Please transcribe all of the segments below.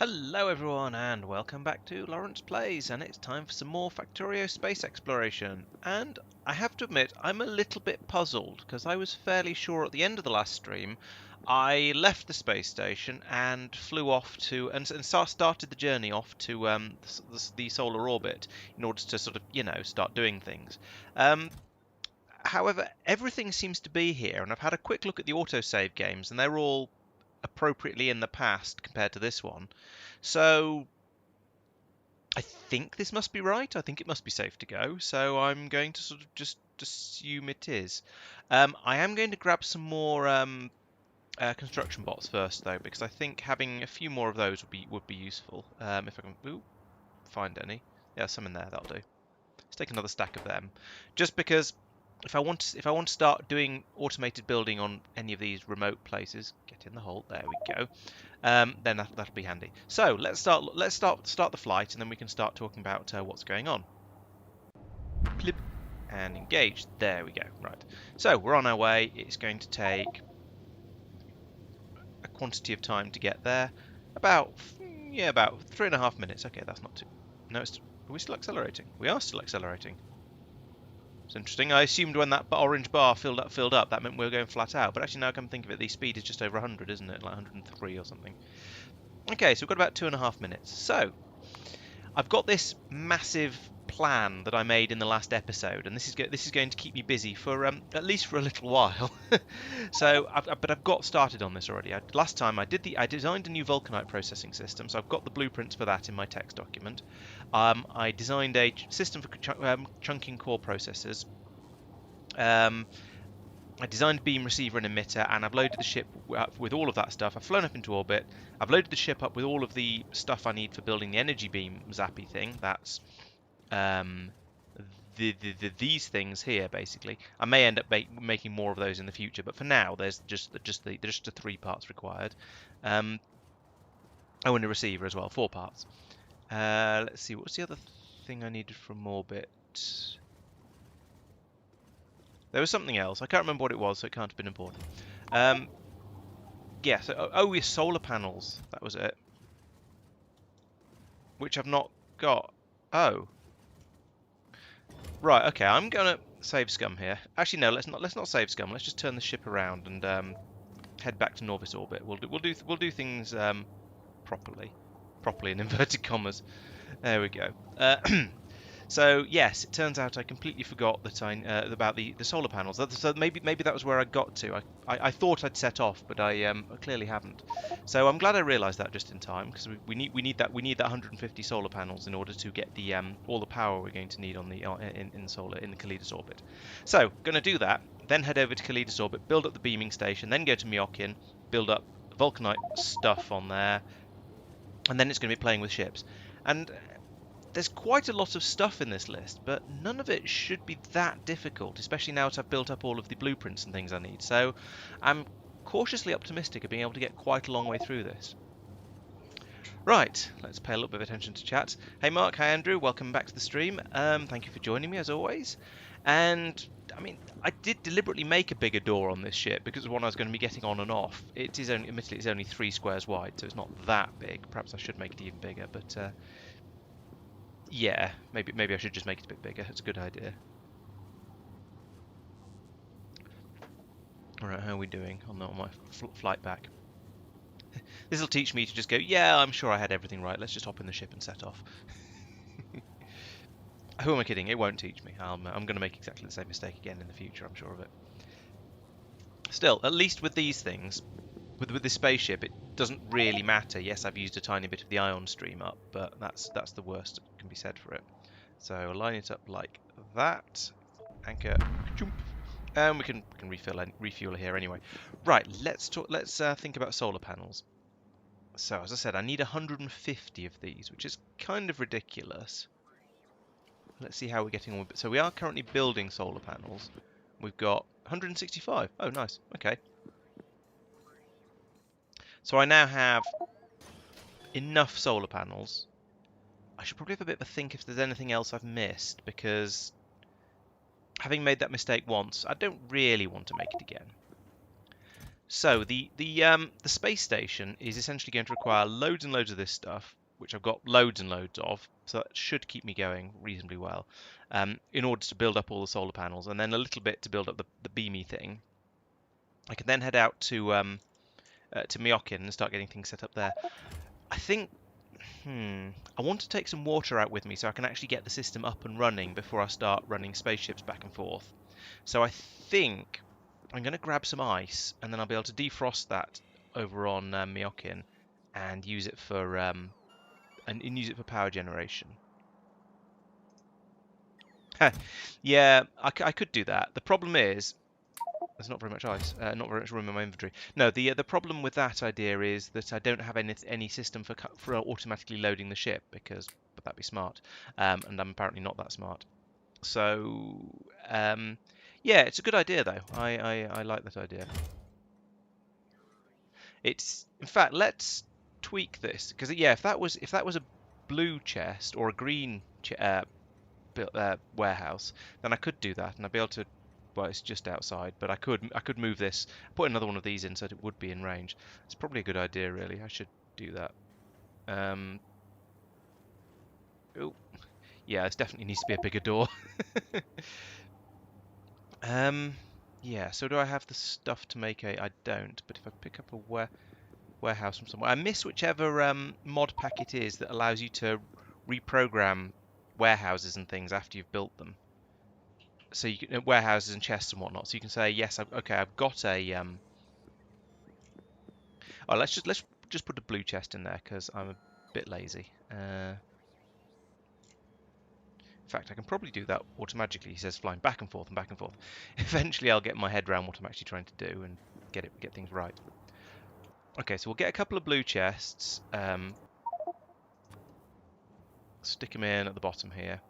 Hello everyone and welcome back to Laurence Plays, and it's time for some more Factorio space exploration. And I have to admit I'm a little bit puzzled because I was fairly sure at the end of the last stream I left the space station and flew off to started the journey off to the solar orbit in order to sort of start doing things. However, everything seems to be here, and I've had a quick look at the autosave games and they're all appropriately in the past compared to this one. So I think this must be right. I think it must be safe to go. So I'm going to sort of just assume it is. I am going to grab some more construction bots first, though, because I think having a few more of those would be useful. If I can find any. Yeah, some in there. That'll do. Let's take another stack of them, just because if I want to start doing automated building on any of these remote places, get in the hole. There we go. Then that'll be handy. So let's start the flight, and then we can start talking about what's going on. Clip and engage. There we go. Right. So we're on our way. It's going to take a quantity of time to get there. About 3.5 minutes. Okay, that's not too. No, are we still accelerating? We are still accelerating. It's interesting. I assumed when that orange bar filled up, that meant we were going flat out. But actually, now I come think of it, the speed is just over 100, isn't it? Like 103 or something. Okay, so we've got about 2.5 minutes. So I've got this massive plan that I made in the last episode, and this is going to keep me busy for at least for a little while. So, I've got started on this already. Last time I designed a new vulcanite processing system, so I've got the blueprints for that in my text document. I designed a system for chunking core processors. I designed beam receiver and emitter, and I've loaded the ship with all of that stuff. I've flown up into orbit. I've loaded the ship up with all of the stuff I need for building the energy beam zappy thing. That's these things here, basically. I may end up making more of those in the future, but for now, there's just the 3 parts required. And a receiver as well, 4 parts. Let's see, what's the other thing I needed from orbit? There was something else. I can't remember what it was, so it can't have been important. Yeah, so, solar panels. That was it. Which I've not got. Oh. Right, okay, I'm going to save scum here. Actually, no, let's not save scum. Let's just turn the ship around and head back to Norvis orbit. We'll do things properly. Properly in inverted commas. There we go. So yes, it turns out I completely forgot that about the solar panels. So maybe that was where I got to. I thought I'd set off, but I clearly haven't. So I'm glad I realised that just in time, because we need that 150 solar panels in order to get the all the power we're going to need on the in the Kalidas orbit. So going to do that, then head over to Kalidas orbit, build up the beaming station, then go to Myokin, build up vulcanite stuff on there, and then it's going to be playing with ships. And there's quite a lot of stuff in this list, but none of it should be that difficult, especially now that I've built up all of the blueprints and things I need. So I'm cautiously optimistic of being able to get quite a long way through this. Right, let's pay a little bit of attention to chat. Hey Mark, hi Andrew, welcome back to the stream. Thank you for joining me as always. And I mean, I did deliberately make a bigger door on this ship because of one I was going to be getting on and off. Admittedly, it's only 3 squares wide, so it's not that big. Perhaps I should make it even bigger, but yeah, maybe I should just make it a bit bigger. It's a good idea. Alright, how are we doing on my flight back? This will teach me to just go, yeah, I'm sure I had everything right. Let's just hop in the ship and set off. Who am I kidding? It won't teach me. I'm going to make exactly the same mistake again in the future, I'm sure of it. Still, at least with these things, with this spaceship, it doesn't really matter. Yes, I've used a tiny bit of the ion stream up, but that's the worst that can be said for it. So line it up like that. Anchor, jump, and we can refuel here anyway. Right, let's think about solar panels. So as I said, I need 150 of these, which is kind of ridiculous. Let's see how we're getting on with it. So we are currently building solar panels. We've got 165. Oh, nice. Okay. So I now have enough solar panels. I should probably have a bit of a think if there's anything else I've missed, because having made that mistake once, I don't really want to make it again. So the space station is essentially going to require loads and loads of this stuff, which I've got loads and loads of, so that should keep me going reasonably well, in order to build up all the solar panels, and then a little bit to build up the beamy thing. I can then head out to Myokin and start getting things set up there. I think, I want to take some water out with me so I can actually get the system up and running before I start running spaceships back and forth. So I think I'm going to grab some ice, and then I'll be able to defrost that over on Myokin and use it for use it for power generation. Yeah, I could do that. The problem is there's not very much ice, not very much room in my inventory. No, the problem with that idea is that I don't have any system for automatically loading the ship, because would that be smart? And I'm apparently not that smart. So yeah, it's a good idea though. I like that idea. It's, in fact, let's tweak this, because yeah, if that was a blue chest or a green warehouse, then I could do that, and I'd be able to. Well, it's just outside, but I could move this, put another one of these in so that it would be in range. It's probably a good idea, really. I should do that. Oh, yeah, it definitely needs to be a bigger door. Yeah. So do I have the stuff to make a? I don't. But if I pick up a warehouse from somewhere, I miss whichever mod pack it is that allows you to reprogram warehouses and things after you've built them. So you can warehouses and chests and whatnot. So you can say yes, okay, I've got a. Oh, let's just put a blue chest in there because I'm a bit lazy. In fact, I can probably do that automatically. He says flying back and forth and back and forth. Eventually, I'll get my head around what I'm actually trying to do and get things right. Okay, so we'll get a couple of blue chests. Stick them in at the bottom here.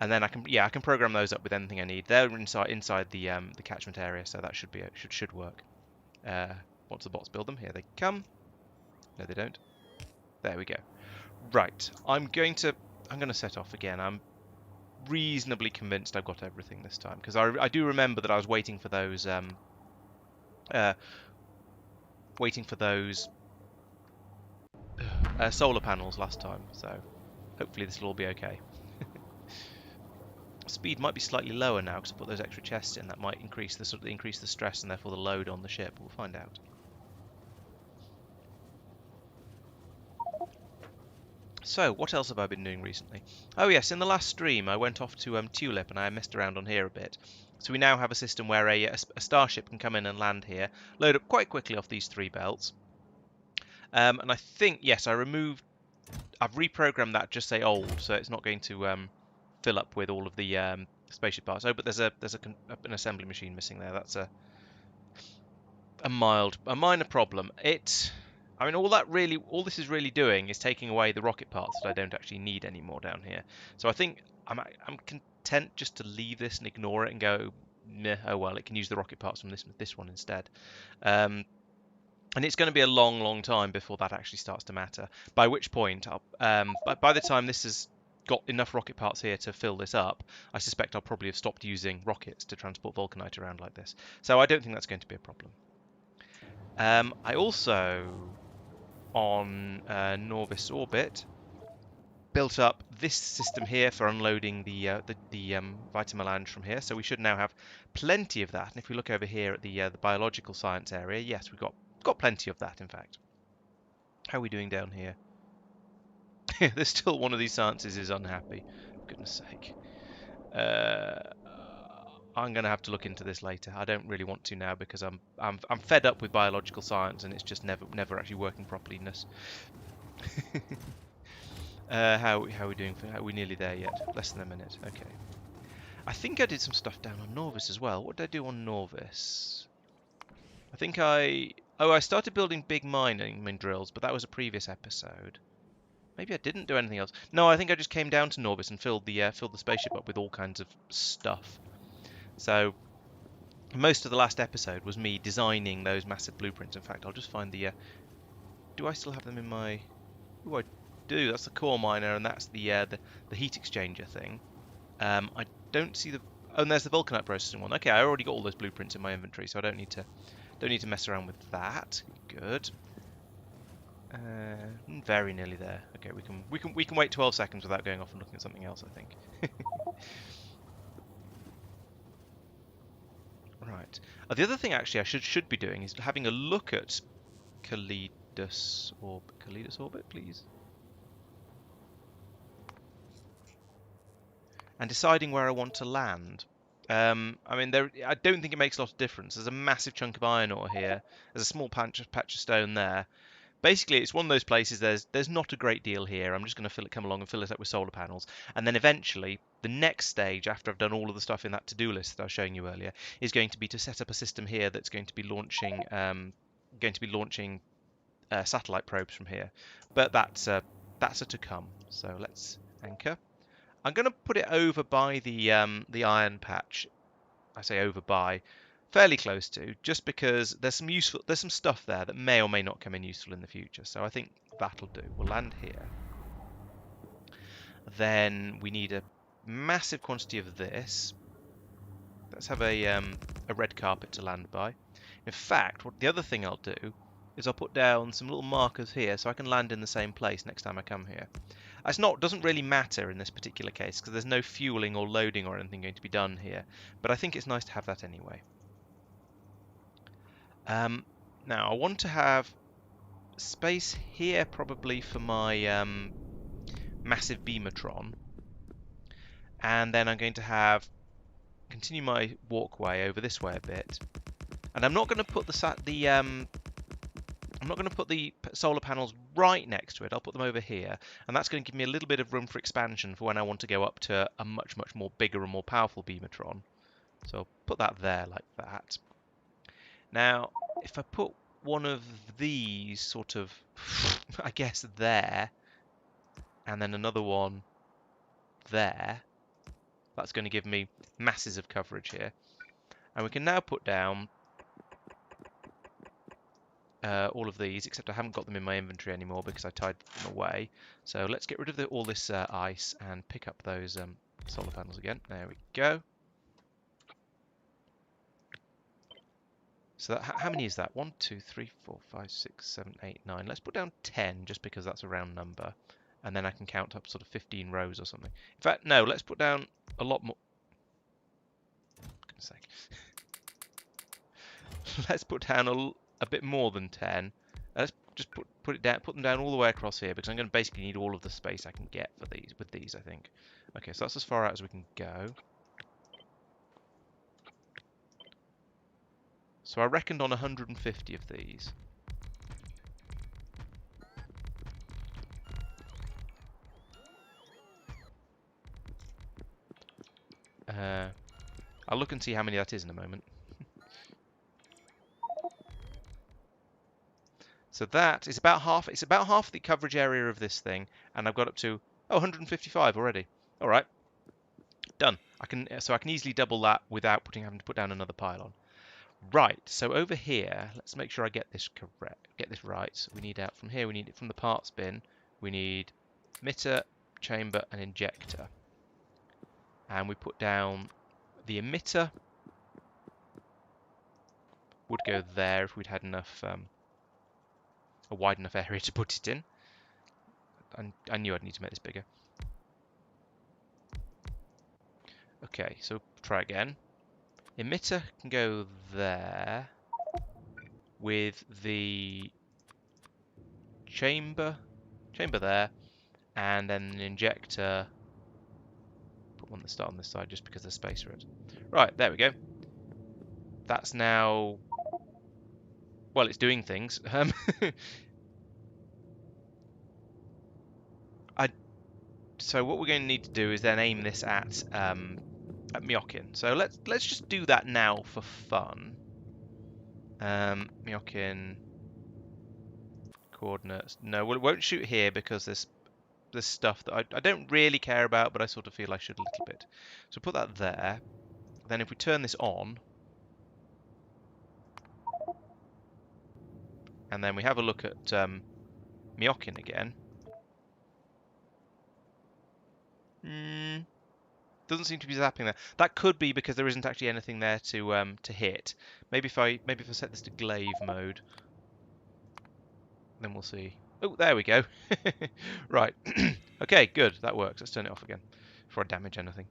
And then I can program those up with anything I need. They're inside the catchment area, so that should work. Once the bots build them, here they come. No, they don't. There we go. Right, I'm going to set off again. I'm reasonably convinced I've got everything this time, because I do remember that I was waiting for those solar panels last time. So hopefully this will all be okay. Speed might be slightly lower now because I put those extra chests in. That might increase the stress and therefore the load on the ship. We'll find out. So, what else have I been doing recently? Oh yes, in the last stream I went off to Tulip and I messed around on here a bit. So we now have a system where a starship can come in and land here, load up quite quickly off these 3 belts. And I think, yes, I've reprogrammed that just say old, so it's not going to fill up with all of the spaceship parts. Oh, but there's an assembly machine missing there. That's a minor problem. I mean, all this is really doing is taking away the rocket parts that I don't actually need anymore down here. So I think I'm content just to leave this and ignore it and go, meh, oh well, it can use the rocket parts from this one instead. And it's going to be a long time before that actually starts to matter. By which point, by the time this has got enough rocket parts here to fill this up, I suspect I'll probably have stopped using rockets to transport vulcanite around like this. So I don't think that's going to be a problem. I also, on Norvis orbit, built up this system here for unloading the Vitamelange from here. So we should now have plenty of that. And if we look over here at the biological science area, yes, we've got plenty of that, in fact. How are we doing down here? There's still one of these sciences is unhappy. For goodness sake. I'm going to have to look into this later. I don't really want to now because I'm fed up with biological science and it's just never actually working properly. How are we doing? Are we nearly there yet? Less than a minute. Okay. I think I did some stuff down on Norvis as well. What did I do on Norvis? I think I started building big mining drills, but that was a previous episode. Maybe I didn't do anything else. No, I think I just came down to Norvis and filled the spaceship up with all kinds of stuff. So most of the last episode was me designing those massive blueprints. In fact, I'll just find the. Do I still have them in my? Oh, I do. That's the core miner, and that's the heat exchanger thing. I don't see the. Oh, and there's the vulcanite processing one. Okay, I already got all those blueprints in my inventory, so I don't need to Don't need to mess around with that. Good. Very nearly there. Okay, we can wait 12 seconds without going off and looking at something else, I think. Right. The other thing actually I should be doing is having a look at Calidus orbit, please. And deciding where I want to land. I mean, I don't think it makes a lot of difference. There's a massive chunk of iron ore here. There's a small patch of stone there. Basically, it's one of those places. There's not a great deal here. I'm just going to come along and fill it up with solar panels, and then eventually, the next stage after I've done all of the stuff in that to-do list that I was showing you earlier is going to be to set up a system here that's going to be launching satellite probes from here. But that's a to come. So let's anchor. I'm going to put it over by the iron patch. I say over by, fairly close to, just because there's some stuff there that may or may not come in useful in the future. So I think that'll do. We'll land here. Then we need a massive quantity of this. Let's have a red carpet to land by. In fact, the other thing I'll do is I'll put down some little markers here so I can land in the same place next time I come here. Doesn't really matter in this particular case because there's no fueling or loading or anything going to be done here, but I think it's nice to have that anyway. Now I want to have space here probably for my massive beamertron, and then I'm going to continue my walkway over this way a bit, and I'm not going to put I'm not going to put the solar panels right next to it. I'll put them over here, and that's going to give me a little bit of room for expansion for when I want to go up to a much more bigger and more powerful beamertron. So I'll put that there like that. Now, if I put one of these sort of, I guess, there, and then another one there, that's going to give me masses of coverage here. And we can now put down all of these, except I haven't got them in my inventory anymore because I tied them away. So let's get rid of all this ice and pick up those solar panels again. There we go. So how many is that? 1, 2, 3, 4, 5, 6, 7, 8, 9. Let's put down 10 just because that's a round number. And then I can count up sort of 15 rows or something. In fact, no, let's put down a lot more. For goodness sake. Let's put down a bit more than 10. Let's just put them down all the way across here because I'm going to basically need all of the space I can get for with these, I think. Okay, so that's as far out as we can go. So I reckoned on 150 of these. I'll look and see how many that is in a moment. So that is about half. It's about half the coverage area of this thing, and I've got up to 155 already. All right, done. I can easily double that without having to put down another pylon. Right. So over here, let's make sure I get this correct. Get this right. So we need out from here. We need it from the parts bin. We need emitter, chamber, and injector. And we put down the emitter. Would go there if we'd had enough. A wide enough area to put it in. I knew I'd need to make this bigger. Okay, so try again. Emitter can go there with the chamber there, and then an injector. Put one that starts on this side just because there's space for it. Right, there we go. That's now. Well, it's doing things. So what we're going to need to do is then aim this at Myokin. So let's just do that now for fun. Myokin coordinates. No, well, it won't shoot here because there's stuff that I don't really care about, but I sort of feel I should a little bit. So put that there. Then if we turn this on, and then we have a look at Myokin again. Doesn't seem to be zapping there. That could be because there isn't actually anything there to hit. Maybe if I set this to glaive mode, then we'll see. Oh, there we go. Right. Okay, good. That works. Let's turn it off again before I damage anything.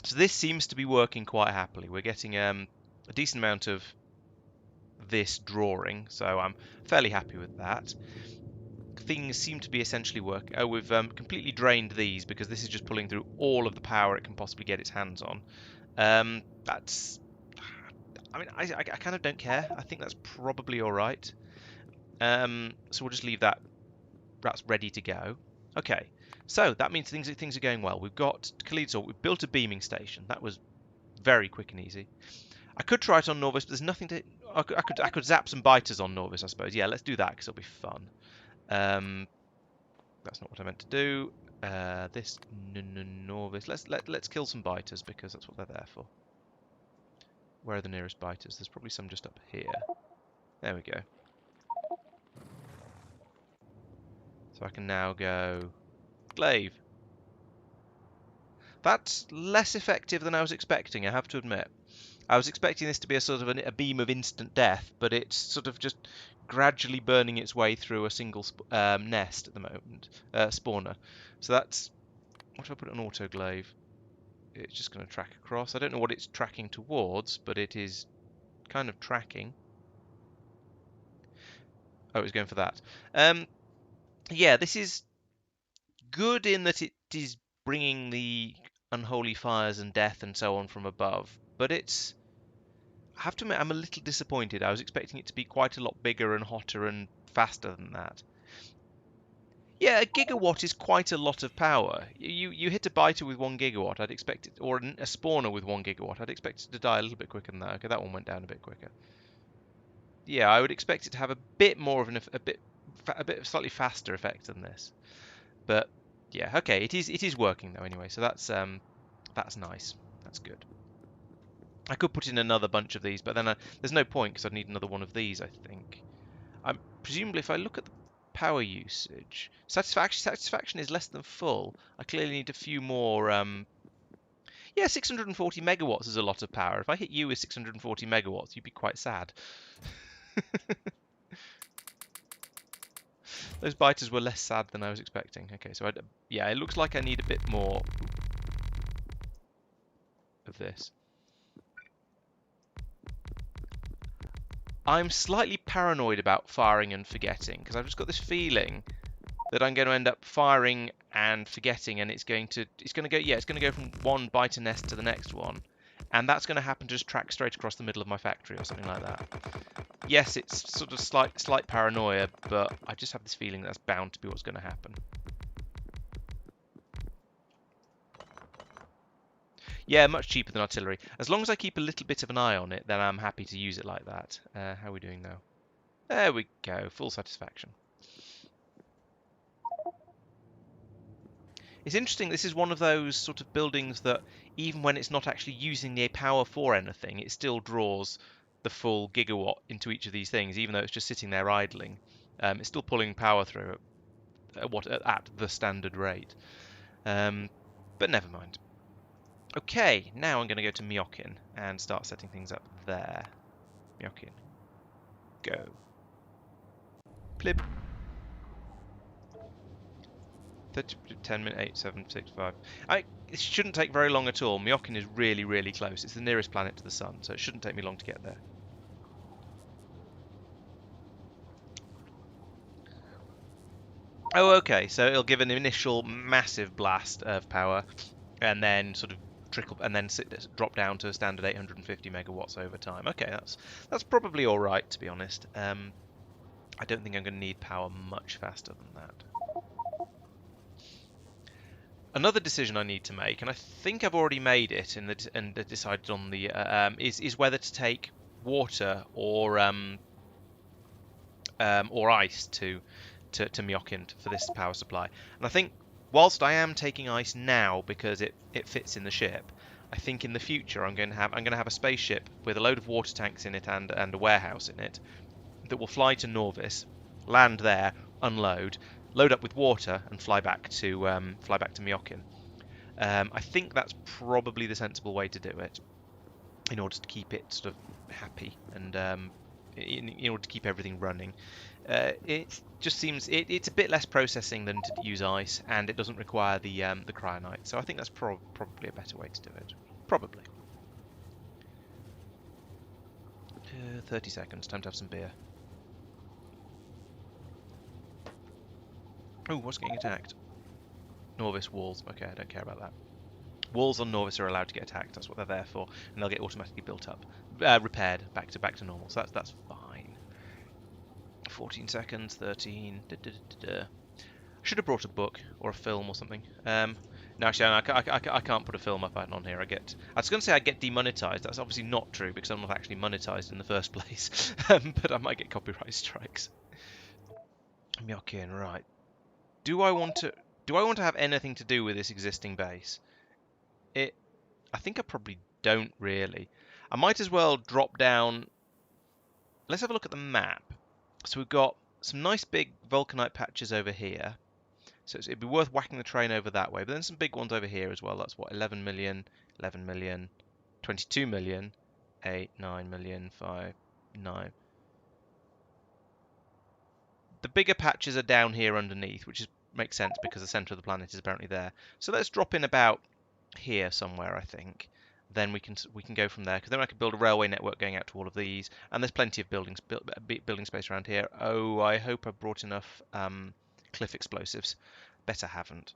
So this seems to be working quite happily. We're getting a decent amount of this drawing, so I'm fairly happy with that. Things seem to be essentially working. Oh, we've completely drained these because this is just pulling through all of the power it can possibly get its hands on. That's... I mean, I kind of don't care. I think that's probably all right. So we'll just leave that. That's ready to go. Okay, so that means things are going well. We've got Khalid, we've built a beaming station. That was very quick and easy. I could try it on Norvis, but there's nothing to... I could zap some biters on Norvis, I suppose. Yeah, let's do that, because it'll be fun. That's not what I meant to do. This Norvis... Let's kill some biters, because that's what they're there for. Where are the nearest biters? There's probably some just up here. There we go. So I can now go... Glaive. That's less effective than I was expecting, I have to admit. I was expecting this to be a sort of a beam of instant death, but it's sort of just gradually burning its way through a single nest at the moment, spawner. So that's... What if I put it on autoglaive? It's just going to track across. I don't know what it's tracking towards, but it is kind of tracking. Oh, it's going for that. Yeah, this is good in that it is bringing the unholy fires and death and so on from above, but it's... I have to admit, I'm a little disappointed. I was expecting it to be quite a lot bigger and hotter and faster than that. Yeah, a gigawatt is quite a lot of power. You hit a biter with 1 gigawatt, I'd expect it, or a spawner with 1 gigawatt, I'd expect it to die a little bit quicker than that. Okay, that one went down a bit quicker. Yeah, I would expect it to have a bit more of a bit slightly faster effect than this. But yeah, okay, it is working though anyway, so that's nice. That's good. I could put in another bunch of these, but then there's no point because I'd need another one of these, I think. Presumably, if I look at the power usage, satisfaction is less than full. I clearly need a few more. Yeah, 640 megawatts is a lot of power. If I hit you with 640 megawatts, you'd be quite sad. Those biters were less sad than I was expecting. Okay, so yeah, it looks like I need a bit more of this. I'm slightly paranoid about firing and forgetting, because I've just got this feeling that I'm going to end up firing and forgetting, and it's going to go from one biter nest to the next one, and that's going to happen to just track straight across the middle of my factory or something like that. Yes, it's sort of slight paranoia, but I just have this feeling that's bound to be what's going to happen. Yeah, much cheaper than artillery. As long as I keep a little bit of an eye on it, then I'm happy to use it like that. How are we doing now? There we go, full satisfaction. It's interesting, this is one of those sort of buildings that even when it's not actually using the power for anything, it still draws the full gigawatt into each of these things, even though it's just sitting there idling. It's still pulling power through at the standard rate. But never mind. Okay, now I'm going to go to Myokin and start setting things up there. Myokin. Go. Plib. 10 minutes, 8, 7, 6, 5. It shouldn't take very long at all. Myokin is really, really close. It's the nearest planet to the sun, so it shouldn't take me long to get there. Oh, okay, so it'll give an initial massive blast of power, and then sort of trickle, and then drop down to a standard 850 megawatts over time. Okay, that's probably all right, to be honest. I don't think I'm going to need power much faster than that. Another decision I need to make, and I think I've already made it and decided on the is whether to take water or ice to Myokin for this power supply. And I think whilst I am taking ice now because it fits in the ship, I think in the future I'm going to have a spaceship with a load of water tanks in it and a warehouse in it that will fly to Norvis, land there, unload, load up with water, and fly back to Myokin. I think that's probably the sensible way to do it, in order to keep it sort of happy and in order to keep everything running. It just seems it's a bit less processing than to use ice, and it doesn't require the cryonite. So I think that's probably a better way to do it. Probably. 30 seconds. Time to have some beer. Oh, what's getting attacked? Norvis walls. Okay, I don't care about that. Walls on Norvis are allowed to get attacked. That's what they're there for, and they'll get automatically built up, repaired back to normal. So that's fine. 14 seconds. 13. Should have brought a book or a film or something. No, actually, I can't put a film up on here. I was going to say I get demonetized. That's obviously not true because I'm not actually monetized in the first place. But I might get copyright strikes. Myokin, right. Do I want to have anything to do with this existing base? I think I probably don't really. I might as well drop down. Let's have a look at the map. So we've got some nice big vulcanite patches over here. So it'd be worth whacking the train over that way. But then some big ones over here as well. That's what, 11 million, 11 million, 22 million, 8, 9 million, 5, 9. The bigger patches are down here underneath, which makes sense because the centre of the planet is apparently there. So let's drop in about here somewhere, I think. Then we can go from there, because then I could build a railway network going out to all of these, and there's plenty of building space around here. Oh, I hope I brought enough cliff explosives. Bet I haven't.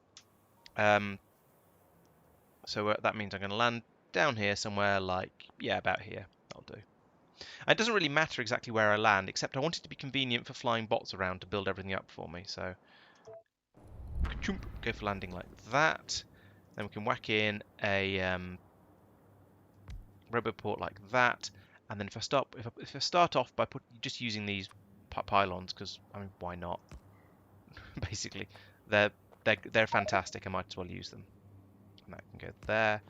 So that means I'm going to land down here somewhere, like, yeah, about here. That'll do. And it doesn't really matter exactly where I land, except I want it to be convenient for flying bots around to build everything up for me. So go for landing like that. Then we can whack in a roboport like that, and then if I start off by just using these pylons, because I mean, why not? Basically, they're fantastic. I might as well use them. And that can go there.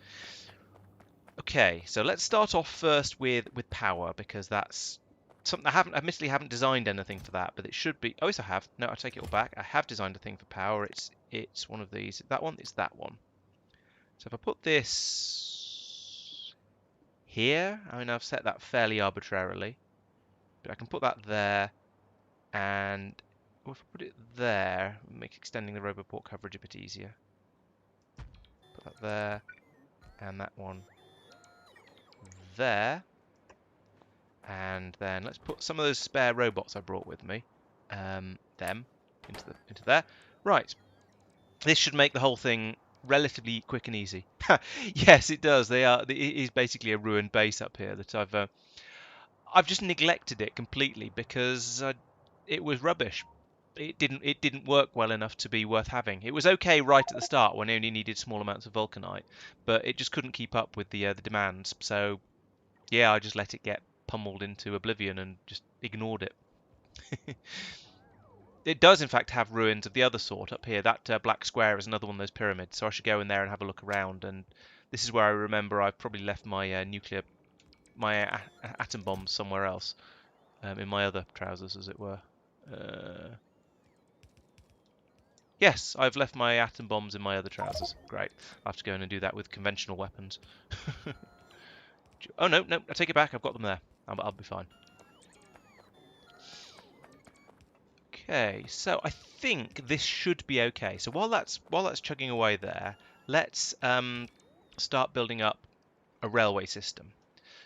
Okay, so let's start off first with power, because that's something I admittedly haven't designed anything for that, but it should be. Oh, yes, I have. No, I take it all back. I have designed a thing for power. It's one of these. That one. It's that one. So if I put this here, I mean, I've set that fairly arbitrarily, but I can put that there, and if I put it there, make extending the roboport coverage a bit easier. Put that there, and that one there, and then let's put some of those spare robots I brought with me, them into there. Right, this should make the whole thing relatively quick and easy. Yes, it does. It is basically a ruined base up here that I've just neglected it completely because it was rubbish. It didn't work well enough to be worth having. It was okay right at the start when I only needed small amounts of vulcanite, but it just couldn't keep up with the demands. So yeah, I just let it get pummeled into oblivion and just ignored it. It does in fact have ruins of the other sort up here. That black square is another one of those pyramids, so I should go in there and have a look around. And this is where I remember I've probably left my atom bombs somewhere else, in my other trousers, as it were. Yes, I've left my atom bombs in my other trousers. Great. I'll have to go in and do that with conventional weapons. Oh, no, I take it back. I've got them there. I'll be fine. Okay, so I think this should be okay. So while that's chugging away there, let's start building up a railway system.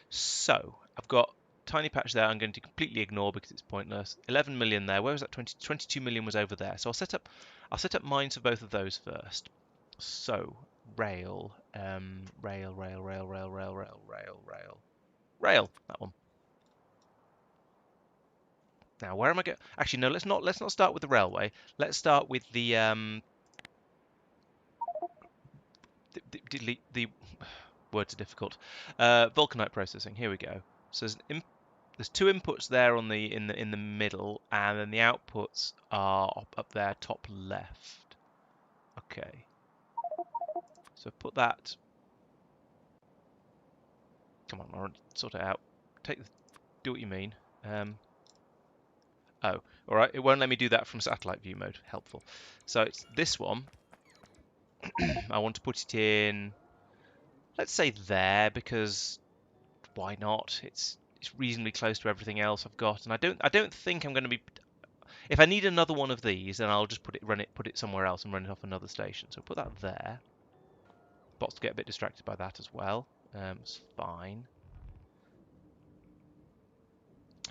So I've got a tiny patch there I'm going to completely ignore because it's pointless. 11 million there. Where was that? 22 million was over there. So I'll set up mines for both of those first. So rail, rail, that one. Now, where am I going? Actually, no. Let's not start with the railway. Let's start with the words are difficult. Vulcanite processing. Here we go. So there's two inputs there on in the middle, and then the outputs are up there, top left. Okay. So put that. Come on, Laurence, sort it out. Do what you mean. Oh, all right. It won't let me do that from satellite view mode. Helpful. So it's this one. I want to put it in, let's say there, because why not? It's reasonably close to everything else I've got, and I don't think I'm going to be. If I need another one of these, then I'll just put it somewhere else and run it off another station. So put that there. Bots get a bit distracted by that as well. It's fine.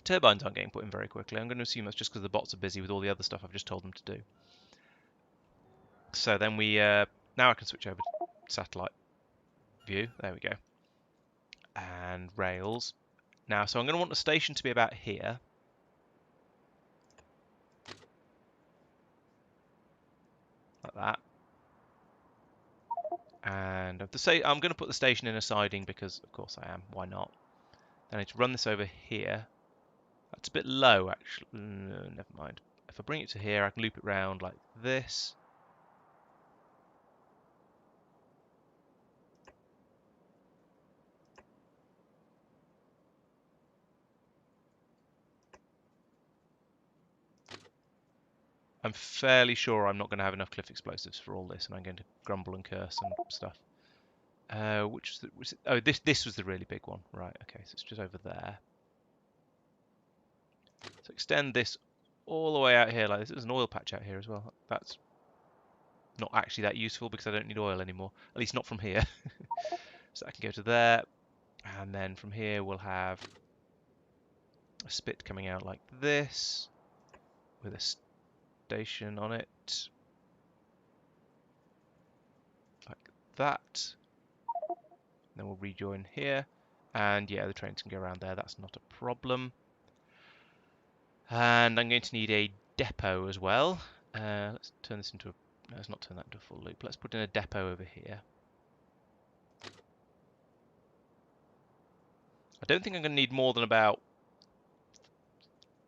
Turbines aren't getting put in very quickly. I'm going to assume that's just because the bots are busy with all the other stuff I've just told them to do. So then now I can switch over to satellite view. There we go. And rails. Now, so I'm going to want the station to be about here. Like that. And I'm going to put the station in a siding because, of course, I am. Why not? Then I need to run this over here. That's a bit low, actually. No, never mind. If I bring it to here, I can loop it round like this. I'm fairly sure I'm not going to have enough cliff explosives for all this, and I'm going to grumble and curse and stuff. Oh, this was the really big one. Right, okay, so it's just over there. So extend this all the way out here like this. There's an oil patch out here as well. That's not actually that useful because I don't need oil anymore. At least not from here. So I can go to there, and then from here we'll have a spit coming out like this with a station on it. Like that. Then we'll rejoin here. And yeah, the trains can go around there. That's not a problem. And I'm going to need a depot as well. Let's turn this into a... Let's not turn that into a full loop. Let's put in a depot over here. I don't think I'm going to need more than about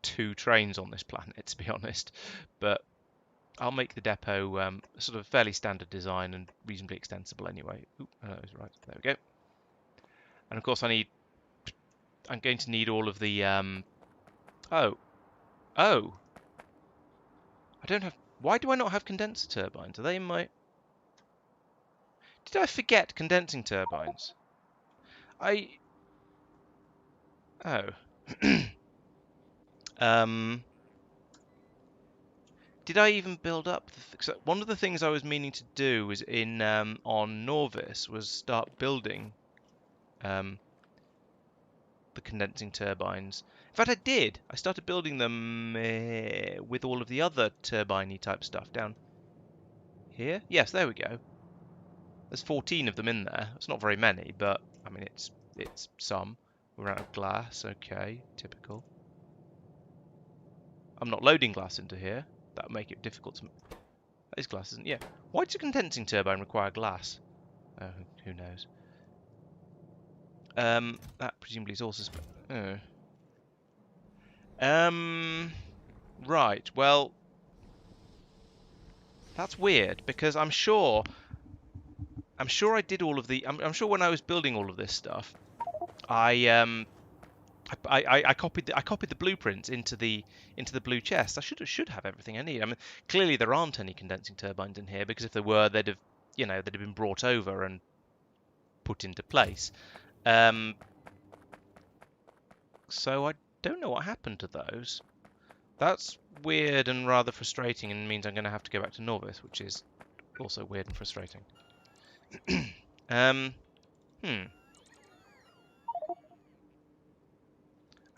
2 trains on this planet, to be honest. But I'll make the depot sort of fairly standard design and reasonably extensible anyway. Oop, that was right. There we go. And of course I'm going to need all of the... Oh. I don't have... Why do I not have condenser turbines? Are they in my... Did I forget condensing turbines? Oh. Did I even build up? One of the things I was meaning to do was on Norvis was start building the condensing turbines. In fact, I did. I started building them with all of the other turbine-y type stuff down here. Yes, there we go. There's 14 of them in there. It's not very many, but I mean it's some. We're out of glass. Okay, typical. I'm not loading glass into here. That would make it difficult to... That is glass, isn't it? Yeah. Why does a condensing turbine require glass? Oh, who knows? That presumably is also... Right, well... That's weird, because I'm sure I did all of the... I'm sure when I was building all of this stuff, I copied the blueprints into the blue chest. I should have everything I need. I mean, clearly there aren't any condensing turbines in here because if there were, they'd have been brought over and put into place. So I don't know what happened to those. That's weird and rather frustrating, and means I'm going to have to go back to Norvis, which is also weird and frustrating.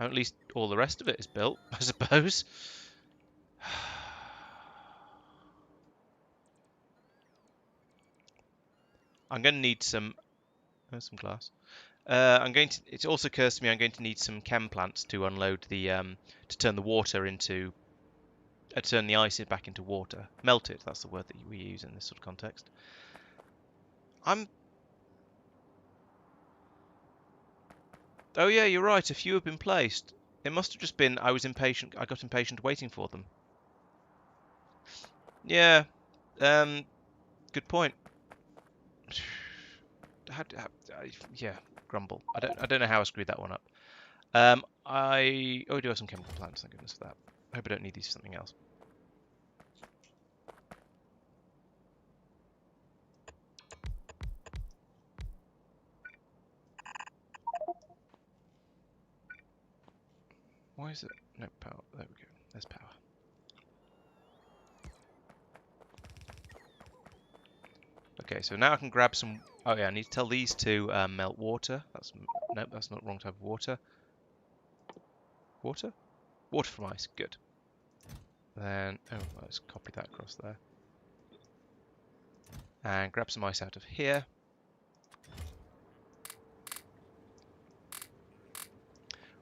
At least all the rest of it is built, I suppose. I'm going to need some glass. It also occurs to me I'm going to need some chem plants to unload the to turn the water into turn the ice back into water. Melt it. That's the word that we use in this sort of context. Oh yeah, you're right. A few have been placed. It must have just been I was impatient. I got impatient waiting for them. Yeah. Good point. Yeah, grumble. I don't know how I screwed that one up. I do have some chemical plants. Thank goodness for that. I hope I don't need these for something else. Why is it no power? There we go. There's power. Okay, so now I can grab some. Oh yeah, I need to tell these to melt water. Nope, that's not the wrong type of water. Water? Water from ice. Good. Then let's copy that across there and grab some ice out of here.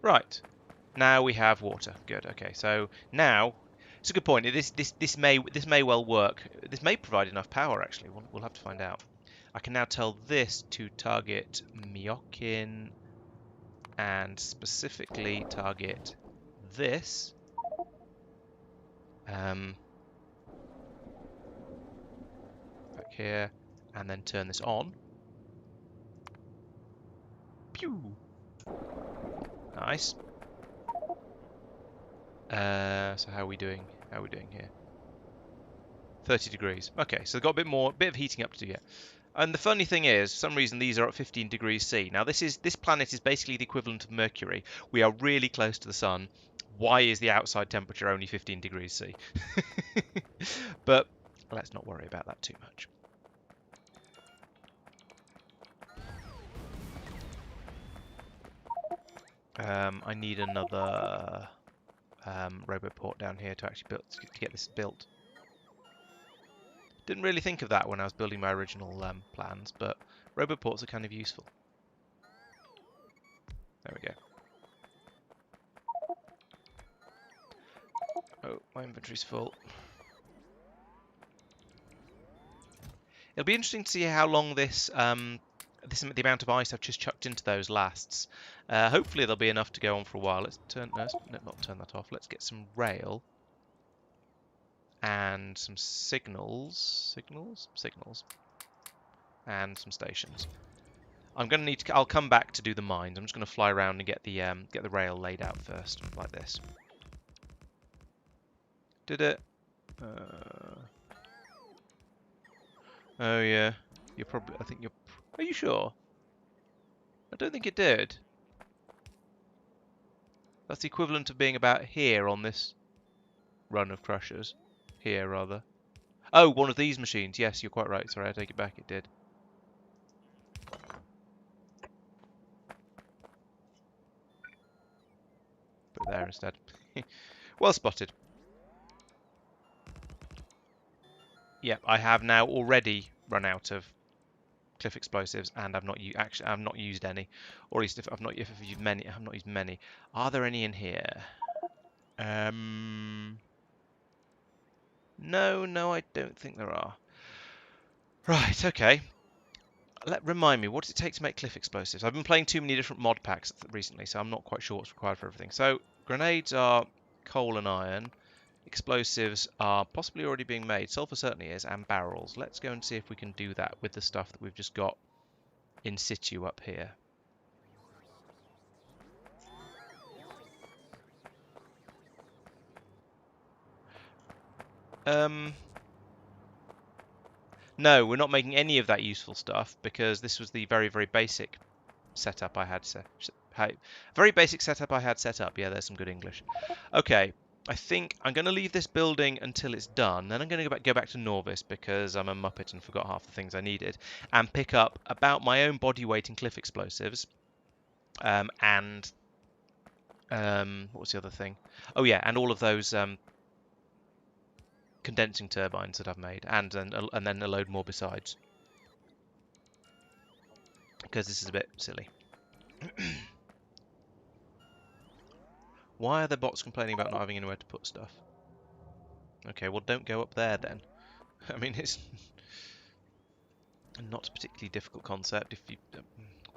Right. Now we have water. Good. Okay. So now it's a good point. This may well work. This may provide enough power. Actually, we'll have to find out. I can now tell this to target Myokin and specifically target this. Back here, and then turn this on. Pew. Nice. So how are we doing? How are we doing here? 30 degrees. Okay, so they've got a bit of heating up to do yet. And the funny thing is, for some reason, these are at 15 degrees C. Now, this planet is basically the equivalent of Mercury. We are really close to the sun. Why is the outside temperature only 15 degrees C? But let's not worry about that too much. I need another roboport down here to actually to get this built. Didn't really think of that when I was building my original plans, but roboports are kind of useful. There we go. Oh, my inventory's full. It'll be interesting to see how long the amount of ice I've just chucked into those lasts. Hopefully there'll be enough to go on for a while. Let's not turn that off. Let's get some rail and some signals, and some stations. I'm going to need to. I'll come back to do the mines. I'm just going to fly around and get the rail laid out first, like this. Did it? Oh yeah. You're probably. I think you're. Are you sure? I don't think it did. That's the equivalent of being about here on this run of crushers. Here, rather. Oh, one of these machines. Yes, you're quite right. Sorry, I take it back. It did. Put it there instead. Well spotted. Yep, I have now already run out of cliff explosives, and I've not used any, or at least if I've used many, I've not used many. Are there any in here? No, I don't think there are. Right, okay. Remind me, what does it take to make cliff explosives? I've been playing too many different mod packs recently, so I'm not quite sure what's required for everything. So grenades are coal and iron. Explosives are possibly already being made. Sulfur certainly is, and barrels. Let's go and see if we can do that with the stuff that we've just got in situ up here. No, we're not making any of that useful stuff because this was the very, very basic setup I had set. Very basic setup I had set up. Yeah, there's some good English. Okay, I think I'm going to leave this building until it's done. Then I'm going to go back to Norvis because I'm a muppet and forgot half the things I needed, and pick up about my own body weight in cliff explosives. And what was the other thing? Oh yeah, and all of those condensing turbines that I've made, and then a load more besides. Because this is a bit silly. Why are the bots complaining about not having anywhere to put stuff? Okay, well don't go up there then. I mean, it's not a particularly difficult concept.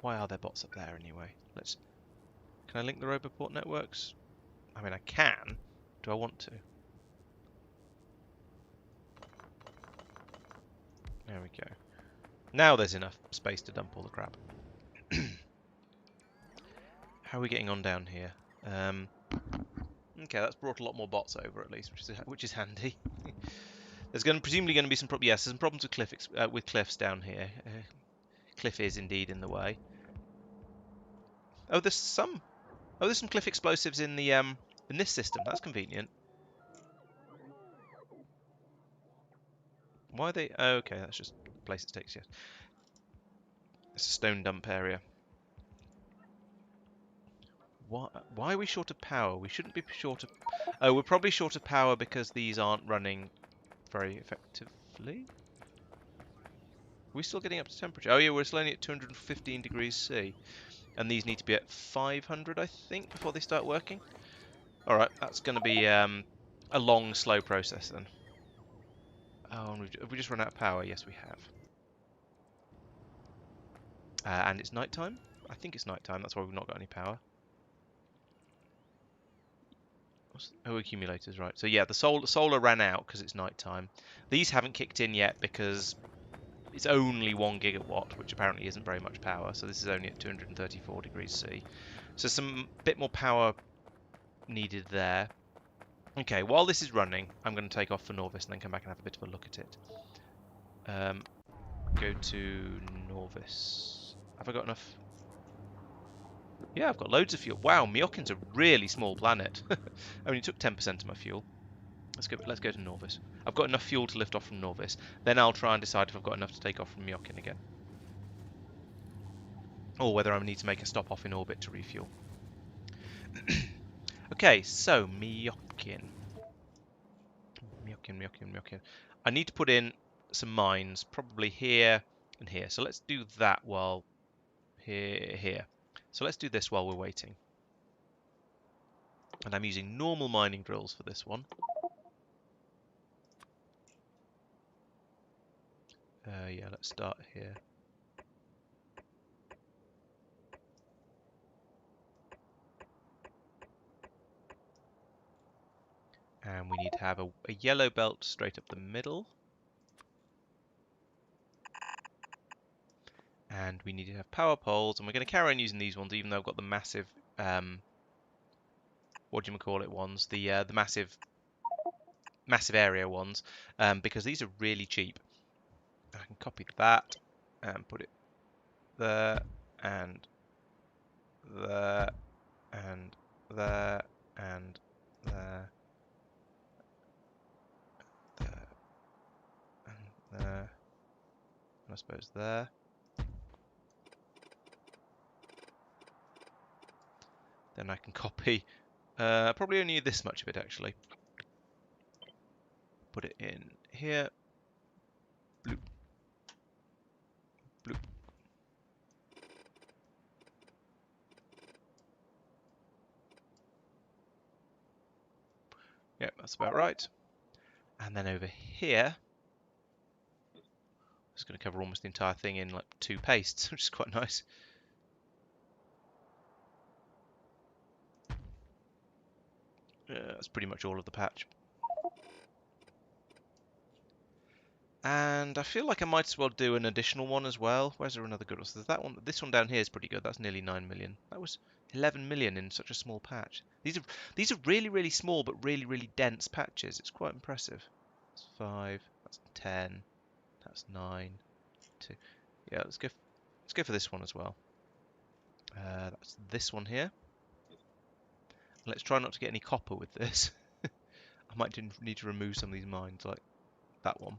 Why are there bots up there anyway? Can I link the roboport networks? I mean, I can. Do I want to? There we go. Now there's enough space to dump all the crap. How are we getting on down here? Okay, that's brought a lot more bots over at least, which is handy. There's presumably going to be some there's some problems with cliffs down here. Cliff is indeed in the way. Oh, there's some cliff explosives in the In this system, that's convenient. Why are they... Oh, okay, that's just the place it takes you. It's a stone dump area. Why are we short of power? We shouldn't be short of... Oh, we're probably short of power because these aren't running very effectively. Are we still getting up to temperature? Oh yeah, we're still only at 215 degrees C. And these need to be at 500, I think, before they start working. Alright, that's going to be a long, slow process then. Oh, and have we just run out of power? Yes, we have. And it's nighttime? I think it's nighttime, that's why we've not got any power. Oh, accumulators, right. So yeah, the solar ran out because it's nighttime. These haven't kicked in yet because it's only 1 gigawatt, which apparently isn't very much power. So this is only at 234 degrees C. So some bit more power needed there. Okay, while this is running, I'm going to take off for Norvis and then come back and have a bit of a look at it. Go to Norvis. Have I got enough? Yeah, I've got loads of fuel. Wow, Myokin's a really small planet. Only took 10% of my fuel. Let's go to Norvis. I've got enough fuel to lift off from Norvis. Then I'll try and decide if I've got enough to take off from Myokin again. Or whether I need to make a stop off in orbit to refuel. Okay, so Myokin. Myokin. I need to put in some mines, probably here and here. So let's do that while here. So let's do this while we're waiting. And I'm using normal mining drills for this one. Yeah, let's start here. And we need to have a yellow belt straight up the middle. And we need to have power poles, and we're going to carry on using these ones, even though I've got the massive, what do you call it ones? The massive area ones, because these are really cheap. I can copy that and put it there, and there, and there, and there, there, and there, and I suppose there. Then I can copy, probably only this much of it actually. Put it in here. Bloop. Bloop. Yep, that's about right. And then over here, I'm just going to cover almost the entire thing in like 2 pastes, which is quite nice. That's pretty much all of the patch. And I feel like I might as well do an additional one as well. Where's there another good one? So there's that one. This one down here is pretty good. That's nearly 9 million. That was 11 million in such a small patch. These are really, really small but really, really dense patches. It's quite impressive. That's 5. That's 10. That's 9. 2. Yeah, let's go for this one as well. That's this one here. Let's try not to get any copper with this. I might need to remove some of these mines, like that one.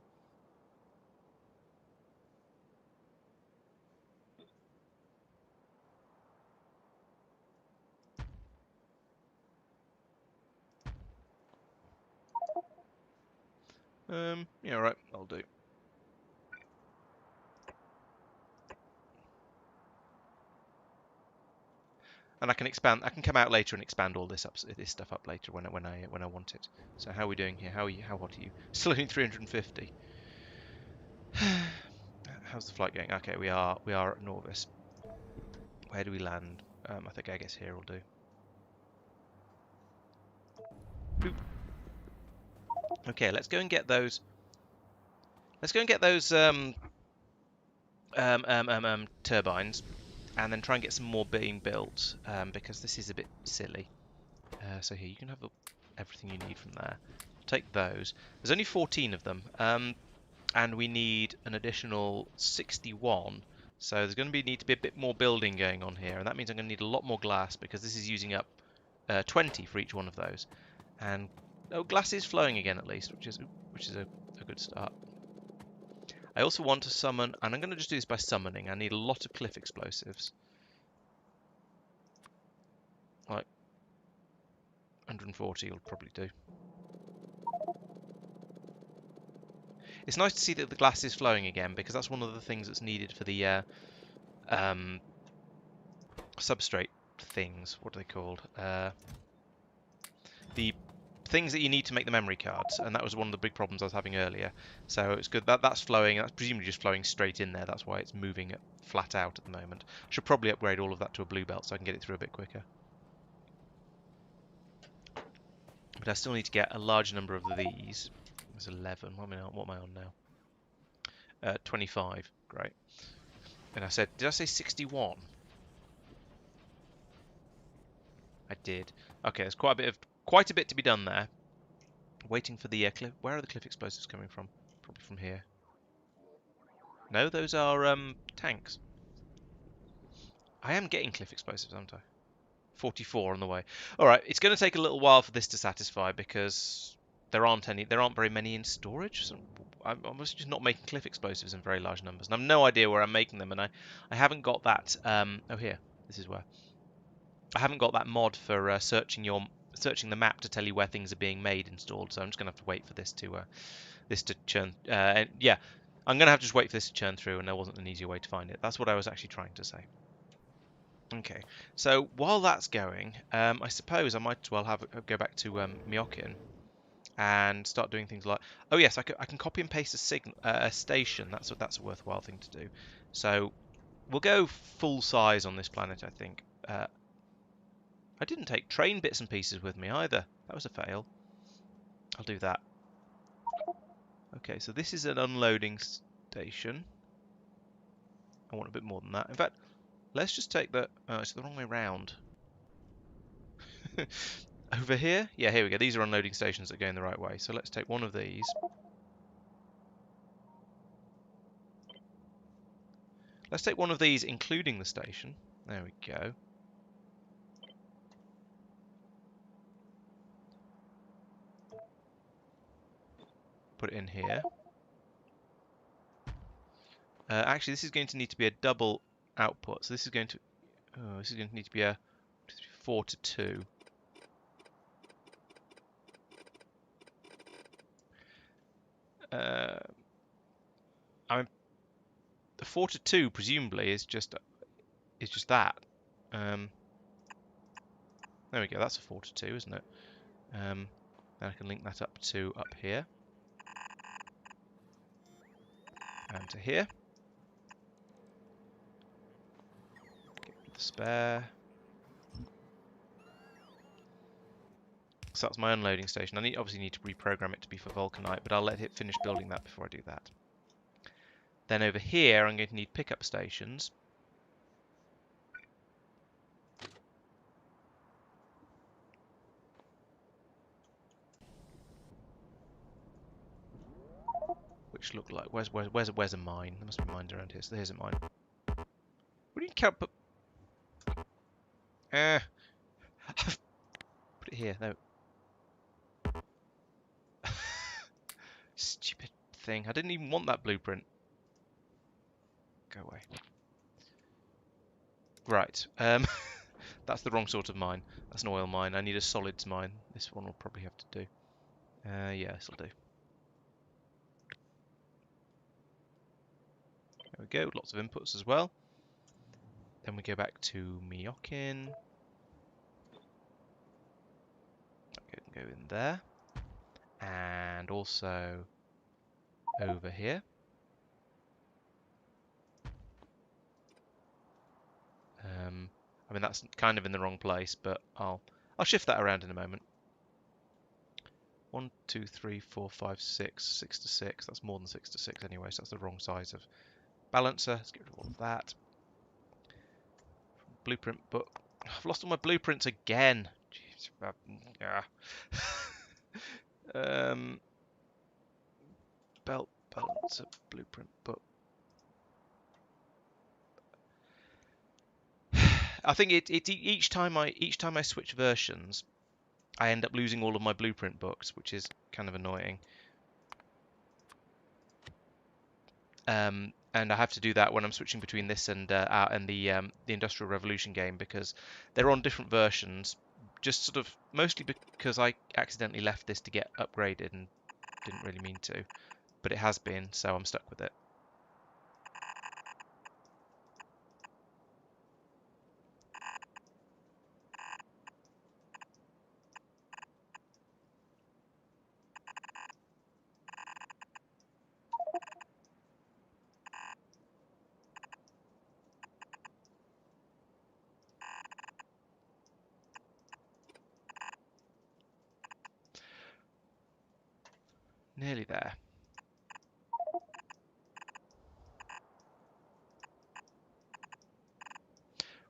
Yeah, right, I'll do. And I can expand. I can come out later and expand all this stuff up later when I want it. So how are we doing here? How hot are you? Still only 350. How's the flight going? Okay, we are at Norvis. Where do we land? I guess here will do. Boop. Okay, let's go and get those. Let's go and get those turbines, and then try and get some more being built, because this is a bit silly. So here, you can have everything you need from there. Take those. There's only 14 of them, and we need an additional 61. So there's going to need to be a bit more building going on here, and that means I'm going to need a lot more glass because this is using up 20 for each one of those. And oh, glass is flowing again at least, which is a good start. I also want to summon, and I'm going to just do this by summoning. I need a lot of cliff explosives. Like 140 will probably do. It's nice to see that the glass is flowing again, because that's one of the things that's needed for the substrate things. What are they called? The things that you need to make the memory cards, and that was one of the big problems I was having earlier. So it's good that that's flowing. That's presumably just flowing straight in there. That's why it's moving it flat out at the moment. Should probably upgrade all of that to a blue belt so I can get it through a bit quicker. But I still need to get a large number of these. There's 11. What am I on now? 25. Great. And did I say 61? I did. Okay, there's quite a bit to be done there. Waiting for the cliff. Where are the cliff explosives coming from? Probably from here. No, those are tanks. I am getting cliff explosives, aren't I? 44 on the way. All right, it's going to take a little while for this to satisfy because there aren't very many in storage. So I'm just not making cliff explosives in very large numbers, and I've no idea where I'm making them, and I haven't got that. Oh, here, this is where. I haven't got that mod for searching the map to tell you where things are being made installed. So I'm just going to have to wait for this to churn. Yeah, I'm going to have to just wait for this to churn through, and there wasn't an easier way to find it. That's what I was actually trying to say. Okay, so while that's going, I suppose I might as well go back to Myokin and start doing things like. Oh yes, I can copy and paste a station. That's a worthwhile thing to do. So we'll go full size on this planet, I think. I didn't take train bits and pieces with me either. That was a fail. I'll do that. Okay, so this is an unloading station. I want a bit more than that. In fact, let's just take the... Oh, it's the wrong way round. Over here? Yeah, here we go. These are unloading stations that are going the right way. So let's take one of these. Let's take one of these, including the station. There we go. Put it in here. Actually, this is going to need to be a double output. So this is going to... Oh, this is going to need to be a 4 to 2. I mean, the 4 to 2 presumably is just that. There we go. That's a 4 to 2, isn't it? Then I can link that up here and to here. Get the spare. So that's my unloading station. I obviously need to reprogram it to be for vulcanite, but I'll let it finish building that before I do that. Then over here, I'm going to need pickup stations. Which look like... Where's a mine? There must be mines around here. So here's a mine. What do you count? Put it here. No. Stupid thing. I didn't even want that blueprint. Go away. Right. That's the wrong sort of mine. That's an oil mine. I need a solids mine. This one will probably have to do. Yeah, this'll do. There we go. Lots of inputs as well. Then we go back to Myokin. Go in there. And also over here. I mean, that's kind of in the wrong place, but I'll shift that around in a moment. 1, 2, 3, 4, 5, 6. 6 to 6. That's more than 6 to 6 anyway, so that's the wrong size of balancer. Let's get rid of all of that. Blueprint book. I've lost all my blueprints again. Jeez. Yeah. Belt balancer blueprint book. I think each time I switch versions, I end up losing all of my blueprint books, which is kind of annoying. And I have to do that when I'm switching between this and the Industrial Revolution game, because they're on different versions. Just sort of mostly because I accidentally left this to get upgraded and didn't really mean to, but it has been, so I'm stuck with it. Nearly there.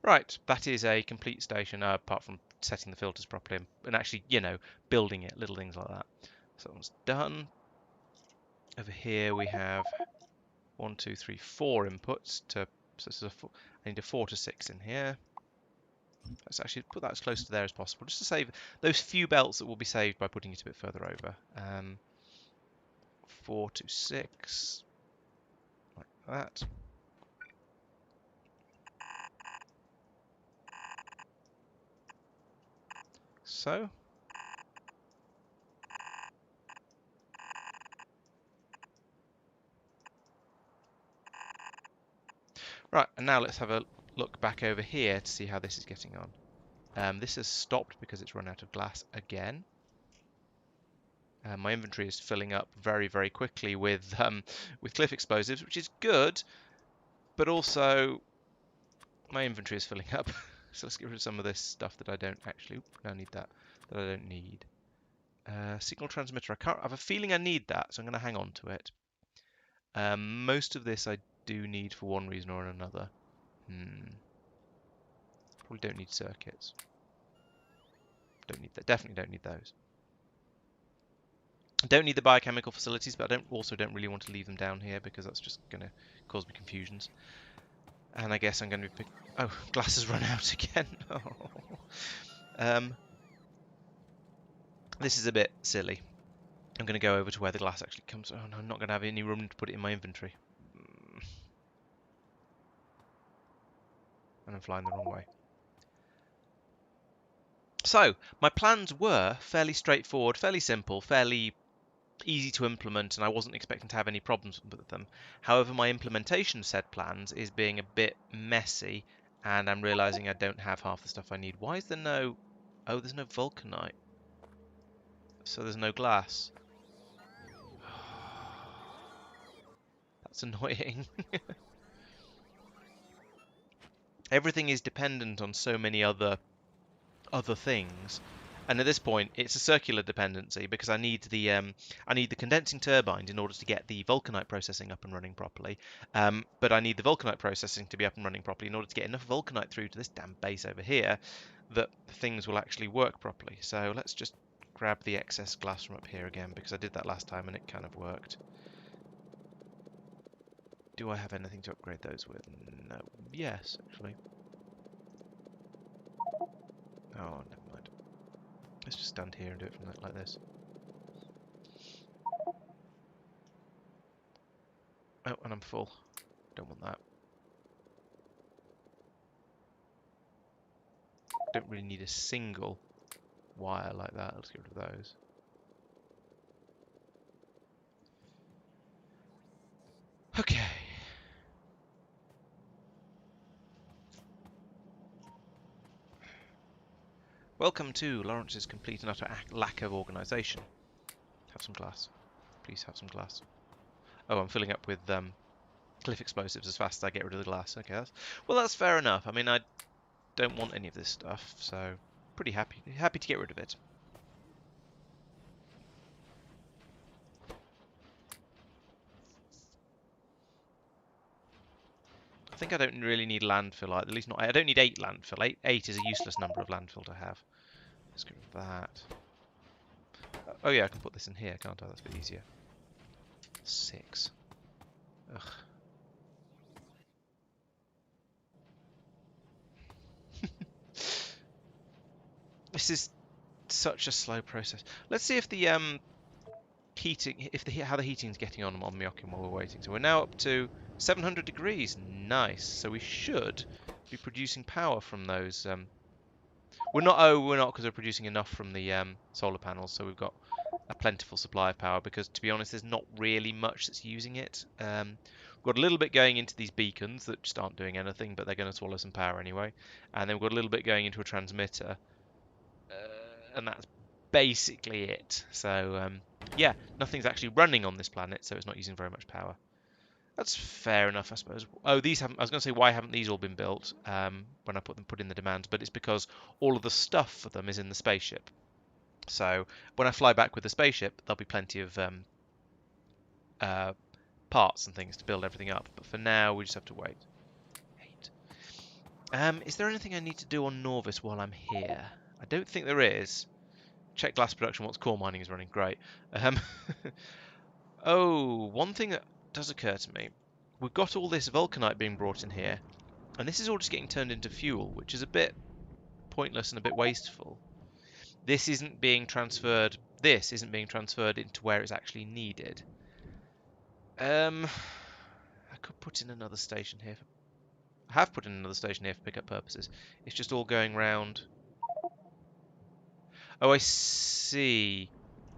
Right, that is a complete station, apart from setting the filters properly and actually, building it, little things like that. So that one's done. Over here we have 1, 2, 3, 4 inputs to. So this is I need a 4 to 6 in here. Let's actually put that as close to there as possible, just to save those few belts that will be saved by putting it a bit further over. 4 to 6, like that. So. Right, and now let's have a look back over here to see how this is getting on. This has stopped because it's run out of glass again. My inventory is filling up very, very quickly with cliff explosives, which is good, but also my inventory is filling up. So let's get rid of some of this stuff that I don't actually. I need that I don't need. Signal transmitter. I have a feeling I need that, so I'm going to hang on to it. Most of this I do need for one reason or another. Probably don't need circuits. Don't need that. Definitely don't need those. I don't need the biochemical facilities, but I also don't really want to leave them down here because that's just going to cause me confusions. And I guess I'm going to be oh, glass has run out again. This is a bit silly. I'm going to go over to where the glass actually comes. Oh no, I'm not going to have any room to put it in my inventory. And I'm flying the wrong way. So, my plans were fairly straightforward, fairly simple, fairly easy to implement, and I wasn't expecting to have any problems with them. However, my implementation of said plans is being a bit messy, and I'm realizing I don't have half the stuff I need. Why is there no... Oh, there's no vulcanite. So there's no glass. That's annoying. Everything is dependent on so many other things, and at this point it's a circular dependency because I need the condensing turbines in order to get the vulcanite processing up and running properly, but I need the vulcanite processing to be up and running properly in order to get enough vulcanite through to this damn base over here that things will actually work properly. So let's just grab the excess glass from up here again, because I did that last time and it kind of worked. Do I have anything to upgrade those with? No. Yes, actually. Oh, never mind. Let's just stand here and do it from that like this. Oh, and I'm full. Don't want that. Don't really need a single wire like that. Let's get rid of those. Okay. Welcome to Laurence's complete and utter lack of organisation. Have some glass. Please have some glass. Oh, I'm filling up with cliff explosives as fast as I get rid of the glass. Okay, that's fair enough. I mean, I don't want any of this stuff, so pretty happy to get rid of it. I think I don't really need landfill, at least not. I don't need 8 landfill. 8 is a useless number of landfill to have. Let's get rid of that. Oh yeah, I can put this in here, can't I? That's a bit easier. 6. Ugh. This is such a slow process. Let's see if the heating, how the heating's getting on Myokin while we're waiting. So we're now up to 700 degrees. Nice. So we should be producing power from those. We're not. Oh, we're not, because we're producing enough from the solar panels. So we've got a plentiful supply of power. Because to be honest, there's not really much that's using it. We've got a little bit going into these beacons that just aren't doing anything, but they're going to swallow some power anyway. And then we've got a little bit going into a transmitter, and that's basically it. So yeah, nothing's actually running on this planet, so it's not using very much power. That's fair enough, I suppose. Oh, these haven't. I was going to say, why haven't these all been built when I put in the demands? But it's because all of the stuff for them is in the spaceship. So when I fly back with the spaceship, there'll be plenty of parts and things to build everything up. But for now, we just have to wait. Is there anything I need to do on Norvis while I'm here? I don't think there is. Check glass production once core mining is running. Great. Oh, one thing that does occur to me. We've got all this vulcanite being brought in here, and this is all just getting turned into fuel, which is a bit pointless and a bit wasteful. This isn't being transferred into where it's actually needed. I could put in another station here. I have put in another station here for pickup purposes. It's just all going round. Oh, I see.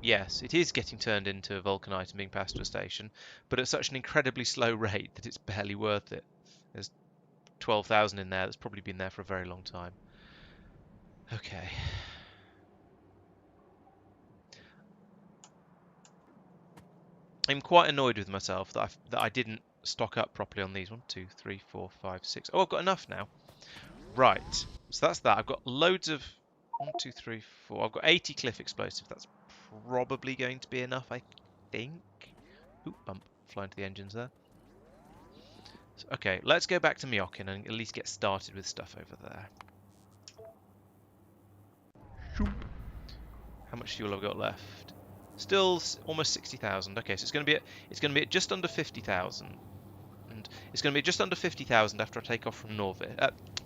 Yes, it is getting turned into vulcanite and being passed to a station, but at such an incredibly slow rate that it's barely worth it. There's 12,000 in there that's probably been there for a very long time. Okay. I'm quite annoyed with myself that I didn't stock up properly on these. 1, 2, 3, 4, 5, 6. Oh, I've got enough now. Right. So that's that. I've got loads of 1, 2, 3, 4. I've got 80 cliff explosive. That's probably going to be enough, I think. Oop, bump. Flying to the engines there. So, okay, let's go back to Myokin and at least get started with stuff over there. How much fuel have I got left? Still almost 60,000. Okay, so it's going to be at just under 50,000, and it's going to be just under 50,000 after I take off from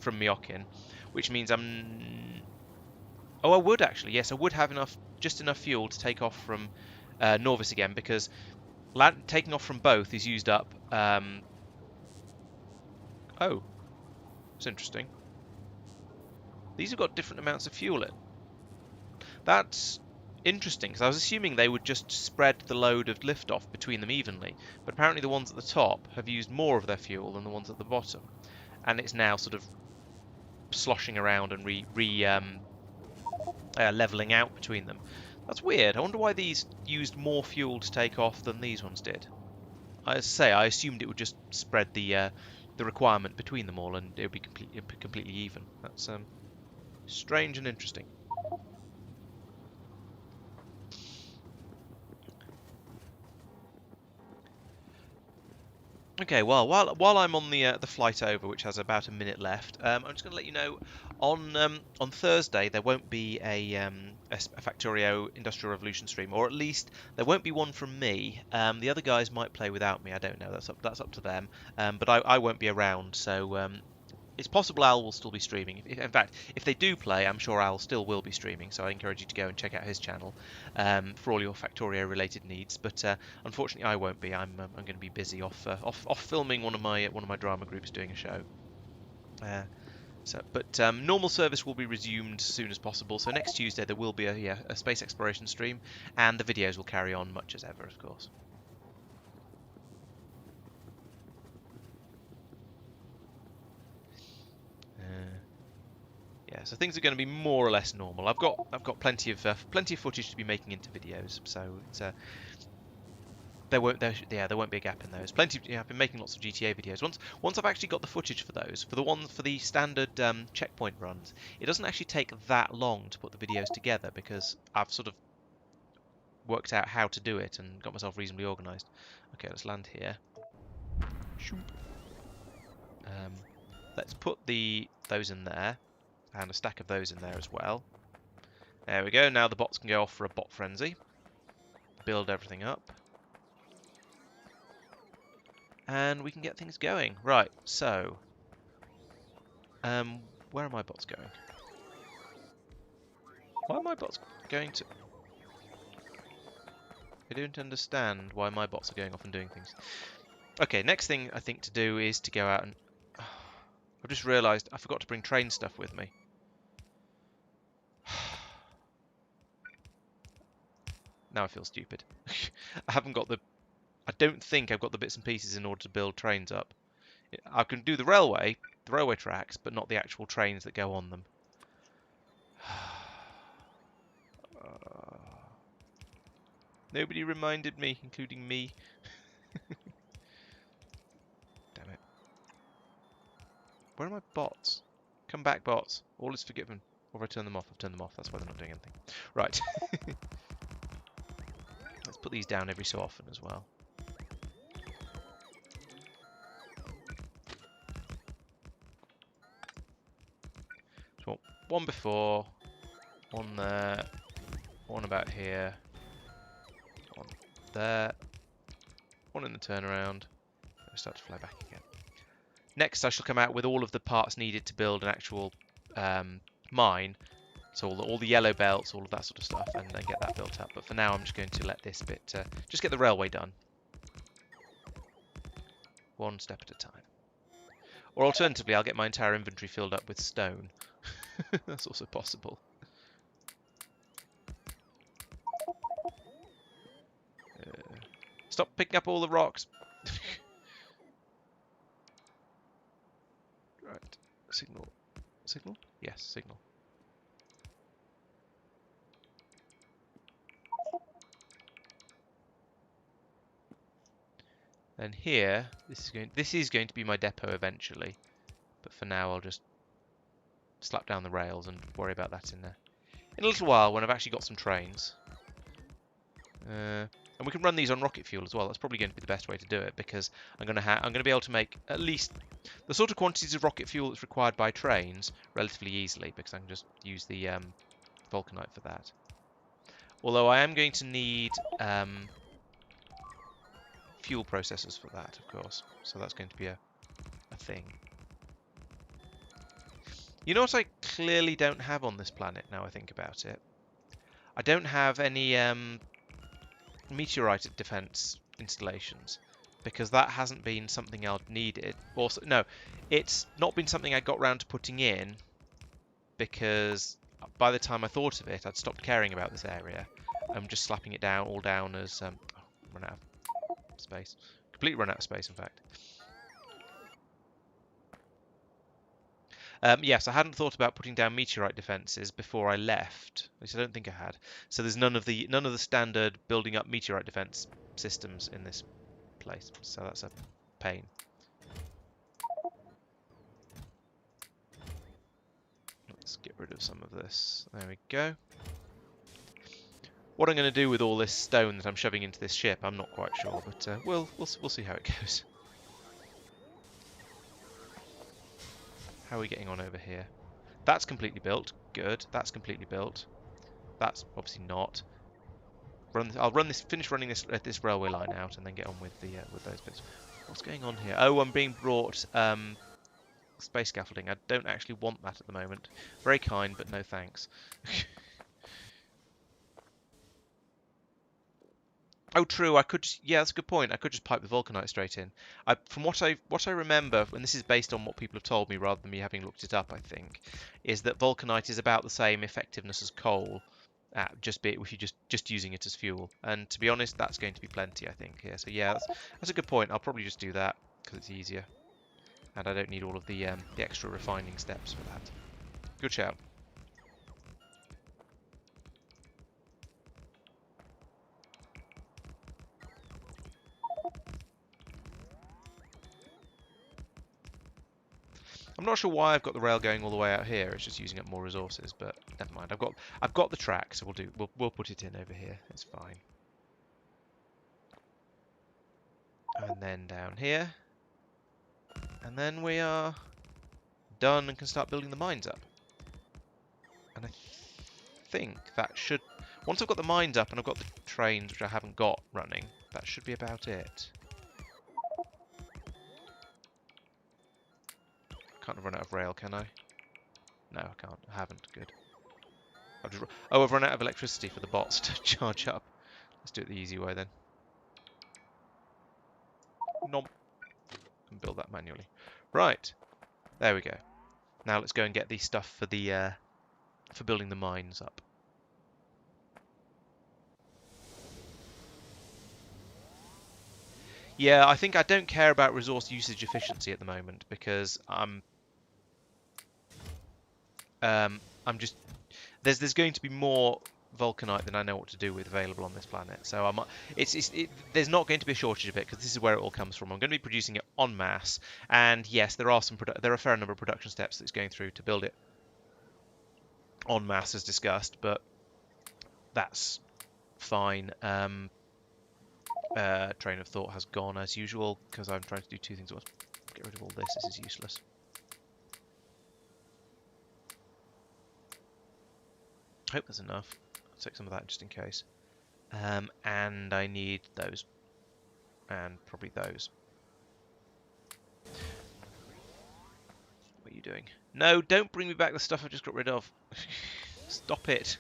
from Myokin, which means Oh, I would actually. Yes, I would have just enough fuel to take off from Norvis again, because taking off from both is used up. Oh, it's interesting. These have got different amounts of fuel in. That's interesting, because I was assuming they would just spread the load of liftoff between them evenly, but apparently the ones at the top have used more of their fuel than the ones at the bottom, and it's now sort of sloshing around and leveling out between them. That's weird. I wonder why these used more fuel to take off than these ones did. I assumed it would just spread the requirement between them all, and it would be completely even. That's strange and interesting. Okay, well, while I'm on the flight over, which has about a minute left, I'm just going to let you know on Thursday there won't be a Factorio Industrial Revolution stream, or at least there won't be one from me. The other guys might play without me. I don't know. That's up to them. But I won't be around, so it's possible Al will still be streaming. In fact, if they do play, I'm sure Al still will be streaming, so I encourage you to go and check out his channel for all your Factorio-related needs. But unfortunately, I won't be. I'm going to be busy off filming one of my drama groups doing a show. But normal service will be resumed as soon as possible. So next Tuesday there will be a space exploration stream, and the videos will carry on much as ever, of course. Yeah, so things are going to be more or less normal. I've got plenty of footage to be making into videos, so it's there won't be a gap in those. I've been making lots of GTA videos. Once I've actually got the footage for those, for the standard checkpoint runs, it doesn't actually take that long to put the videos together, because I've sort of worked out how to do it and got myself reasonably organised. Okay, let's land here. Let's put those in there, and a stack of those in there as well. There we go. Now the bots can go off for a bot frenzy. Build everything up. And we can get things going. Right, so where are my bots going? Why are my bots going to... I don't understand why my bots are going off and doing things. Okay, next thing I think to do is to go out and... I've just realised I forgot to bring train stuff with me. Now I feel stupid. I haven't got the... I don't think I've got the bits and pieces in order to build trains up. I can do the railway tracks, but not the actual trains that go on them. Nobody reminded me, including me. Damn it. Where are my bots? Come back, bots. All is forgiven. Or have I turned them off? I've turned them off. That's why they're not doing anything. Right. Let's put these down every so often as well. So one before, one there, one about here, one there, one in the turnaround. I'll start to fly back again. Next, I shall come out with all of the parts needed to build an actual mine. So all the yellow belts, all of that sort of stuff, and then get that built up. But for now, I'm just going to let this bit, just get the railway done. One step at a time. Or alternatively, I'll get my entire inventory filled up with stone. That's also possible. Stop picking up all the rocks. Right. Signal. Signal? Yes, signal. And here, this is going to be my depot eventually. But for now, I'll just slap down the rails and worry about that in a little while when I've actually got some trains. And we can run these on rocket fuel as well. That's probably going to be the best way to do it, because I'm going to be able to make at least the sort of quantities of rocket fuel that's required by trains relatively easily, because I can just use the vulcanite for that. Although I am going to need fuel processors for that, of course. So that's going to be a thing. You know what I clearly don't have on this planet now I think about it? I don't have any meteorite defense installations, because that hasn't been something I've needed. Also, no, it's not been something I got round to putting in, because by the time I thought of it, I'd stopped caring about this area. I'm just slapping it down, all down as run out of space. Completely run out of space, in fact. Yes, I hadn't thought about putting down meteorite defences before I left. At least I don't think I had. So there's none of the standard building up meteorite defence systems in this place. So that's a pain. Let's get rid of some of this. There we go. What I'm going to do with all this stone that I'm shoving into this ship, I'm not quite sure, but we'll see how it goes. How are we getting on over here? That's completely built. Good. That's completely built. That's obviously not. I'll finish running this railway line out, and then get on with those bits. What's going on here? Oh, I'm being brought space scaffolding. I don't actually want that at the moment. Very kind, but no thanks. Oh, true. I could. Yeah, that's a good point. I could just pipe the vulcanite straight in. From what I remember, and this is based on what people have told me rather than me having looked it up, I think, is that vulcanite is about the same effectiveness as coal, just be it if you're just using it as fuel. And to be honest, that's going to be plenty, I think. Here, so yeah, that's a good point. I'll probably just do that because it's easier, and I don't need all of the extra refining steps for that. Good shout. I'm not sure why I've got the rail going all the way out here. It's just using up more resources, but never mind. I've got the track, so we'll put it in over here. It's fine. And then down here, and then we are done and can start building the mines up. And I think that should, once I've got the mines up and I've got the trains, which I haven't got running, that should be about it. Can't run out of rail, can I? No, I can't. I haven't. Good. Oh, I've run out of electricity for the bots to charge up. Let's do it the easy way then. Nom. And build that manually. Right. There we go. Now let's go and get the stuff for building the mines up. Yeah, I think I don't care about resource usage efficiency at the moment because I'm just there's going to be more vulcanite than I know what to do with available on this planet. So there's not going to be a shortage of it because this is where it all comes from. I'm going to be producing it en masse, and yes, there are a fair number of production steps that it's going through to build it en masse as discussed, but that's fine. Train of thought has gone as usual because I'm trying to do two things at once. Get rid of all this. This is useless. Hope there's enough. I'll take some of that just in case. And I need those. And probably those. What are you doing? No, don't bring me back the stuff I just got rid of. Stop it.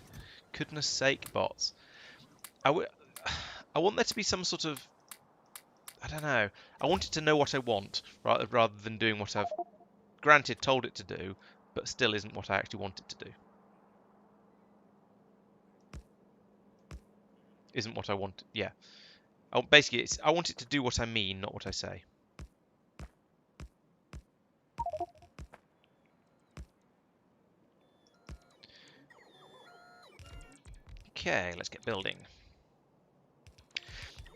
Goodness sake, bots. I want there to be some sort of... I don't know. I want it to know what I want, rather than doing what I've, granted, told it to do, but still isn't what I actually want it to do. Isn't what I want. Yeah. Basically, I want it to do what I mean, not what I say. Okay, let's get building.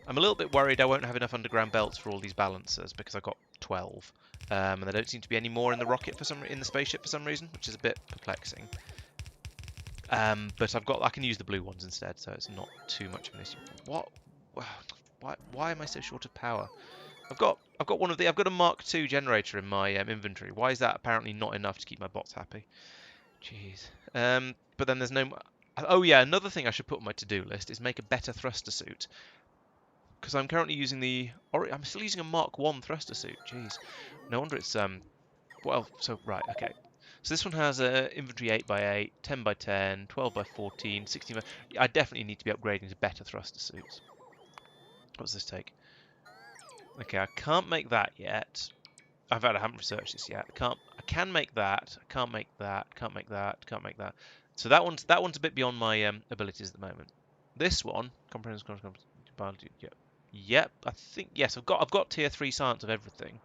I'm a little bit worried I won't have enough underground belts for all these balancers because I've got 12, and there don't seem to be any more in the rocket in the spaceship for some reason, which is a bit perplexing. But I can use the blue ones instead, so it's not too much of an issue. What? Why am I so short of power? I've got a Mark II generator in my inventory. Why is that apparently not enough to keep my bots happy? Jeez. But then there's no. Oh yeah, another thing I should put on my to-do list is make a better thruster suit. Because I'm currently using I'm still using a Mark I thruster suit. Jeez. No wonder it's well, so right, okay. So this one has a inventory 8x8, 10x10, 12x14, 16 by... I definitely need to be upgrading to better thruster suits. What does this take? Okay, I can't make that yet. I haven't researched this yet. I can make that. I can't make that. Can't make that. Can't make that. So that one's a bit beyond my abilities at the moment. This one, comprehensive biology. Yep. Yep. I think yes. I've got tier 3 science of everything.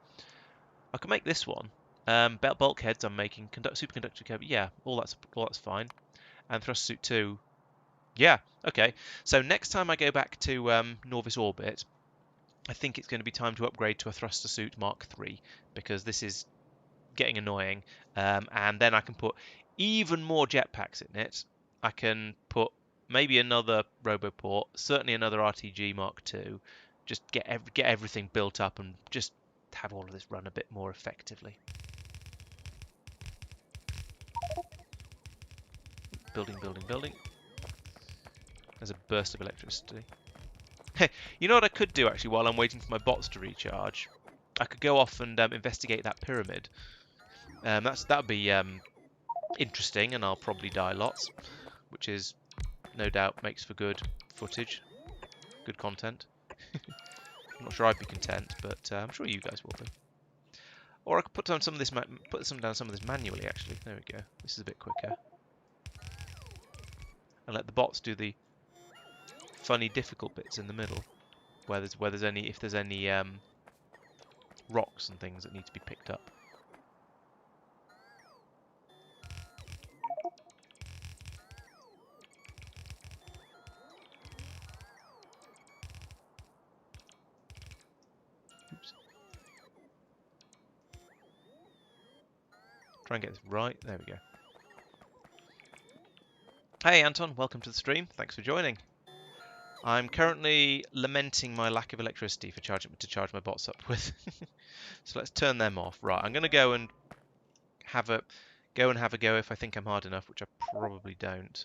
I can make this one. Bulkheads I'm making. Superconductor cable. Yeah. All that's fine. And thrust suit 2. Yeah. Okay. So next time I go back to Norvis orbit, I think it's going to be time to upgrade to a thruster suit Mark III because this is getting annoying. And then I can put even more jetpacks in it. I can put maybe another Roboport, certainly another RTG Mark II. Just get everything built up and just have all of this run a bit more effectively. Building, building, building. There's a burst of electricity. You know what I could do actually while I'm waiting for my bots to recharge? I could go off and investigate that pyramid. That'd be interesting, and I'll probably die lots, which is no doubt makes for good footage, good content. I'm not sure I'd be content, but I'm sure you guys will be. Or I could put down some of this manually. Actually, there we go. This is a bit quicker, and let the bots do the funny, difficult bits in the middle, if there's any rocks and things that need to be picked up. Oops. Try and get this right. There we go. Hey Anton, welcome to the stream. Thanks for joining. I'm currently lamenting my lack of electricity to charge my bots up with. So let's turn them off. Right, I'm going to go and have a go if I think I'm hard enough, which I probably don't.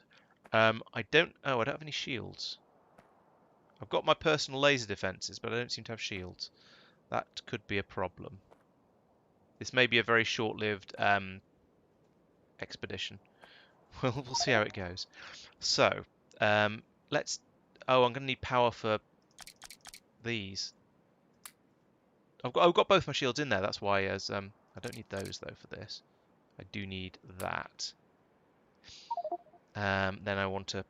I don't have any shields. I've got my personal laser defenses, but I don't seem to have shields. That could be a problem. This may be a very short-lived expedition. We'll see how it goes. So, let's... Oh, I'm going to need power for these. I've got both my shields in there. That's why, I don't need those though for this. I do need that. Then I want to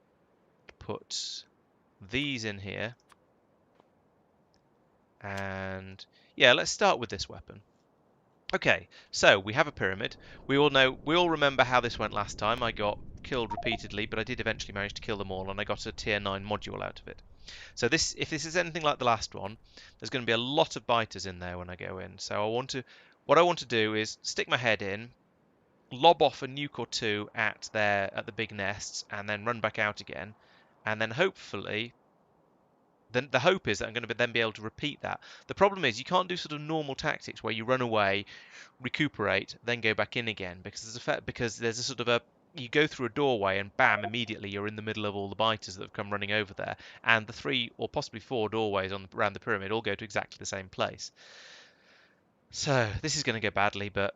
put these in here. And yeah, let's start with this weapon. Okay, so we have a pyramid. We all remember how this went last time. I got killed repeatedly, but I did eventually manage to kill them all, and I got a tier 9 module out of it. So if this is anything like the last one, there's going to be a lot of biters in there when I go in. So what I want to do is stick my head in, lob off a nuke or two at the big nests, and then run back out again, and then hopefully. Then the hope is that I'm going to then be able to repeat that. The problem is you can't do sort of normal tactics where you run away, recuperate, then go back in again because there's a sort of a you go through a doorway and bam, immediately you're in the middle of all the biters that have come running over there, and the 3 or possibly 4 doorways around the pyramid all go to exactly the same place. So this is going to go badly, but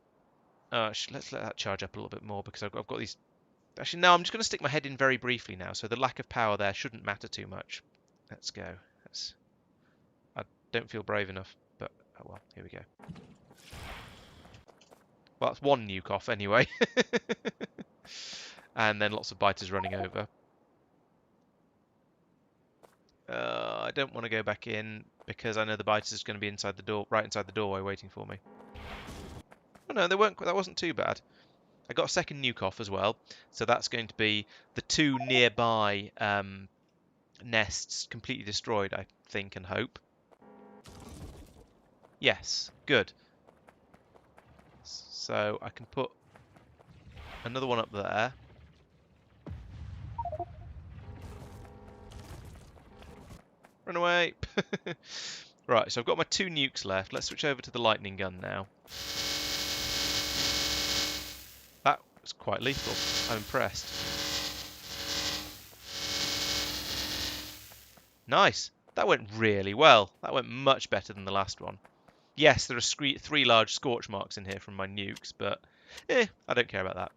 let's let that charge up a little bit more because I've got these. Actually, no, I'm just going to stick my head in very briefly now, so the lack of power there shouldn't matter too much. Let's go. I don't feel brave enough, but oh well, here we go. Well, that's one nuke off anyway. And then lots of biters running over. I don't want to go back in because I know the biters is going to be inside the door, right inside the doorway, waiting for me. Oh no, they weren't. That wasn't too bad. I got a second nuke off as well, so that's going to be the 2 nearby nests completely destroyed, I think and hope. Yes, good. So I can put another one up there. Run away! Right, so I've got my 2 nukes left. Let's switch over to the lightning gun now. That was quite lethal. I'm impressed. Nice! That went really well. That went much better than the last one. Yes, there are 3 large scorch marks in here from my nukes, but I don't care about that.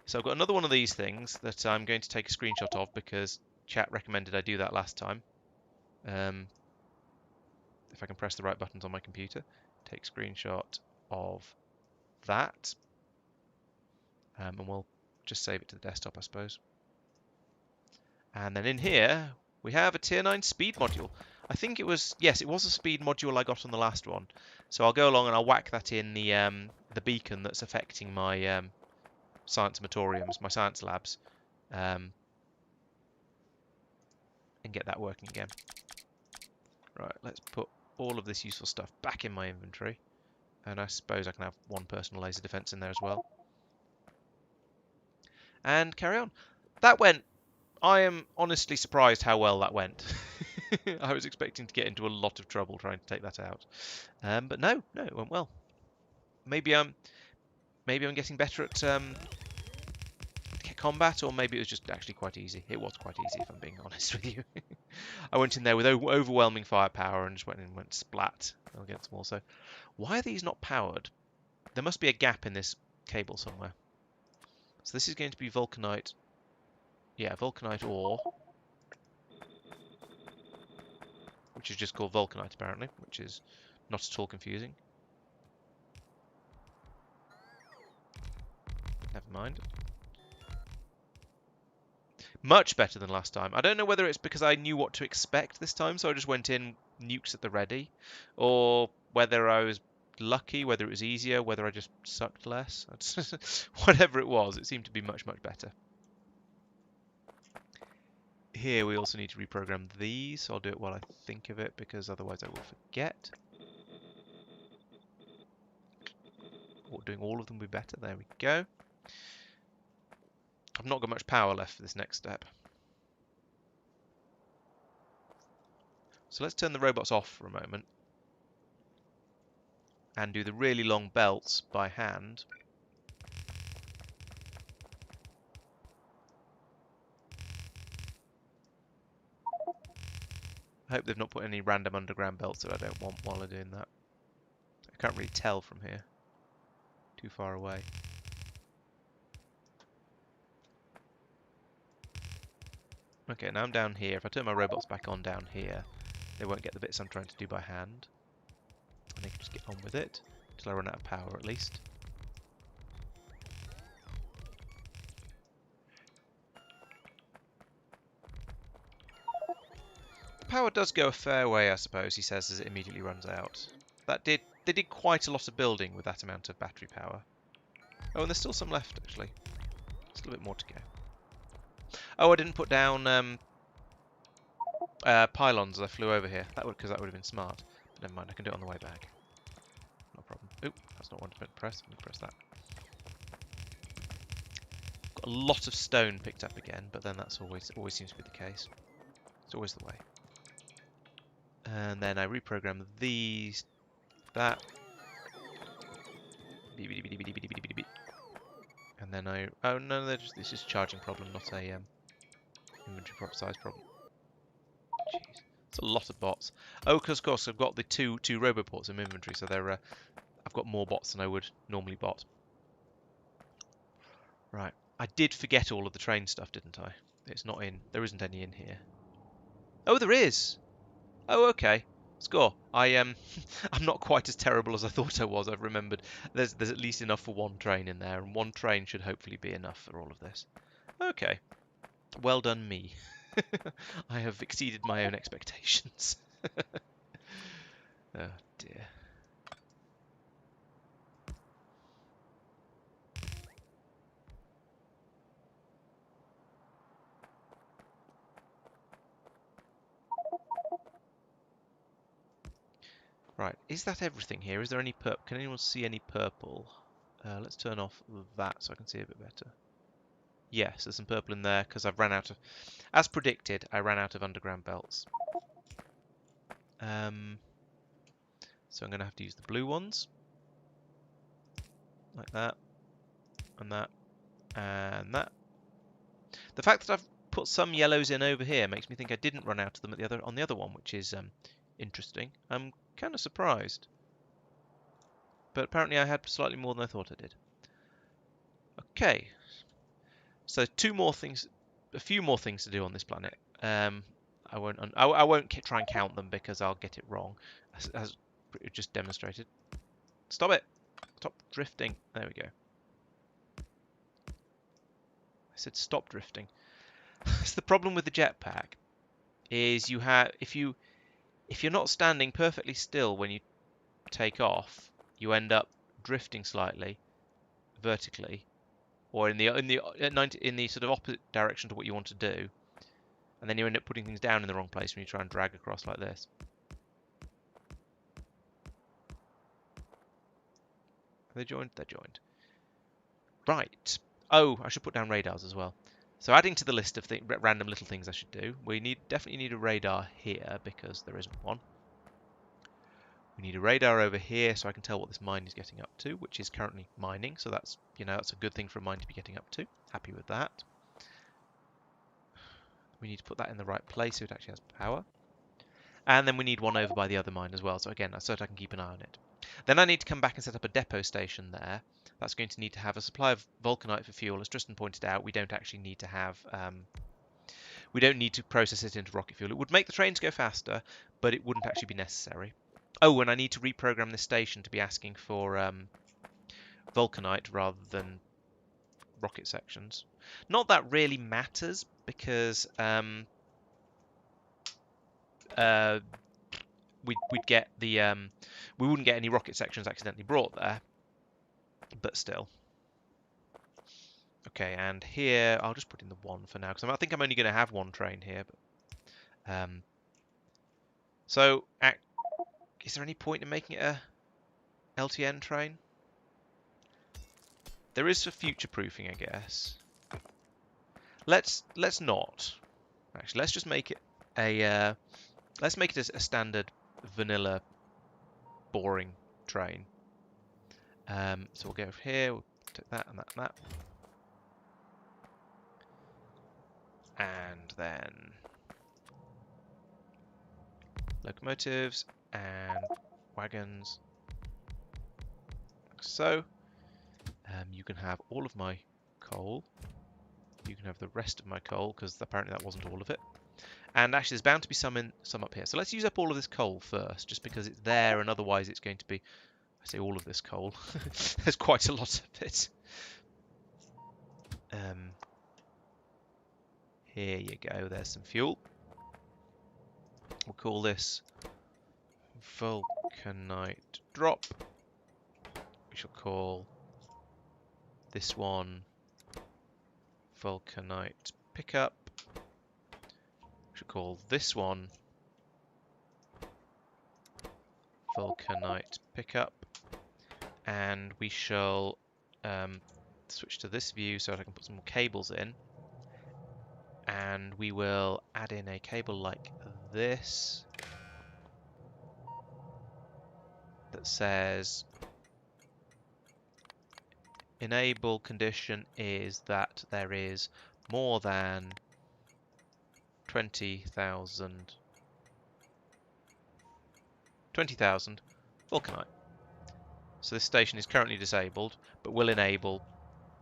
So I've got another one of these things that I'm going to take a screenshot of because chat recommended I do that last time. If I can press the right buttons on my computer, take screenshot of that, and we'll just save it to the desktop, I suppose. And then in here we have a tier 9 speed module. I think it was, yes, it was a speed module I got on the last one. So I'll go along and I'll whack that in the beacon that's affecting my science motoriums, my science labs, and get that working again. Right, let's put all of this useful stuff back in my inventory. And I suppose I can have 1 personal laser defense in there as well. And carry on. That went... I am honestly surprised how well that went. I was expecting to get into a lot of trouble trying to take that out. But no, it went well. Maybe I'm getting better at combat, or maybe it was just actually quite easy. It was quite easy, if I'm being honest with you. I went in there with overwhelming firepower and just went splat against them all. So, why are these not powered? There must be a gap in this cable somewhere. So this is going to be vulcanite. Yeah, vulcanite ore, which is just called vulcanite apparently, which is not at all confusing. Never mind. Much better than last time. I don't know whether it's because I knew what to expect this time, so I just went in nukes at the ready, or whether I was lucky, whether it was easier, whether I just sucked less. Whatever it was, it seemed to be much, much better. Here we also need to reprogram these, so I'll do it while I think of it, because otherwise I will forget. Doing all of them will be better. There we go. I've not got much power left for this next step. So let's turn the robots off for a moment and do the really long belts by hand. I hope they've not put any random underground belts that I don't want while they're doing that. I can't really tell from here. Too far away. Okay, now I'm down here. If I turn my robots back on down here, they won't get the bits I'm trying to do by hand. And they can just get on with it, until I run out of power at least. The power does go a fair way, I suppose, he says, as it immediately runs out. They did quite a lot of building with that amount of battery power. Oh, and there's still some left, actually. Still a bit more to go. Oh, I didn't put down pylons as I flew over here. Because that would have been smart. But never mind, I can do it on the way back. No problem. Oop, that's not one to press. Let me press that. Got a lot of stone picked up again, but then that's always seems to be the case. It's always the way. And then I reprogram these, that. And then oh no, this is a charging problem, not a inventory size problem. Jeez, it's a lot of bots. Oh, because of course I've got the two roboports in my inventory, so they're I've got more bots than I would normally bot. Right, I did forget all of the train stuff, didn't I? It's not in. There isn't any in here. Oh, there is. Oh, okay. Score. I'm not quite as terrible as I thought I was. I've remembered there's at least enough for one train in there, and one train should hopefully be enough for all of this. Okay. Well done, me. I have exceeded my own expectations. Oh dear. Right, is that everything here? Is there any purple? Can anyone see any purple? Let's turn off that so I can see a bit better. Yes, there's some purple in there because I've ran out of... As predicted, I ran out of underground belts. So I'm going to have to use the blue ones. Like that. And that. And that. The fact that I've put some yellows in over here makes me think I didn't run out of them on the other one, which is interesting. I'm kind of surprised. But apparently I had slightly more than I thought I did. Okay. So a few more things to do on this planet. I won't try and count them because I'll get it wrong, as just demonstrated. Stop it! Stop drifting. There we go. I said stop drifting. It's the problem with the jetpack is if you're not standing perfectly still when you take off, you end up drifting slightly vertically, or in the sort of opposite direction to what you want to do, and then you end up putting things down in the wrong place when you try and drag across like this. Are they joined? They're joined. Right. Oh, I should put down radars as well. So adding to the list of random little things I should do, we definitely need a radar here because there isn't one. We need a radar over here so I can tell what this mine is getting up to, which is currently mining. So that's, that's a good thing for a mine to be getting up to. Happy with that. We need to put that in the right place so it actually has power. And then we need one over by the other mine as well. So again, so that I can keep an eye on it. Then I need to come back and set up a depot station there. That's going to need to have a supply of vulcanite for fuel. As Tristan pointed out, we don't actually need to have... we don't need to process it into rocket fuel. It would make the trains go faster, but it wouldn't actually be necessary. Oh, and I need to reprogram this station to be asking for vulcanite rather than rocket sections. Not that really matters, because we'd get the we wouldn't get any rocket sections accidentally brought there, but still. Okay, and here I'll just put in the one for now because I think I'm only going to have one train here. But, so is there any point in making it a LTN train? There is for future proofing, I guess. Let's not. Actually, let's just make it a a standard vanilla boring train. So we'll go over here, we'll take that and that and that. And then locomotives and wagons, like so. You can have all of my coal. You can have the rest of my coal, because apparently that wasn't all of it. And actually, there's bound to be some up here. So let's use up all of this coal first, just because it's there, and otherwise it's going to be... I say all of this coal. There's quite a lot of it. Here you go. There's some fuel. We'll call this vulcanite drop. We shall call this one vulcanite pickup. We shall call this one vulcanite pickup. And we shall switch to this view so that I can put some more cables in. And we will add in a cable like this that says enable condition is that there is more than 20,000 vulcanite. So this station is currently disabled, but will enable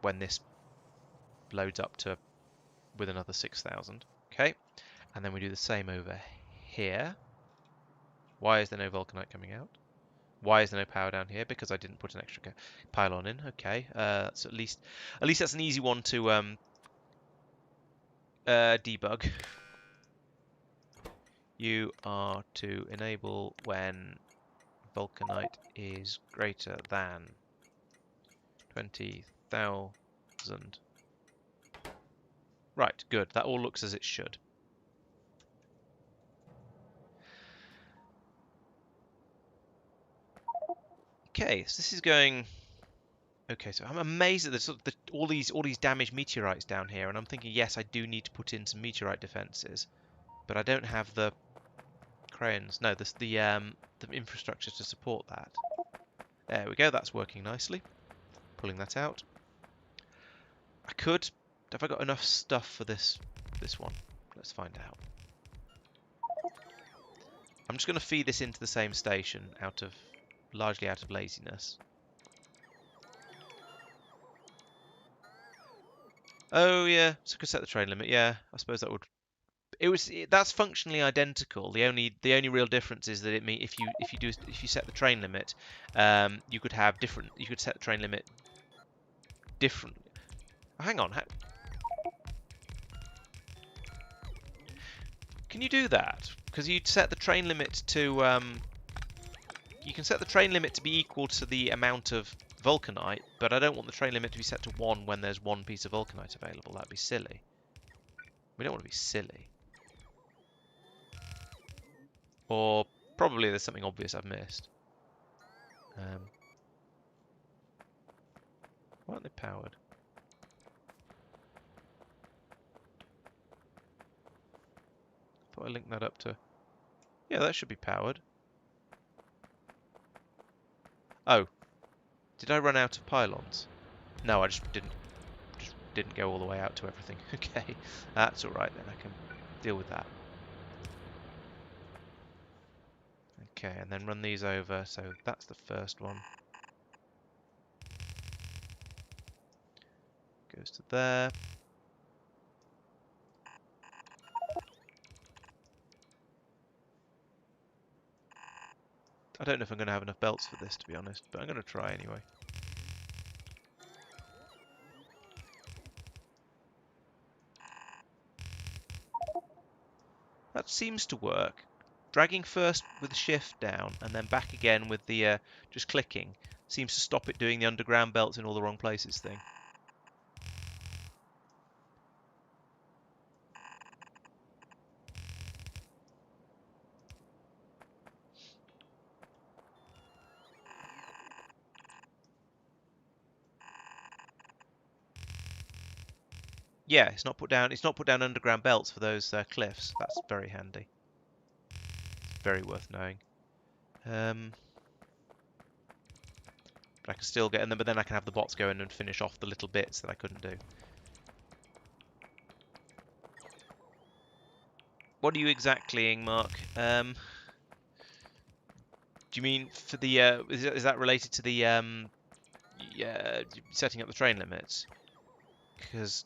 when this loads up to with another 6,000. Okay, and then we do the same over here. Why is there no vulcanite coming out? Why is there no power down here? Because I didn't put an extra pylon in. Okay, that's at least that's an easy one to debug. You are to enable when vulcanite is greater than 20,000. Right, good. That all looks as it should. Okay, so this is going. Okay, so I'm amazed at all these damaged meteorites down here, and I'm thinking, yes, I do need to put in some meteorite defenses, but I don't have the cranes. No, the infrastructure to support that. There we go. That's working nicely. Pulling that out. I could. Have I got enough stuff for this one? Let's find out. I'm just going to feed this into the same station largely out of laziness. Oh yeah, so I could set the train limit. Yeah, I suppose that would. That's functionally identical. The only real difference is that if you set the train limit, you could have different. You could set the train limit differently. Oh, hang on. Can you do that? Because you'd set the train limit to you can set the train limit to be equal to the amount of vulcanite, but I don't want the train limit to be set to 1 when there's 1 piece of vulcanite available. That'd be silly. We don't want to be silly. Or probably there's something obvious I've missed. Why aren't they powered? Thought I linked that up to... Yeah, that should be powered. Oh. Did I run out of pylons? No, I just didn't go all the way out to everything. Okay. That's alright then, I can deal with that. Okay, and then run these over, so that's the first one. Goes to there. I don't know if I'm going to have enough belts for this, to be honest, but I'm going to try anyway. That seems to work. Dragging first with the shift down and then back again with the just clicking seems to stop it doing the underground belts in all the wrong places thing. Yeah, it's not put down underground belts for those cliffs. That's very handy. Very worth knowing. But I can still get in them, but then I can have the bots go in and finish off the little bits that I couldn't do. What are you exactly, Mark? Do you mean for the is that related to the setting up the train limits? Because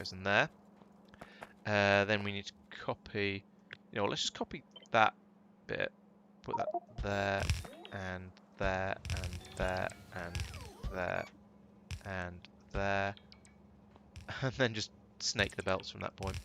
Goes in there. Then we need to copy. You know, let's just copy that bit. Put that there, and there, and there, and there, and there, and then just snake the belts from that point.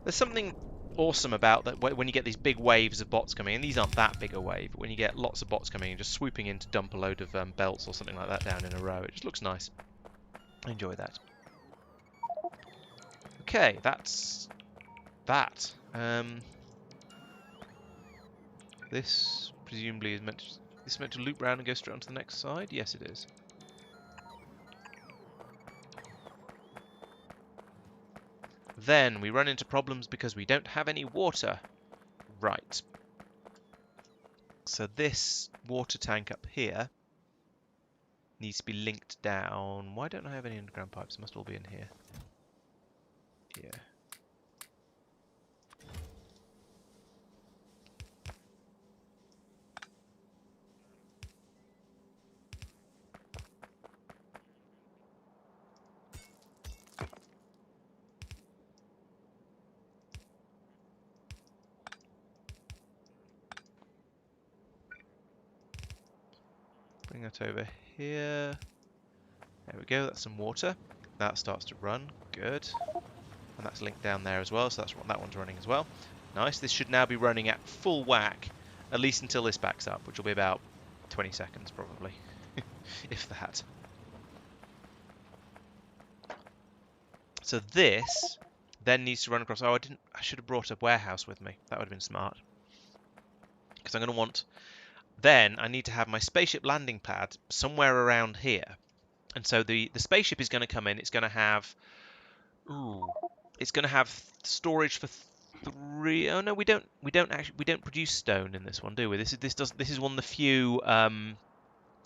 There's something awesome about that when you get these big waves of bots coming, and these aren't that big a wave, but when you get lots of bots coming and just swooping in to dump a load of belts or something like that down in a row, it just looks nice. I enjoy that. Okay, that's that. This presumably is meant to loop round and go straight onto the next side. Yes, it is. Then we run into problems because we don't have any water. Right. So this water tank up here needs to be linked down. Why don't I have any underground pipes? They must all be in here. Yeah. Bring that over here. There we go, that's some water. That starts to run, good. And that's linked down there as well, so that one's running as well. Nice, this should now be running at full whack, at least until this backs up, which will be about 20 seconds probably, if that. So this then needs to run across. Oh, I should have brought a warehouse with me. That would have been smart. Because I'm going to want. Then I need to have my spaceship landing pad somewhere around here. And so the spaceship is going to come in. It's going to have. Ooh. It's going to have storage for 3. Oh no, we don't produce stone in this one, do we? This is one of the few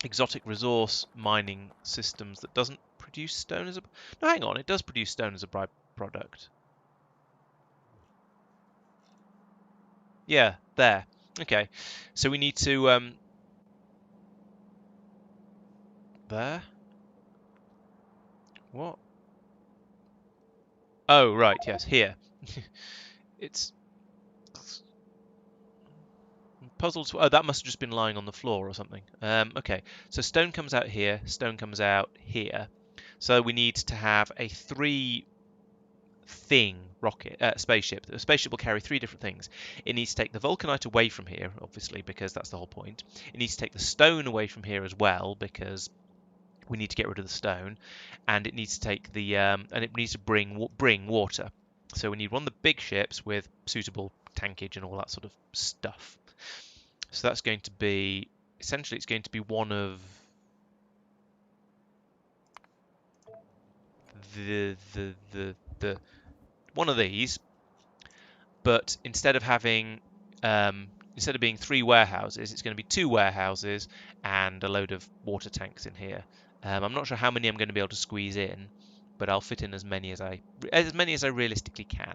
exotic resource mining systems that doesn't produce stone as a. No, hang on, it does produce stone as a byproduct. Yeah, there. Okay, so we need to there. What? Oh right, yes, here. It's puzzles. Oh, that must have just been lying on the floor or something. Okay, so stone comes out here, stone comes out here. So we need to have a 3 thing spaceship. The spaceship will carry 3 different things. It needs to take the vulcanite away from here, obviously, because that's the whole point. It needs to take the stone away from here as well, because we need to get rid of the stone, and it needs to take the and it needs to bring water. So we need one of the big ships with suitable tankage and all that sort of stuff. So that's going to be essentially it's going to be one of the one of these, but instead of being 3 warehouses, it's going to be 2 warehouses and a load of water tanks in here. I'm not sure how many I'm going to be able to squeeze in, but I'll fit in as many as I realistically can.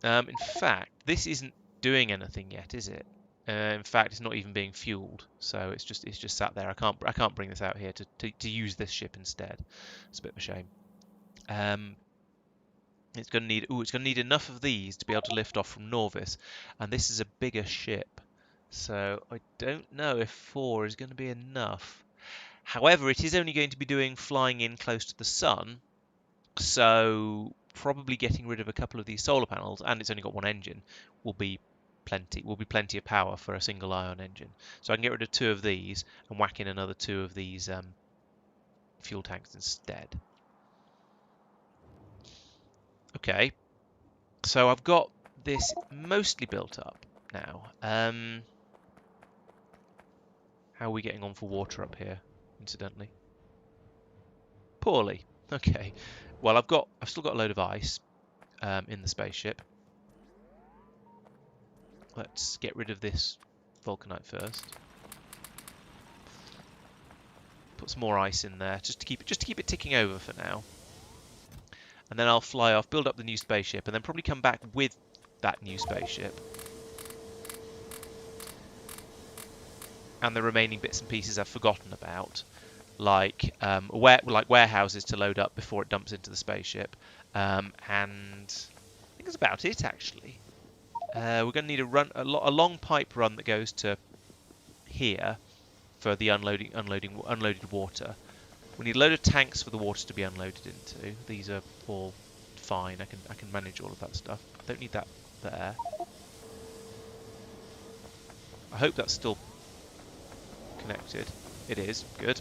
In fact, this isn't doing anything yet, is it? In fact, it's not even being fueled, so it's just sat there. I can't bring this out here to use this ship instead. It's a bit of a shame. It's going to need enough of these to be able to lift off from Norvis, and this is a bigger ship, so I don't know if 4 is going to be enough. However, it is only going to be doing flying in close to the sun, so probably getting rid of a couple of these solar panels, and it's only got 1 engine, will be plenty of power for a single ion engine. So I can get rid of 2 of these and whack in another 2 of these fuel tanks instead. Okay, so I've got this mostly built up now. How are we getting on for water up here, incidentally? Poorly. Okay. Well, I've still got a load of ice in the spaceship. Let's get rid of this vulcanite first. Put some more ice in there just to keep it ticking over for now. And then I'll fly off, build up the new spaceship, and then probably come back with that new spaceship. And the remaining bits and pieces I've forgotten about, like warehouses to load up before it dumps into the spaceship. And I think that's about it, actually. We're going to need a long pipe run that goes to here for the unloaded water. We need a load of tanks for the water to be unloaded into. These are all fine. I can manage all of that stuff. I don't need that there. I hope that's still connected. It is. Good.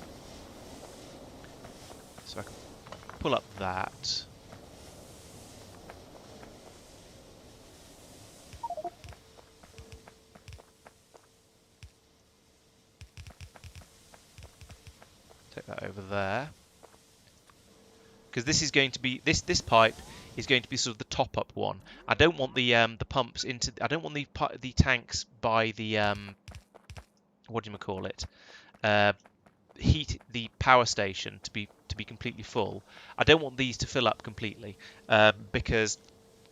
So I can pull up that. Take that over there. Because this is going to be this pipe is going to be sort of the top up one. I don't want the pumps into. I don't want the tanks by the what do you call it? Heat the power station to be completely full. I don't want these to fill up completely because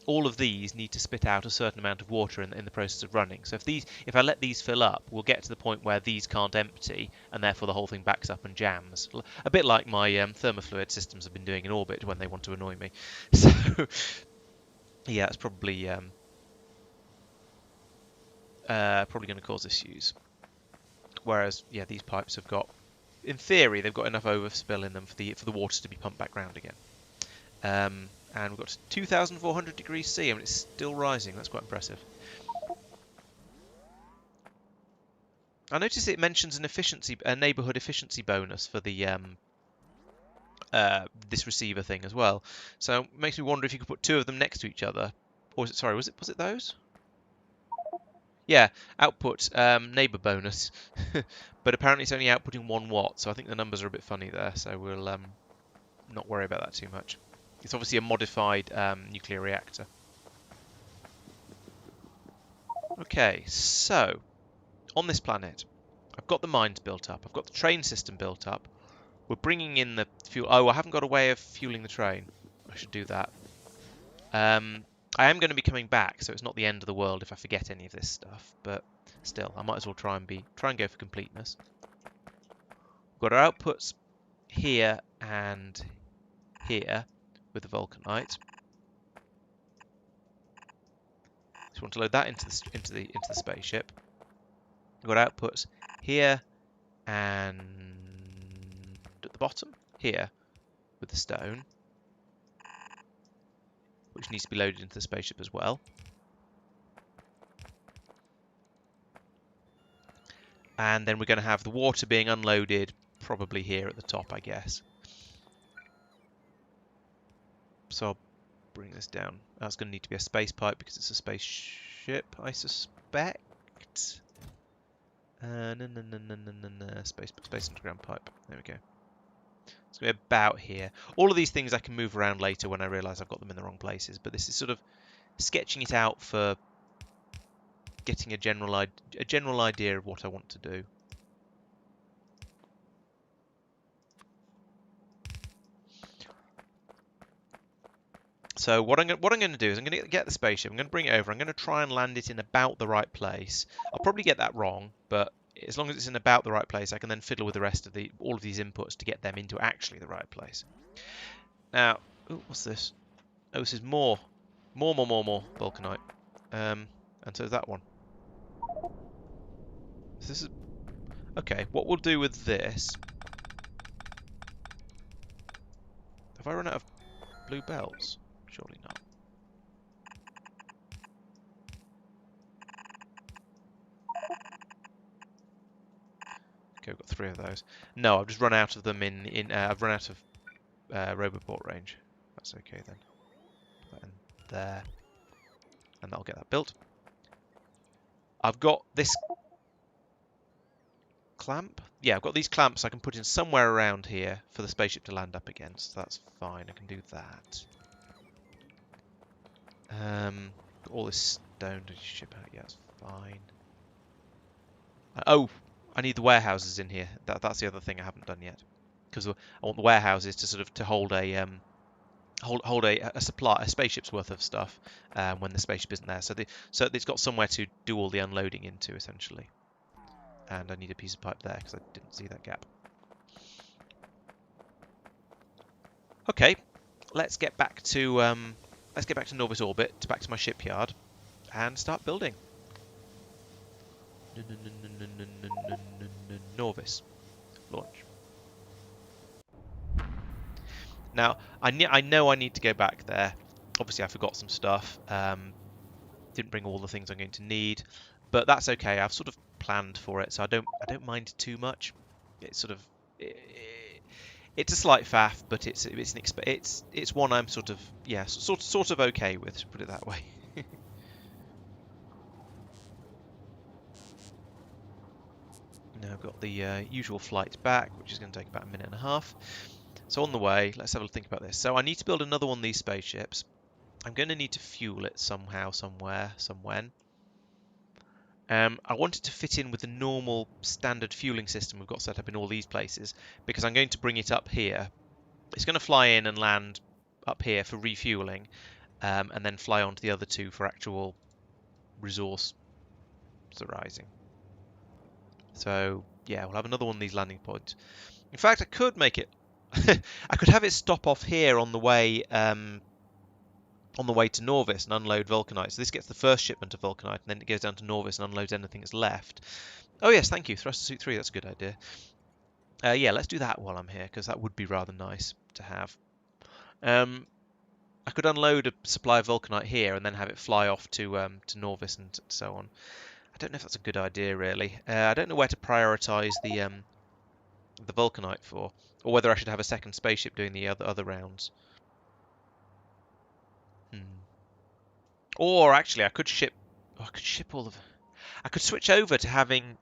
all of these need to spit out a certain amount of water in the process of running. So if I let these fill up, we'll get to the point where these can't empty, and therefore the whole thing backs up and jams. A bit like my thermofluid systems have been doing in orbit when they want to annoy me. So yeah, it's probably going to cause issues. Whereas yeah, these pipes have got, in theory, they've got enough overspill in them for the water to be pumped back round again. And we've got to 2,400 degrees C, and it's still rising. That's quite impressive. I notice it mentions a neighbourhood efficiency bonus for the this receiver thing as well. So it makes me wonder if you could put two of them next to each other, or was it those? Yeah, output neighbour bonus, but apparently it's only outputting 1 watt. So I think the numbers are a bit funny there. So we'll not worry about that too much. It's obviously a modified nuclear reactor. Okay, so on this planet, I've got the mines built up. I've got the train system built up. We're bringing in the fuel. Oh, I haven't got a way of fueling the train. I should do that. I am going to be coming back, so it's not the end of the world if I forget any of this stuff. But still, I might as well try and go for completeness. We've got our outputs here and here with the vulcanite. So we want to load that into the spaceship. We've got outputs here and at the bottom here with the stone, which needs to be loaded into the spaceship as well. And then we're going to have the water being unloaded probably here at the top, I guess. So I'll bring this down. That's going to need to be a space pipe because it's a spaceship, I suspect. No. Space underground pipe. There we go. It's going to be about here. All of these things I can move around later when I realise I've got them in the wrong places. But this is sort of sketching it out for getting a general idea of what I want to do. So what I'm going to do is I'm going to get the spaceship. I'm going to bring it over. I'm going to try and land it in about the right place. I'll probably get that wrong, but as long as it's in about the right place, I can then fiddle with the rest of all of these inputs to get them into actually the right place. Now, ooh, what's this? Oh, this is more vulcanite. And so is that one. So this is okay. What we'll do with this? Have I run out of blue bells? Surely not. Okay, we've got 3 of those. No, I've just run out of them I've run out of Roboport range. That's okay then. Put that in there, and I'll get that built. I've got this clamp. Yeah, I've got these clamps I can put in somewhere around here for the spaceship to land up against. So that's fine. I can do that. Got all this stone to ship out. Yeah, it's Fine. Oh, I need the warehouses in here. That's the other thing I haven't done yet. Because I want the warehouses to sort of hold a hold a supply, a spaceship's worth of stuff when the spaceship isn't there. So it's got somewhere to do all the unloading into, essentially. And I need a piece of pipe there because I didn't see that gap. Okay, let's get back to Norvis orbit, back to my shipyard, and start building. Norvis, launch. Now I know I need to go back there. Obviously, I forgot some stuff. Didn't bring all the things I'm going to need, but that's okay. I've sort of planned for it, so I don't mind too much. It's sort of it's a slight faff, but it's one I'm sort of sort of okay with, to put it that way. Now I've got the usual flight back, which is going to take about a minute and a half. So on the way, let's have a think about this. So I need to build another one of these spaceships. I'm going to need to fuel it somehow, somewhere, somewhen. I want it to fit in with the normal standard fueling system we've got set up in all these places, because I'm going to bring it up here. It's going to fly in and land up here for refueling, and then fly on to the other two for actual resource arising. So yeah, we'll have another one of these landing points. In fact, I could make it. I could have it stop off here on the way to Norvis and unload vulcanite. So this gets the first shipment of vulcanite, and then it goes down to Norvis and unloads anything that's left. Oh yes, thank you. Thruster suit 3, that's a good idea. Yeah, let's do that while I'm here, because that would be rather nice to have. I could unload a supply of vulcanite here and then have it fly off to Norvis and so on. I don't know if that's a good idea, really. I don't know where to prioritise the vulcanite for, or whether I should have a second spaceship doing the other rounds. Or actually, I could ship all of. I could switch over to having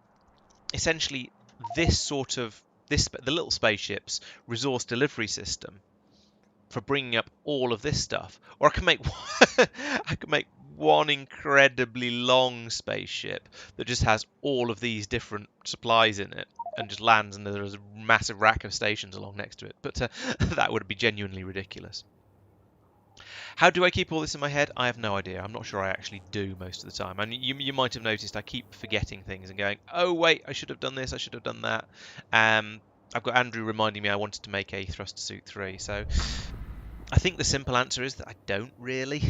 essentially this sort of the little spaceship's resource delivery system for bringing up all of this stuff, or I could make I could make one incredibly long spaceship that just has all of these different supplies in it and just lands, and there's a massive rack of stations along next to it. But that would be genuinely ridiculous. How do I keep all this in my head? I have no idea. I'm not sure I actually do most of the time. And you might have noticed I keep forgetting things and going, oh wait, I should have done this, I should have done that. I've got Andrew reminding me I wanted to make a thruster suit 3, so I think the simple answer is that I don't really.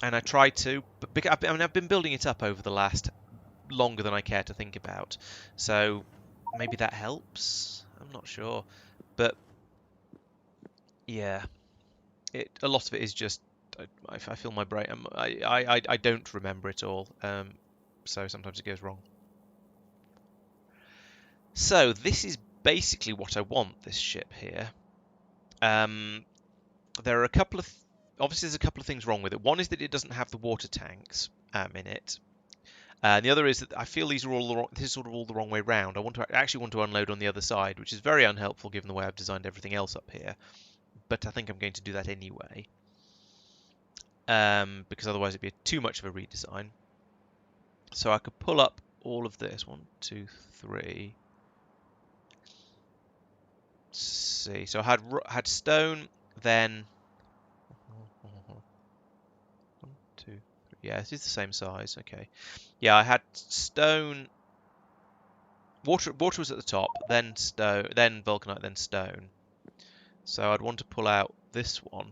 And I try to, but I've been building it up over the last longer than I care to think about. So maybe that helps. I'm not sure. But yeah, a lot of it is just I feel my brain. I don't remember it all. So sometimes it goes wrong. So this is basically what I want, this ship here. There are a couple of obviously there's a couple of things wrong with it. One is that it doesn't have the water tanks in it. And the other is that I feel these are all the wrong, this is sort of all the wrong way round. I actually want to unload on the other side, which is very unhelpful given the way I've designed everything else up here. But I think I'm going to do that anyway. Because otherwise it'd be too much of a redesign. So I could pull up all of this. 1, 2, 3. Let's see. So I had stone, then 1, 2, 3. Yeah, it is the same size. Okay. Yeah, I had stone. Water was at the top, then stone, then vulcanite, then stone. So I'd want to pull out this one.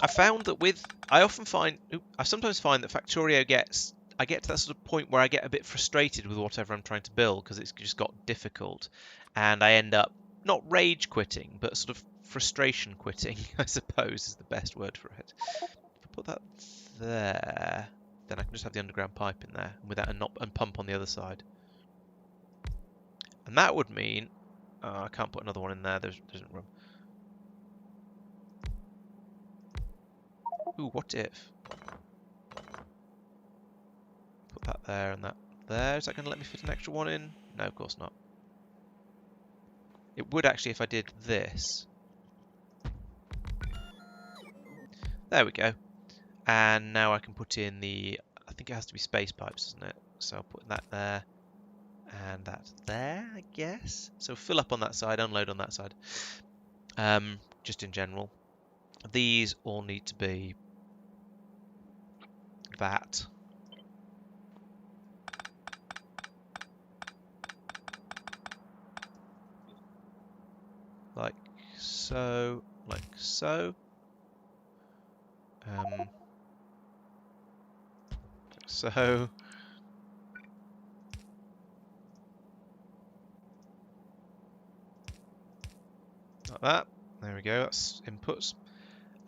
I found that I sometimes find that Factorio I get to that sort of point where I get a bit frustrated with whatever I'm trying to build because it's just got difficult, and I end up not rage quitting, but sort of frustration quitting, I suppose is the best word for it. If I put that there, then I can just have the underground pipe in there with that and pump on the other side. And that would mean I can't put another one in there. There isn't room. Ooh, what if? Put that there and that there. Is that going to let me fit an extra one in? No, of course not. It would actually if I did this. There we go. And now I can put in the, I think it has to be space pipes, doesn't it? So I'll put that there, and that there, I guess. So fill up on that side, unload on that side. Just in general. These all need to be that. Like so, like so. So. Like that. There we go, that's inputs.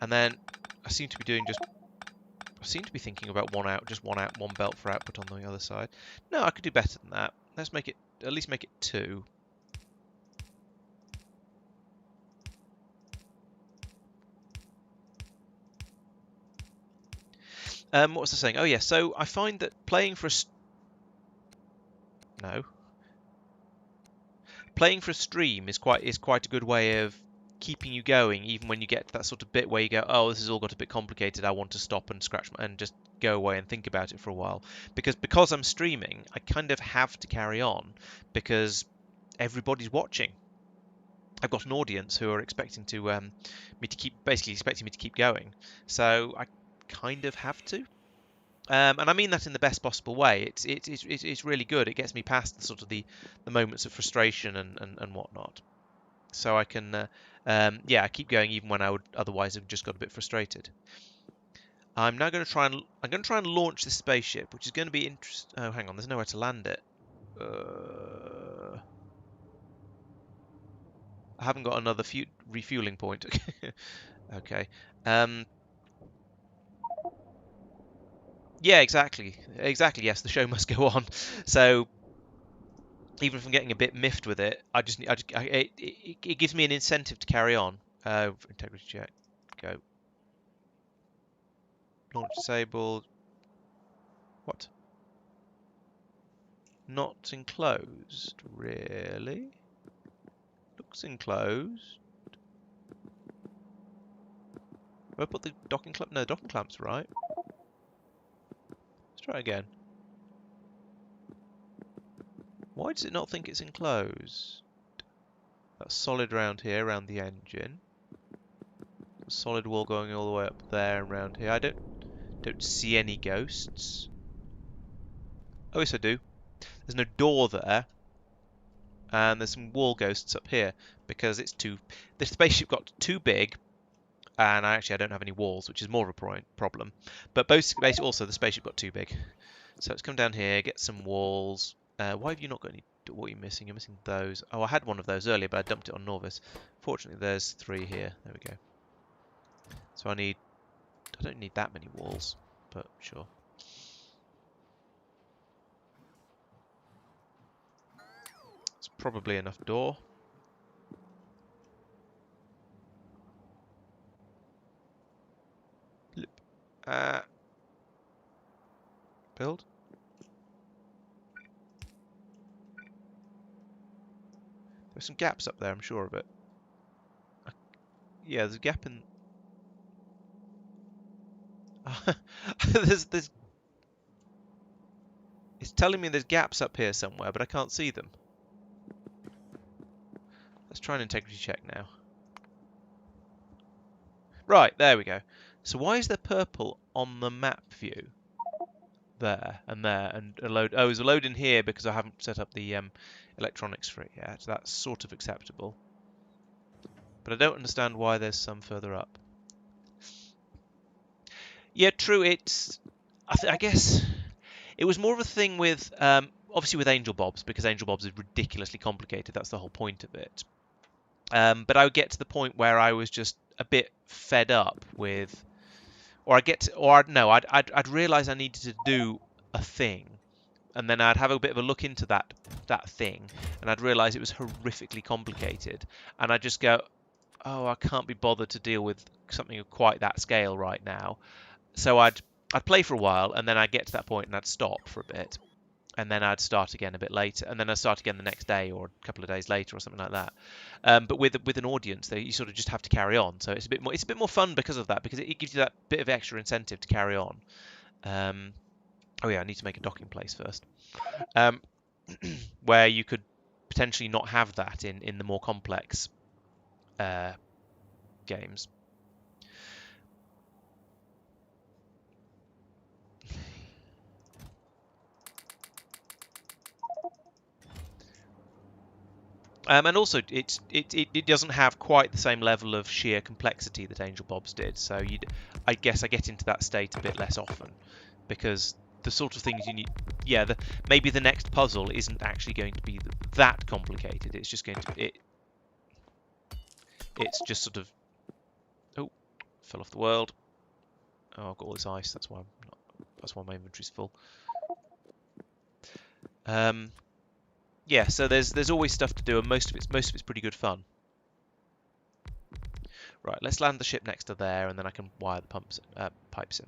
And then I seem to be doing just, I seem to be thinking about one out, just one out, one belt for output on the other side. No, I could do better than that. Let's make it, at least make it 2. What was I saying? Oh yeah, so I find that playing for a playing for a stream is quite a good way of keeping you going, even when you get to that sort of bit where you go, oh, this has all got a bit complicated. I want to stop and scratch and just go away and think about it for a while. Because I'm streaming, I kind of have to carry on because everybody's watching. I've got an audience who are expecting to basically expecting me to keep going. So I kind of have to. And I mean that in the best possible way. It's really good. It gets me past the sort of the moments of frustration and whatnot. So I can yeah, I keep going even when I would otherwise have just got a bit frustrated. I'm now going to try and launch this spaceship, which is going to be interesting. Oh, hang on, there's nowhere to land it. I haven't got another refueling point. Okay. Yeah, exactly. Exactly. Yes, the show must go on. So even if I'm getting a bit miffed with it, it gives me an incentive to carry on. Integrity check. Go. Launch disabled. What? Not enclosed. Really? Looks enclosed. Have I put the docking clamp? No, the docking clamp's right. Let's try again. Why does it not think it's enclosed? That's solid round here, around the engine. A solid wall going all the way up there and around here. I don't see any ghosts. Oh yes I do. There's no door there. And there's some wall ghosts up here because the spaceship got too big, and I don't have any walls, which is more of a problem. But basically also the spaceship got too big. So let's come down here, get some walls. Why have you not got any? What are you missing? You're missing those. Oh, I had one of those earlier, but I dumped it on Norvis. Fortunately, there's 3 here. There we go. So I don't need that many walls, but sure. It's probably enough door. Build. There's some gaps up there, I'm sure of it. Yeah, there's a gap in... there's... It's telling me there's gaps up here somewhere, but I can't see them. Let's try an integrity check now. Right, there we go. So why is there purple on the map view? There, and a load... Oh, there's a load in here because I haven't set up the electronics for it yet. So that's sort of acceptable. But I don't understand why there's some further up. Yeah, true, it's... I guess... It was more of a thing with... obviously with Angel Bobs, because Angel Bobs is ridiculously complicated. That's the whole point of it. But I would get to the point where I was just a bit fed up with... I'd realise I needed to do a thing, and then I'd have a bit of a look into that thing, and I'd realise it was horrifically complicated, and I'd just go, oh, I can't be bothered to deal with something of quite that scale right now. So I'd play for a while, and then I'd get to that point and I'd stop for a bit, and then I'd start again a bit later, and then I'd start again the next day or a couple of days later or something like that. But with an audience, you sort of just have to carry on. So it's a bit more fun because of that, because it gives you that bit of extra incentive to carry on. Oh yeah, I need to make a docking place first, where you could potentially not have that in the more complex games. And also, it doesn't have quite the same level of sheer complexity that Angel Bob's did. So I guess I get into that state a bit less often, because the sort of things you need, yeah, maybe the next puzzle isn't actually going to be that complicated. It's just going to it's just sort of, oh, fell off the world. Oh, I've got all this ice. That's why that's why my inventory's full. Yeah, so there's always stuff to do, and most of it's pretty good fun. Right, let's land the ship next to there, and then I can wire the pipes in.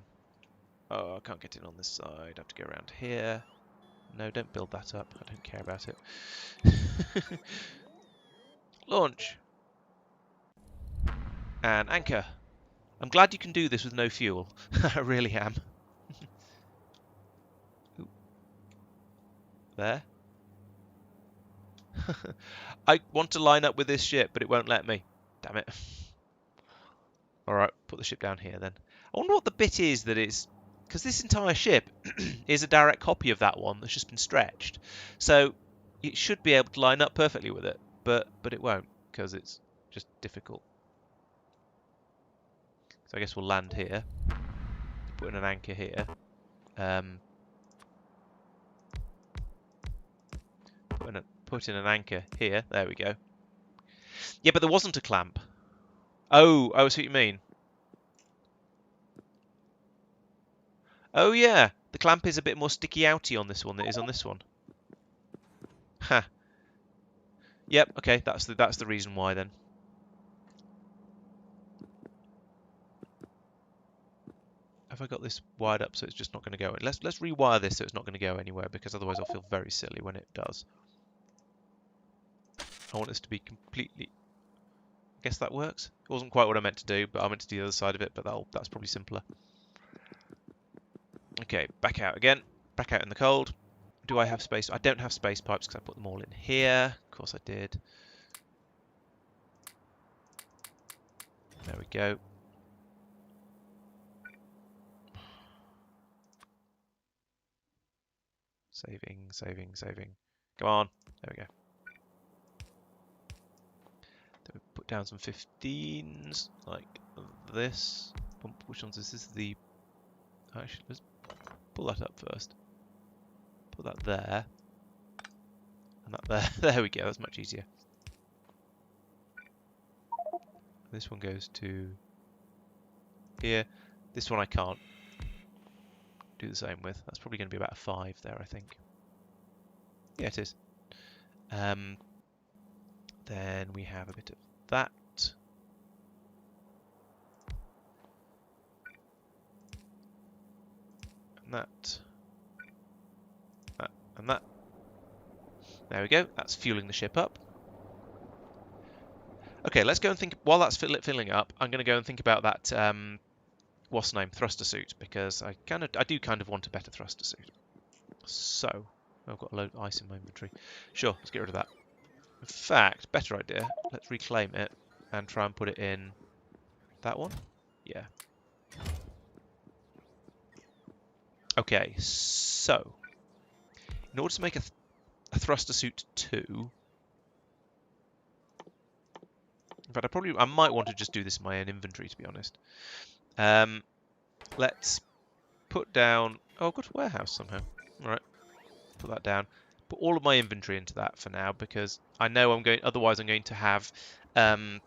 Oh, I can't get in on this side. I have to go around here. No, don't build that up. I don't care about it. Launch. And anchor. I'm glad you can do this with no fuel. I really am. There. I want to line up with this ship, but it won't let me. Damn it. Alright, put the ship down here then. I wonder what the bit is that is... Because this entire ship is a direct copy of that one that's just been stretched. So it should be able to line up perfectly with it, but it won't, because it's just difficult. So I guess we'll land here. Put in an anchor here. Put in an anchor here. There we go. Yeah, but there wasn't a clamp. Oh, I see what you mean. Oh yeah, the clamp is a bit more sticky outy on this one than it is on this one. Ha. Huh. Yep. Okay, that's the reason why then. Have I got this wired up so it's just not going to go? Let's rewire this so it's not going to go anywhere, because otherwise I'll feel very silly when it does. I want this to be completely... I guess that works. It wasn't quite what I meant to do, but I meant to do the other side of it, but that's probably simpler. Okay, back out again. Back out in the cold. Do I have space? I don't have space pipes because I put them all in here. Of course I did. There we go. Saving, saving, saving. Come on. There we go. Then we put down some 15s like this. Which ones is this? The... Actually, let's pull that up first. Put that there. And that there. There we go. That's much easier. This one goes to here. This one I can't do the same with. That's probably going to be about a 5 there, I think. Yeah, it is. Then we have a bit of that. And that. That and that. There we go. That's fueling the ship up. Okay, let's go and think. While that's filling up, I'm going to go and think about that. What's the name? Thruster suit, because I do kind of want a better thruster suit. So I've got a load of ice in my inventory. Sure, let's get rid of that. In fact, better idea. Let's reclaim it and try and put it in that one. Yeah. Okay, so in order to make a thruster suit 2, in fact, I might want to just do this in my own inventory, to be honest. Let's put down... Oh, I've got a warehouse somehow. All right, put that down. Put all of my inventory into that for now, because I know otherwise I'm going to have... when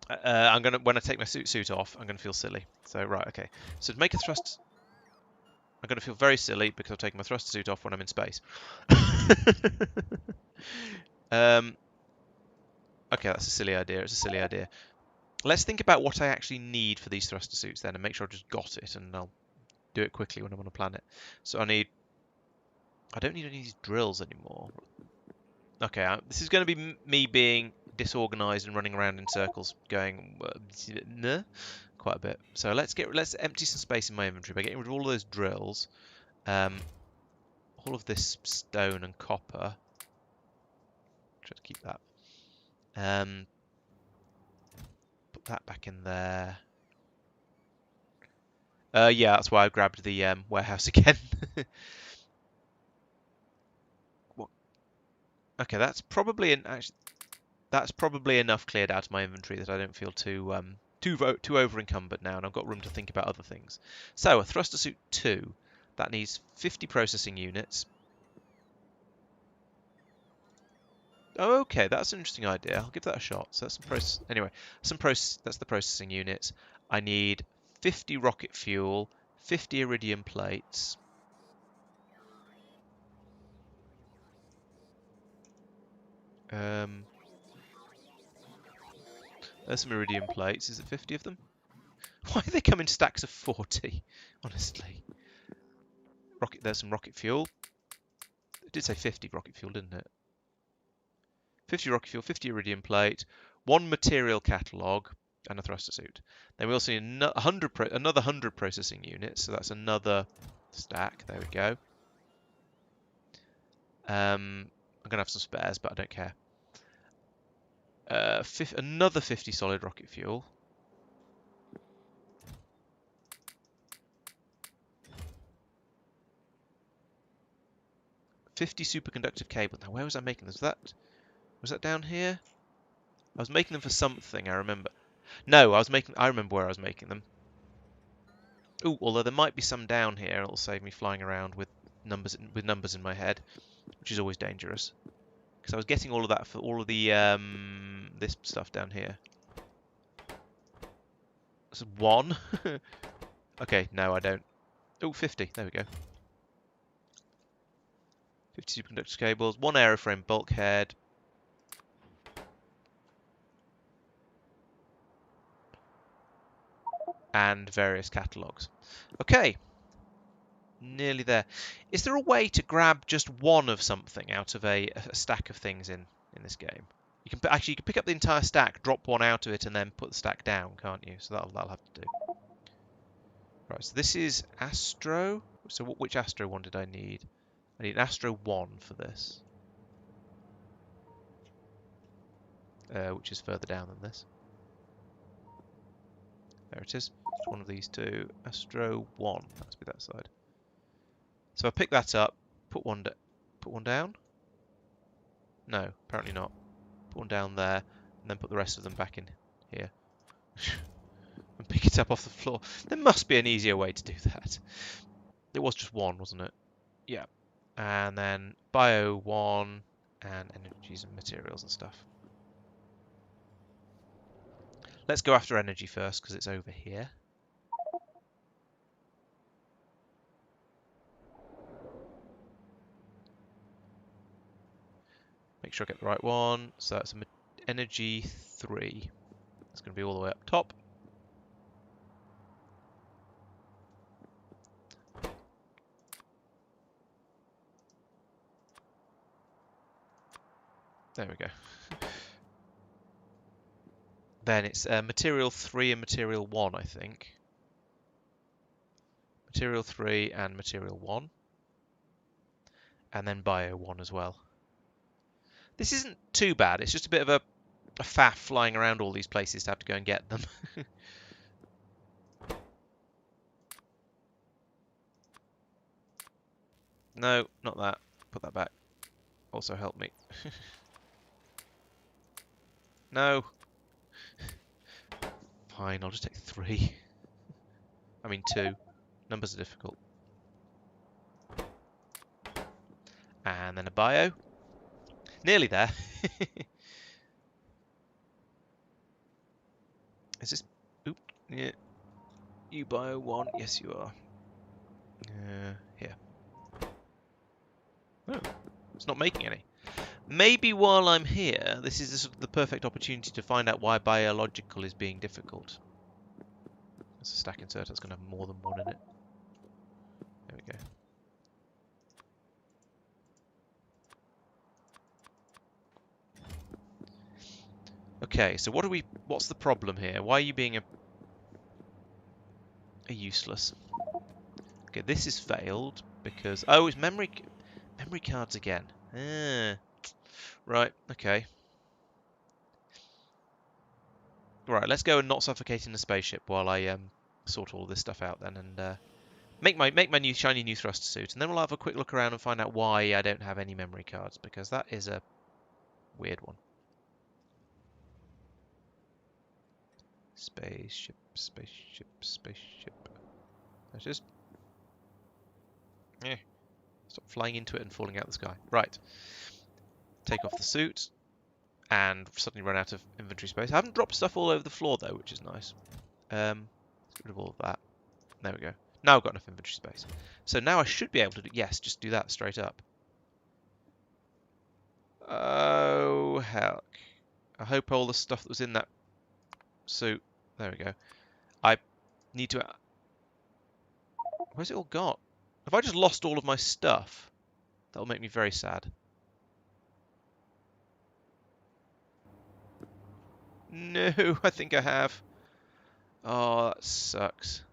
I take my suit off, I'm going to feel silly. So, right, okay. So to make a thrust... I'm going to feel very silly because I've taken my thruster suit off when I'm in space. Okay, that's a silly idea. It's a silly idea. Let's think about what I actually need for these thruster suits then, and make sure I've just got it, and I'll do it quickly when I'm on a planet. So I need I don't need any of these drills anymore. Okay, this is going to be me being disorganized and running around in circles, going nah, quite a bit. So let's empty some space in my inventory by getting rid of all of those drills, all of this stone and copper. Try to keep that. Put that back in there. Yeah, that's why I grabbed the warehouse again. What? Okay, that's probably enough cleared out of my inventory that I don't feel too over encumbered now, and I've got room to think about other things. So a thruster suit 2, that needs 50 processing units. Oh, okay, that's an interesting idea. I'll give that a shot. So that's that's the processing units. I need 50 rocket fuel, 50 iridium plates. There's some iridium plates. Is it 50 of them? Why do they come in stacks of 40? Honestly. There's some rocket fuel. It did say 50 rocket fuel, didn't it? 50 rocket fuel, 50 iridium plate, 1 material catalogue, and a thruster suit. Then we also need another 100 processing units, so that's another stack. There we go. I'm going to have some spares, but I don't care. Another 50 solid rocket fuel. $50 superconductive cable. Now, where was I making this? Was that down here? I was making them for something, I remember. No, I remember where I was making them. Ooh, although there might be some down here, it'll save me flying around with numbers in my head, which is always dangerous. Because I was getting all of that for all of the this stuff down here. So 1. Okay, no, I don't. Oh, 50. There we go. 50 superconductor cables, 1 aeroframe bulkhead. And various catalogues. Okay. Nearly there. Is there a way to grab just one of something out of a stack of things in this game? You can pick up the entire stack, drop one out of it, and then put the stack down, can't you? So that'll have to do. Right. So this is Astro. So which Astro one did I need? I need an Astro 1 for this, which is further down than this. There it is. It's one of these two. Astro 1. That must be that side. So I pick that up, put one down. No, apparently not. Put one down there, and then put the rest of them back in here. And pick it up off the floor. There must be an easier way to do that. It was just one, wasn't it? Yeah. And then bio 1 and energies and materials and stuff. Let's go after energy first because it's over here. Make sure I get the right one. So that's energy 3. It's going to be all the way up top. There we go. Then it's material 3 and material 1, I think. Material 3 and material 1. And then bio 1 as well. This isn't too bad. It's just a bit of a faff flying around all these places to have to go and get them. No, not that. Put that back. Also help me. No. Fine, I'll just take 3. I mean 2. Numbers are difficult. And then a bio. Nearly there. Is this... Oop. Yeah. You bio 1. Yes, you are. Here. Oh, it's not making any. Maybe while I'm here, this is the perfect opportunity to find out why biological is being difficult. It's a stack insert that's going to have more than one in it. There we go. Okay, so what's the problem here? Why are you being a useless? Okay, this is failed because... Oh, it's memory cards again. Right, okay. Right, let's go and not suffocate in the spaceship while I sort all this stuff out then, and make my new shiny new thruster suit, and then we'll have a quick look around and find out why I don't have any memory cards, because that is a weird one. Spaceship, spaceship, spaceship. That's just... Yeah. Stop flying into it and falling out of the sky. Right. Take off the suit, and suddenly run out of inventory space. I haven't dropped stuff all over the floor though, which is nice. Get rid of all of that. There we go. Now I've got enough inventory space. So now I should be able to do... Yes, just do that straight up. Oh, heck. I hope all the stuff that was in that suit... There we go. I need to... Where's it all got? Have I just lost all of my stuff? That'll make me very sad. No, I think I have. Oh, that sucks.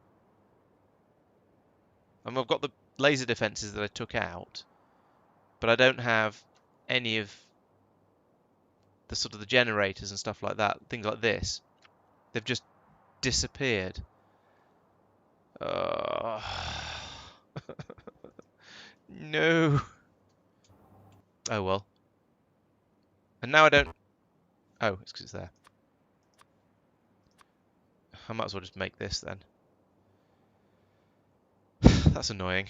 I've got the laser defenses that I took out, but I don't have any of the sort of the generators and stuff like that. Things like this. They've just disappeared. No. Oh well. And now I don't... Oh, it's because it's there. I might as well just make this then. That's annoying.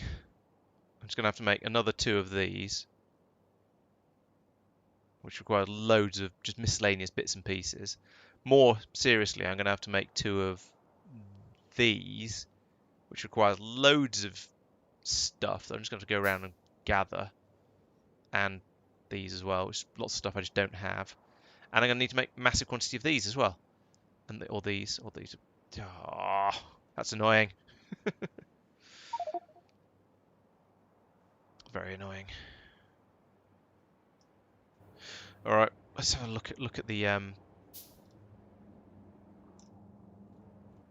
I'm just going to have to make another 2 of these, which require loads of just miscellaneous bits and pieces. More seriously, I'm going to have to make 2 of these, which requires loads of stuff that I'm just going to go around and gather. And these as well, which is lots of stuff I just don't have. And I'm going to need to make massive quantity of these as well. And or these. Oh, that's annoying. Very annoying. All right, let's have a look at the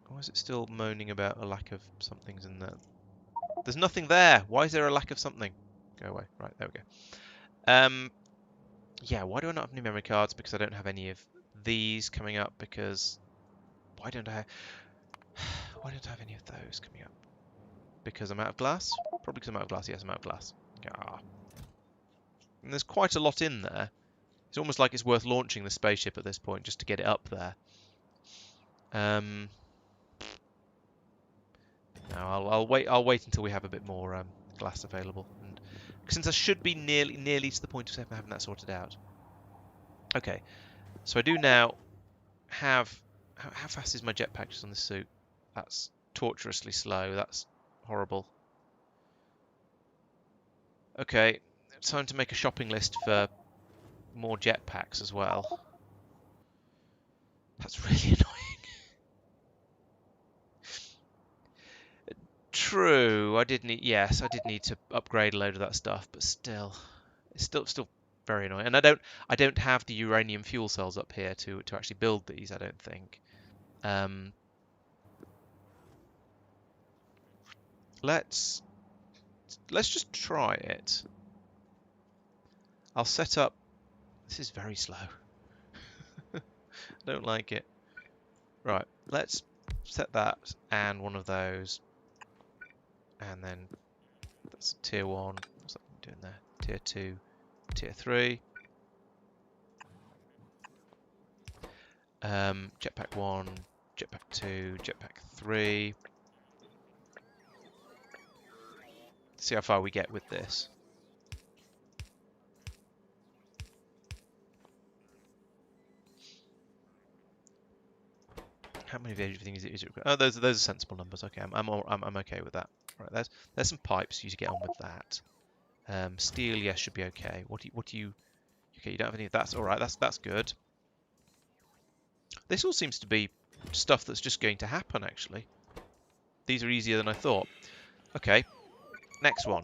Why is it still moaning about a lack of somethings in there? There's nothing there. Why is there a lack of something? Go away. Right, there we go. Yeah, why do I not have any memory cards? Because I don't have any of these coming up. Because why don't I have any of those coming up? Because I'm out of glass? Probably because I'm out of glass. Yes, I'm out of glass. Ah. And there's quite a lot in there. It's almost like it's worth launching the spaceship at this point just to get it up there. No, I'll wait until we have a bit more glass available, and since I should be nearly to the point of having that sorted out. Okay, so I do now have... How fast is my jetpack just on this suit? That's torturously slow. That's horrible. Okay, time to make a shopping list for more jetpacks as well. That's really annoying. True, I did need... Yes, I did need to upgrade a load of that stuff, but still, it's still very annoying. And I don't have the uranium fuel cells up here to actually build these. I don't think. Let's just try it. I'll set up... This is very slow. I don't like it. Right, let's set that and one of those. And then that's tier 1. What's that doing there? Tier 2, tier 3. Jetpack 1, jetpack 2, jetpack 3. See how far we get with this. How many of everything is it? Oh, those are sensible numbers. Okay, I'm okay with that. Right, there's some pipes for you to get on with that. Steel, yes, should be okay. What do you? Okay, you don't have any of that. All right, that's good. This all seems to be stuff that's just going to happen. Actually, these are easier than I thought. Okay, next one.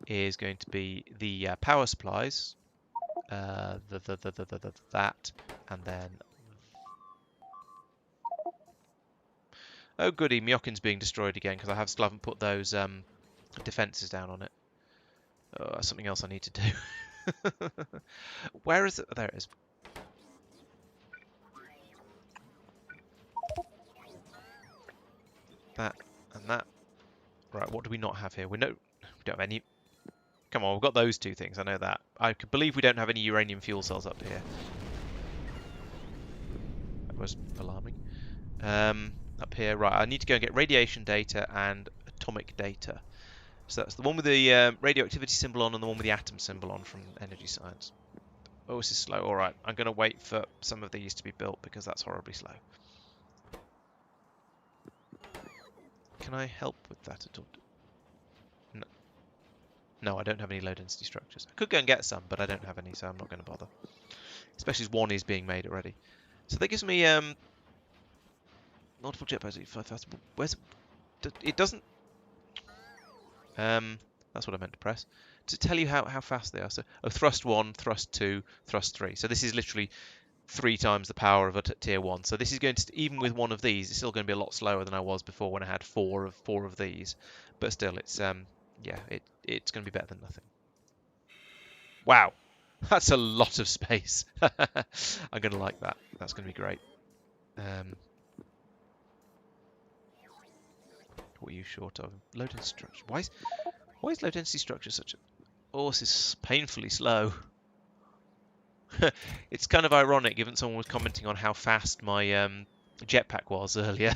is going to be the power supplies. That, and then... Oh goody, Myokin's being destroyed again because I still haven't put those defences down on it. Oh, that's something else I need to do. Where is it? There it is. That and that. Right, what do we not have here? We don't have any... Come on, we've got those two things, I know that. I could believe we don't have any uranium fuel cells up here. That was alarming. Up here, right, I need to go and get radiation data and atomic data. So that's the one with the radioactivity symbol on and the one with the atom symbol on from energy science. Oh, this is slow. Alright, I'm going to wait for some of these to be built because that's horribly slow. Can I help with that at all? No. No, I don't have any low density structures. I could go and get some, but I don't have any, so I'm not going to bother. Especially as one is being made already. So that gives me multiple jetpacks. Where's it? Doesn't. That's what I meant to press. To tell you how fast they are. So, thrust 1, thrust 2, thrust 3. So this is literally 3 times the power of a tier 1. So this is going to, even with one of these, it's still going to be a lot slower than I was before when I had four of these. But still, it's yeah, it's going to be better than nothing. Wow, that's a lot of space. I'm going to like that. That's going to be great. What are you short of? Low density structure. Why is low density structure such a... Oh, this is painfully slow. It's kind of ironic given someone was commenting on how fast my jetpack was earlier.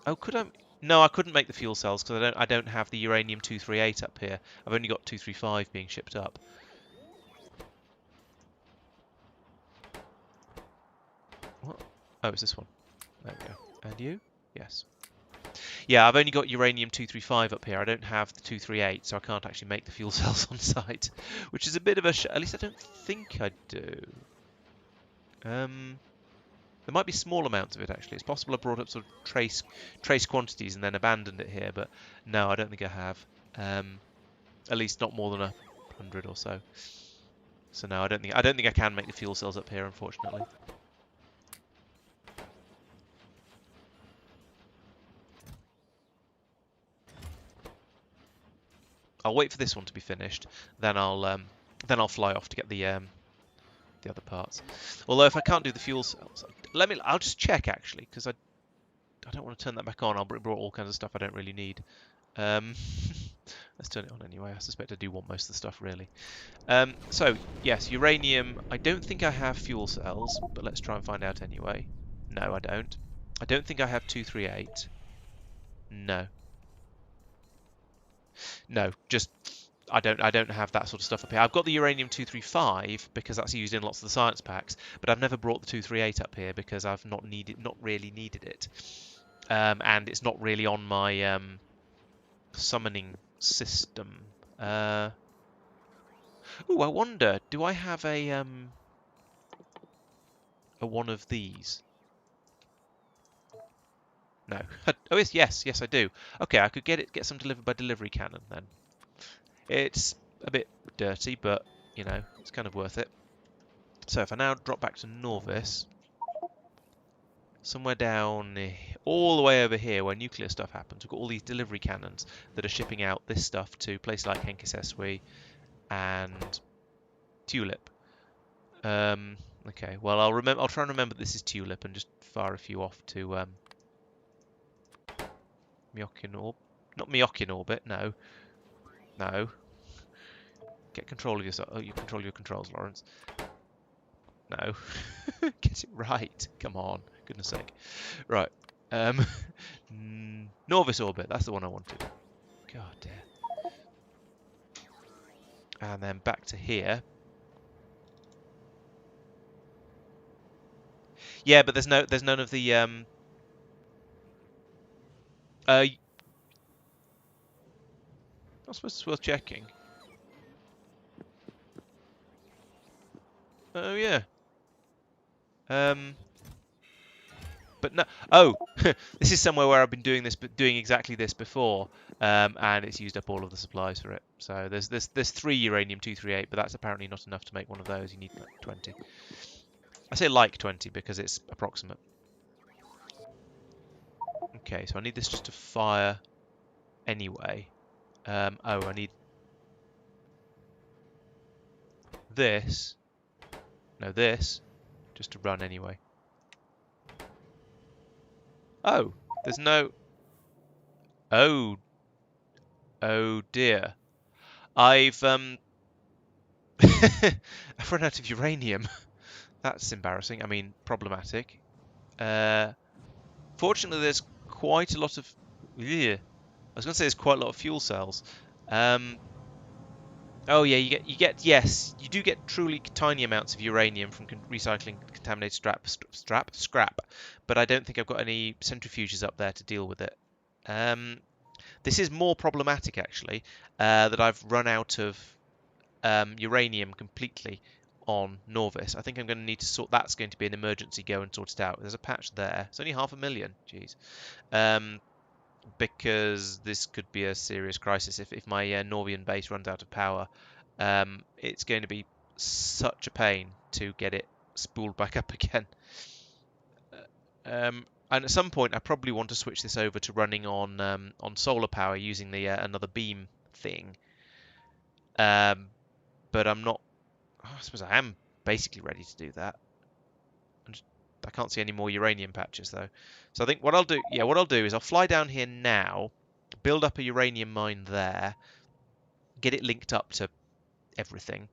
Oh, could I? No, I couldn't make the fuel cells because I don't have the uranium 238 up here. I've only got 235 being shipped up. What? Oh, it's this one. There we go. And you? Yes. Yeah, I've only got uranium 235 up here. I don't have the 238, so I can't actually make the fuel cells on site, which is a bit of a at least I don't think I do. There might be small amounts of it actually. It's possible I brought up sort of trace quantities and then abandoned it here, but no, I don't think I have. At least not more than 100 or so. So no, I don't think I can make the fuel cells up here, unfortunately. I'll wait for this one to be finished, then I'll fly off to get the other parts. Although if I can't do the fuel cells, I'll just check actually, because I don't want to turn that back on. I'll brought all kinds of stuff I don't really need. Let's turn it on anyway. I suspect I do want most of the stuff really. So yes, uranium. I don't think I have fuel cells, but let's try and find out anyway. No, I don't. I don't think I have 238. No. No, just I don't have that sort of stuff up here. I've got the uranium 235 because that's used in lots of the science packs, but I've never brought the 238 up here because I've not really needed it, and it's not really on my summoning system. Oh, I wonder, do I have a one of these? No. Oh yes, I do. Okay, I could get some delivered by delivery cannon then. It's a bit dirty, but, you know, it's kind of worth it. So if I now drop back to Norvis, somewhere down all the way over here where nuclear stuff happens, we've got all these delivery cannons that are shipping out this stuff to places like Henkaseswi and Tulip. Okay, well I'll try and remember this is Tulip and just fire a few off to Myokin Orbit. Not Myokin Orbit, no. No. Get control of yourself. Oh, you control your controls, Laurence. No. Get it right. Come on. Goodness sake. Right. Norvis Orbit. That's the one I wanted. God dear. And then back to here. Yeah, but there's none of the I suppose it's worth checking. Oh yeah. But no. Oh, this is somewhere where I've been doing this, but doing exactly this before, and it's used up all of the supplies for it. So there's 3 uranium 238, but that's apparently not enough to make one of those. You need like 20. I say like 20 because it's approximate. Okay, so I need this just to fire anyway. Oh, I need this. No, this just to run anyway. Oh, there's no. Oh, oh dear. I've I've run out of uranium. That's embarrassing. I mean, problematic. Uh, Fortunately, there's quite a lot of. Yeah, I was going to say there's quite a lot of fuel cells. Um, oh yeah, yes, you do get truly tiny amounts of uranium from recycling contaminated scrap, but I don't think I've got any centrifuges up there to deal with it. Um, this is more problematic actually, that I've run out of uranium completely on Norvis. I think I'm going to need to sort. That's going to be an emergency go and sort it out. There's a patch there. It's only 500,000. Jeez. Because this could be a serious crisis if my Norvian base runs out of power. It's going to be such a pain to get it spooled back up again. And at some point, I probably want to switch this over to running on solar power using the another beam thing. But I'm not. I suppose I am basically ready to do that. I can't see any more uranium patches though. So I think what I'll do, yeah, what I'll do is I'll fly down here now, build up a uranium mine there, get it linked up to everything,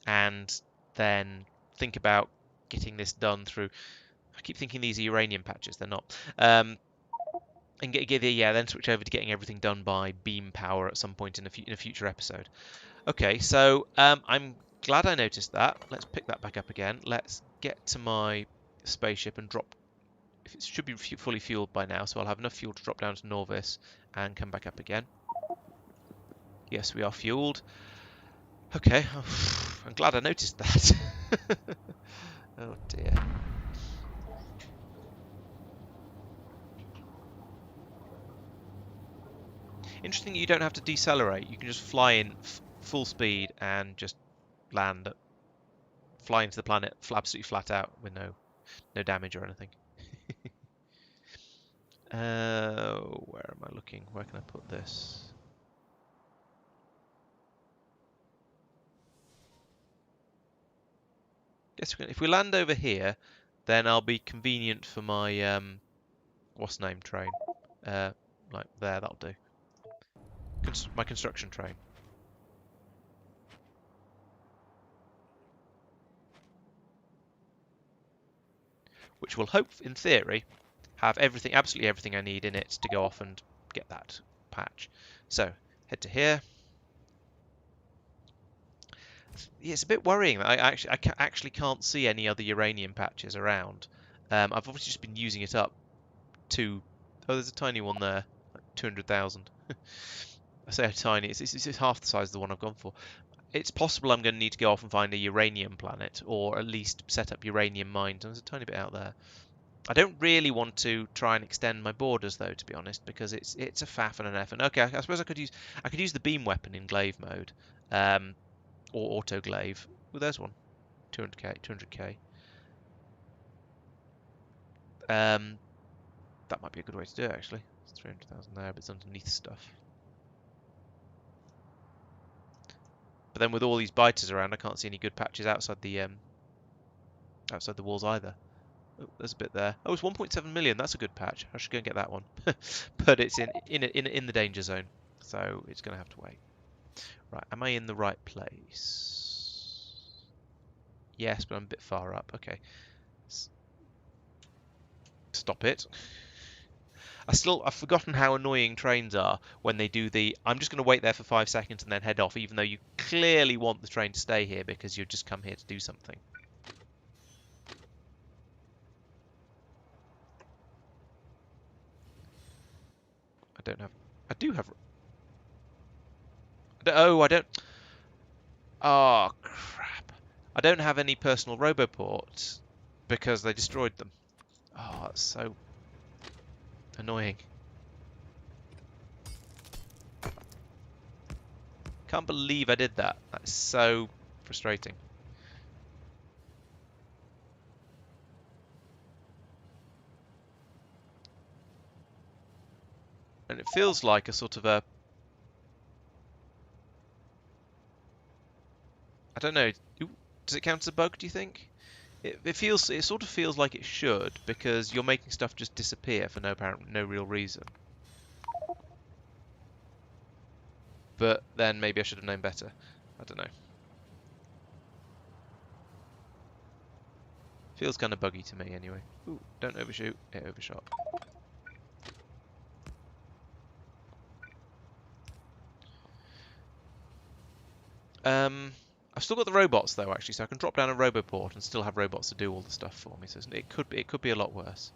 and then think about getting this done through. I keep thinking these are uranium patches, they're not. And then switch over to getting everything done by beam power at some point in a future episode. Okay, so I'm glad I noticed that. Let's pick that back up again. Let's get to my spaceship and drop. It should be fully fueled by now, so I'll have enough fuel to drop down to Norvis and come back up again. Yes, we are fueled. Okay, I'm glad I noticed that. Oh dear. Interesting, you don't have to decelerate. You can just fly in full speed and just land, fly into the planet absolutely flat out with no damage or anything. Where am I looking? Where can I put this? Yes, if we land over here, then I'll be convenient for my what's name train. Like there, that'll do. My construction train. Which will hope, in theory, have everything, absolutely everything I need in it to go off and get that patch. So, head to here. Yeah, it's a bit worrying that I actually can't see any other uranium patches around. I've obviously just been using it up to. Oh, there's a tiny one there, like 200,000. I say tiny. It's half the size of the one I've gone for. It's possible I'm going to need to go off and find a uranium planet, or at least set up uranium mines. There's a tiny bit out there. I don't really want to try and extend my borders though, to be honest, because it's a faff and an effort. Okay, I suppose I could use the beam weapon in glaive mode, or auto glaive. Well, there's one, 200k, 200k. That might be a good way to do it actually. It's 300,000 there, but it's underneath stuff. But then with all these biters around, I can't see any good patches outside the walls either. Oh, there's a bit there. Oh, it's 1.7 million. That's a good patch. I should go and get that one. But it's in the danger zone, so it's going to have to wait. Right, am I in the right place? Yes, but I'm a bit far up. Okay. Stop it. I've forgotten how annoying trains are when they do I'm just going to wait there for 5 seconds and then head off, even though you clearly want the train to stay here because you've just come here to do something. I do have. Oh, I don't. Oh, crap. I don't have any personal roboports because they destroyed them. Oh, that's so annoying. Can't believe I did that. That's so frustrating. And it feels like a sort of a... I don't know. Does it count as a bug, do you think? It sort of feels like it should, because you're making stuff just disappear for no real reason. But then maybe I should have known better. I don't know. Feels kind of buggy to me anyway. Ooh, don't overshoot. It overshot. I've still got the robots though, actually, so I can drop down a roboport and still have robots to do all the stuff for me. So it could be a lot worse.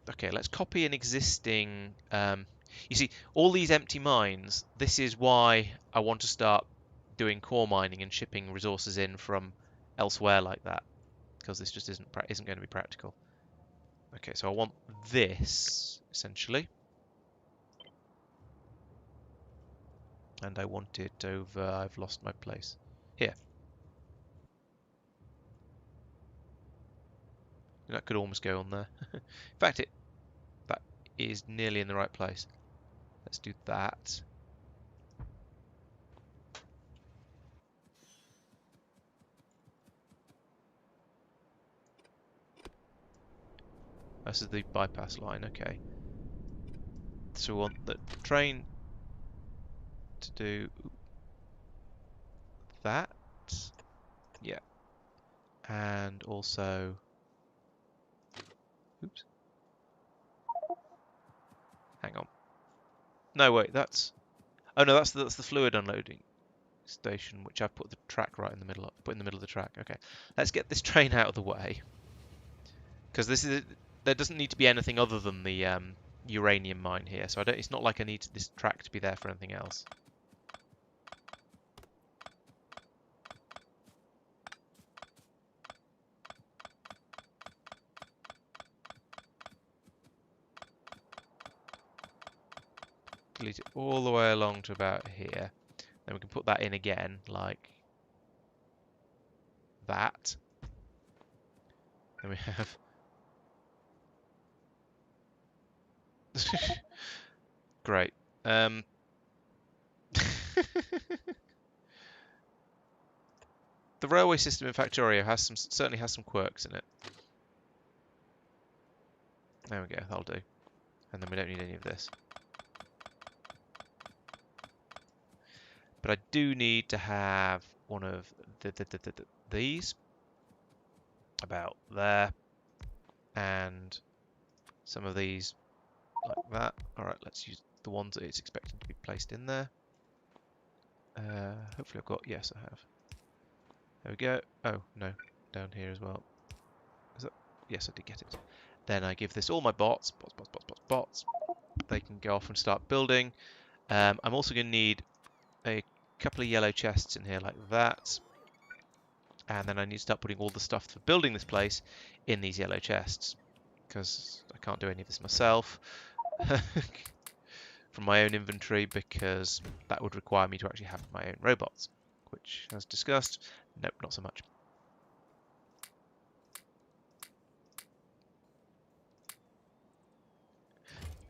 Okay, let's copy an existing. You see, all these empty mines. This is why I want to start doing core mining and shipping resources in from elsewhere like that, because this just isn't going to be practical. Okay, so I want this essentially. And I want it over... I've lost my place. Here. That could almost go on there. In fact, that is nearly in the right place. Let's do that. This is the bypass line, okay. So we want the train to do that. Yeah. And also... Oops. Hang on. No, wait, that's... Oh no, that's the fluid unloading station, which I've put the track right in the middle of, put in the middle of the track. Okay. Let's get this train out of the way. Because there doesn't need to be anything other than the uranium mine here, so it's not like I need this track to be there for anything else. Delete it all the way along to about here. Then we can put that in again, like that. Then we have... Great. The railway system in Factorio certainly has some quirks in it. There we go, that'll do. And then we don't need any of this. But I do need to have one of these about there, and some of these like that. Alright, let's use the ones that it's expecting to be placed in there. Hopefully I've got... Yes, I have. There we go. Oh, no. Down here as well. Is that... Yes, I did get it. Then I give this all my bots. Bots. They can go off and start building. I'm also going to need a couple of yellow chests in here like that. And then I need to start putting all the stuff for building this place in these yellow chests, because I can't do any of this myself from my own inventory, because that would require me to actually have my own robots, which, as discussed, nope, not so much.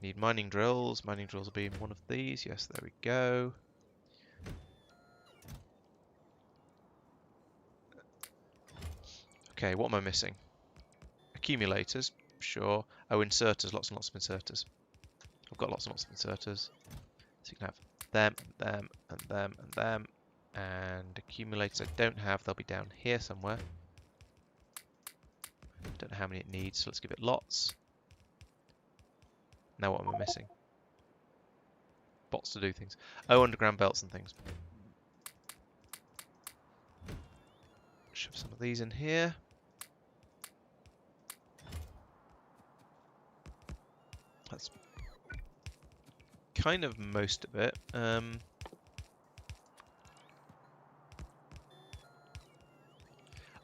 Need mining drills. Mining drills will be in one of these. Yes, there we go. Okay, what am I missing? Accumulators, sure. Oh, inserters, lots and lots of inserters. I've got lots and lots of inserters. So you can have them, them, and them, and them. And accumulators I don't have, they'll be down here somewhere. Don't know how many it needs, so let's give it lots. Now what am I missing? Bots to do things. Oh, underground belts and things. Shove some of these in here. That's kind of most of it.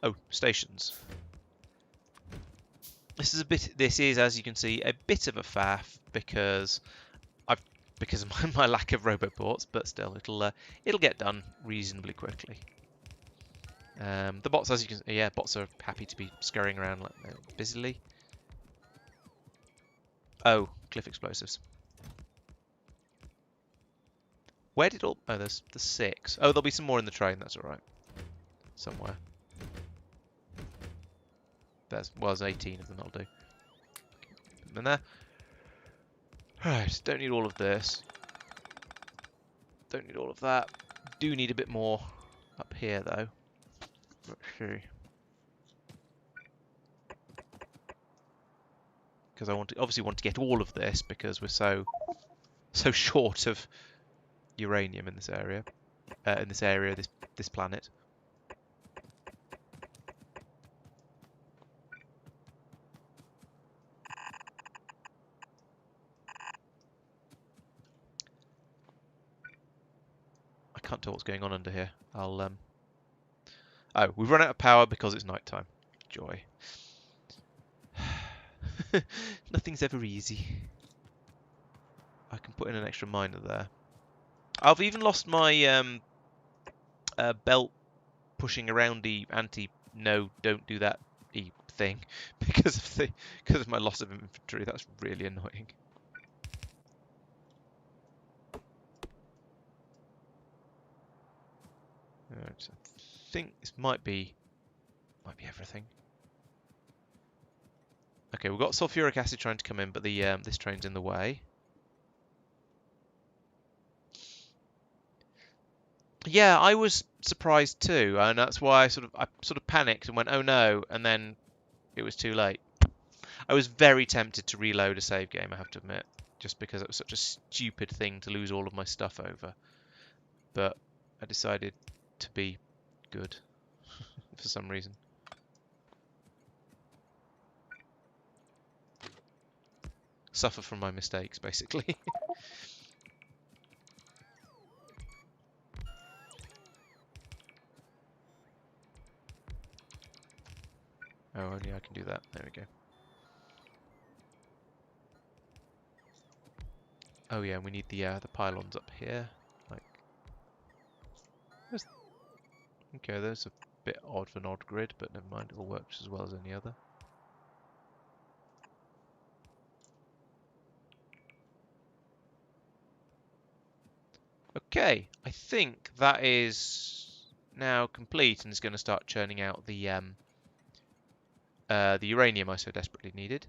Oh, stations. This is, as you can see, a bit of a faff because of my lack of roboports, but still, it'll get done reasonably quickly. The bots, as you can see, yeah, bots are happy to be scurrying around like busily. Oh, cliff explosives. Where did all? Oh, there's the 6. Oh, there'll be some more in the train. That's all right. Somewhere. There's 18 of them. That'll do. Put them in there. Right. Don't need all of this. Don't need all of that. Do need a bit more up here though. Let's see. Because I obviously want to get all of this because we're so short of uranium in this area. This planet. I can't tell what's going on under here. Oh, we've run out of power because it's night time. Joy. Nothing's ever easy. I can put in an extra miner there. I've even lost my belt pushing around the don't do that thing because of my loss of inventory. That's really annoying. Right, I think this might be everything. Okay, we've got sulfuric acid trying to come in, but the this train's in the way. Yeah, I was surprised too, and that's why I sort of panicked and went, "Oh no!" and then it was too late. I was very tempted to reload a save game, I have to admit, just because it was such a stupid thing to lose all of my stuff over. But I decided to be good for some reason. Suffer from my mistakes, basically. Oh, only I can do that. There we go. Oh yeah, we need the pylons up here. Like, okay, there's a bit odd of an odd grid, but never mind. It'll work just as well as any other. Okay, I think that is now complete and is going to start churning out the uranium I so desperately needed.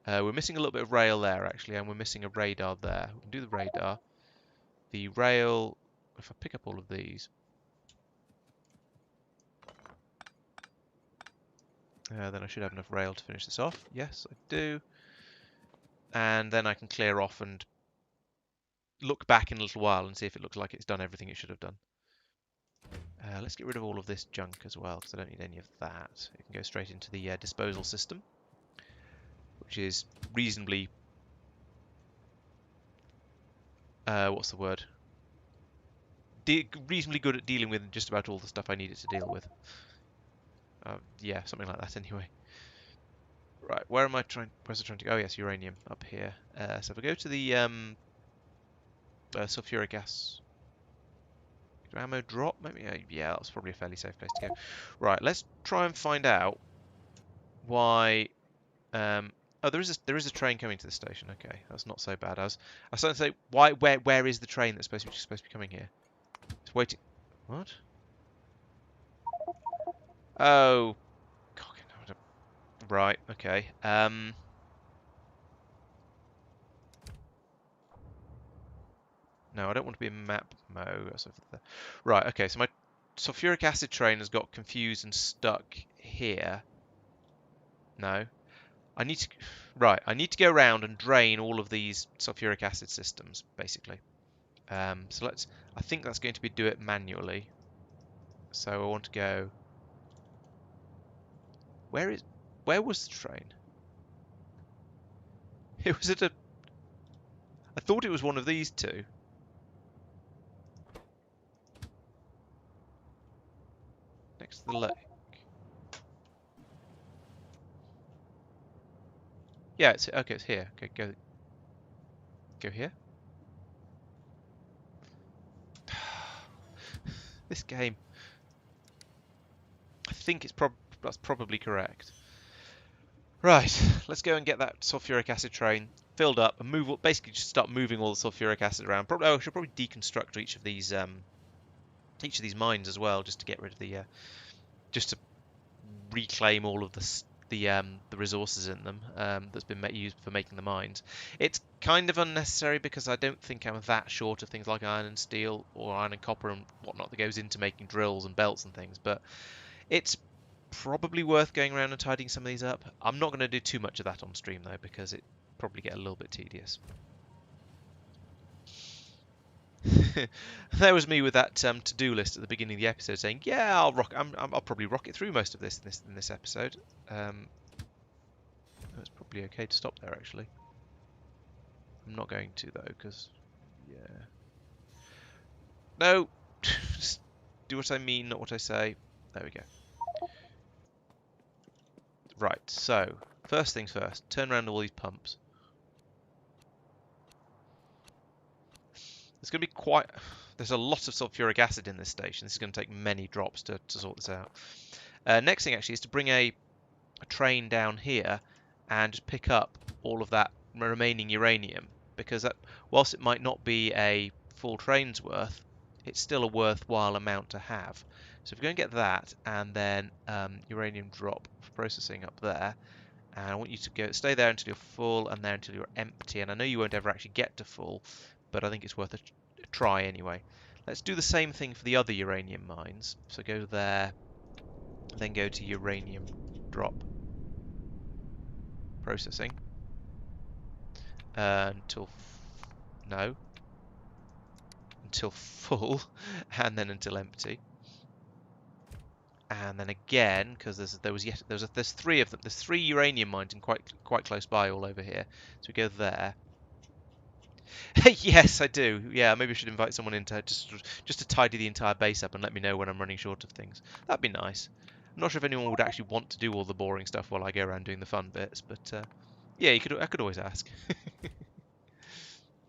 We're missing a little bit of rail there, actually, and we're missing a radar there. We can do the radar. The rail, if I pick up all of these, then I should have enough rail to finish this off. Yes, I do. And then I can clear off and look back in a little while and see if it looks like it's done everything it should have done. Let's get rid of all of this junk as well, because I don't need any of that. It can go straight into the disposal system, which is reasonably... what's the word? Reasonably good at dealing with just about all the stuff I need it to deal with. Yeah, something like that anyway. Right, where's I trying to go? Oh yes, uranium, up here. So if I go to the sulfuric gas... Do ammo drop? Maybe, yeah, that's probably a fairly safe place to go. Right, let's try and find out why... oh, there is a train coming to the station. Okay, that's not so bad. I was starting to say, where is the train that's supposed to be coming here? It's waiting... What? Oh... God, no, right, okay. No, I don't want to be a map mode. Right, okay, so my sulfuric acid train has got confused and stuck here. No. I need to... Right, I need to go around and drain all of these sulfuric acid systems, basically. So let's... I think that's going to be do it manually. So I want to go... Where was the train? It was at a... I thought it was one of these two. Next to the lake. Yeah, it's okay. It's here. Okay, go here. This game. I think that's probably correct. Right, let's go and get that sulfuric acid train filled up and move. Basically, just start moving all the sulfuric acid around. Probably, I should probably deconstruct each of these mines as well, just to get rid of the just to reclaim all of the resources in them that's been used for making the mines. It's kind of unnecessary because I don't think I'm that short of things like iron and steel or iron and copper and whatnot that goes into making drills and belts and things, but it's probably worth going around and tidying some of these up. I'm not going to do too much of that on stream though because it probably get a little bit tedious. There was me with that to-do list at the beginning of the episode saying, "Yeah, I'll probably rock it through most of this in this episode." It's probably okay to stop there actually. I'm not going to though because yeah, no, just do what I mean, not what I say. There we go. Right, so first things first, turn around all these pumps. There's going to be there's a lot of sulfuric acid in this station. This is going to take many drops to sort this out. Next thing actually is to bring a train down here and just pick up all of that remaining uranium, because whilst it might not be a full train's worth, it's still a worthwhile amount to have. So if we go and get that, and then uranium drop for processing up there, and I want you to stay there until you're full and there until you're empty. And I know you won't ever actually get to full, but I think it's worth a try anyway. Let's do the same thing for the other uranium mines. So go there, then go to uranium drop processing until no, until full, and then until empty. And then again, because there's three of them. There's three uranium mines and quite close by all over here. So we go there. Yes, I do. Yeah, maybe I should invite someone in to just to tidy the entire base up and let me know when I'm running short of things. That'd be nice. I'm not sure if anyone would actually want to do all the boring stuff while I go around doing the fun bits, but yeah, I could always ask.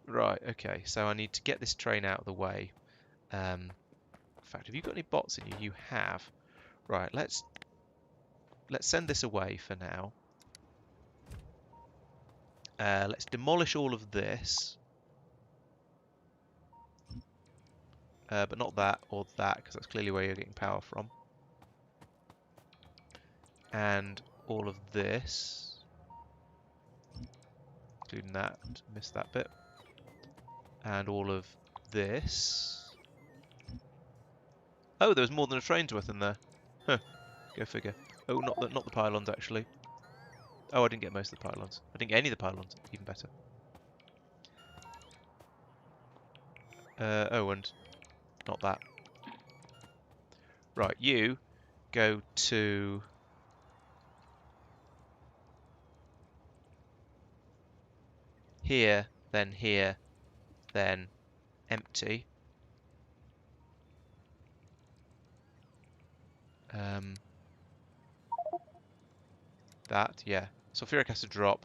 Right, okay, so I need to get this train out of the way. In fact, have you got any bots in you? You have. Right, let's send this away for now. Let's demolish all of this. But not that or that, because that's clearly where you're getting power from. And all of this. Including that. Missed that bit. And all of this. Oh, there was more than a train's worth in there. Huh. Go figure. Oh, not the pylons, actually. Oh, I didn't get most of the pylons. I didn't get any of the pylons. Even better. Oh, and not that. Right, you go to here, then empty. That, yeah. Sulfuric acid drop.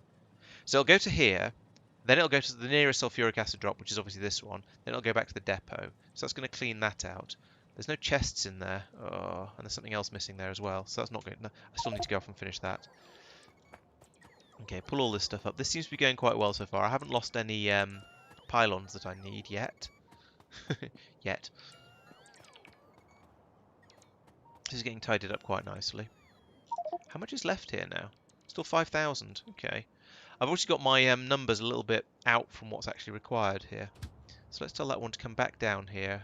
So it'll go to here, then it'll go to the nearest sulfuric acid drop, which is obviously this one. Then it'll go back to the depot. So that's going to clean that out. There's no chests in there. Oh, and there's something else missing there as well. So that's not good. No, I still need to go off and finish that. Okay, pull all this stuff up. This seems to be going quite well so far. I haven't lost any pylons that I need yet. Yet. This is getting tidied up quite nicely. How much is left here now? Still 5,000. Okay. I've also got my numbers a little bit out from what's actually required here. So let's tell that one to come back down here.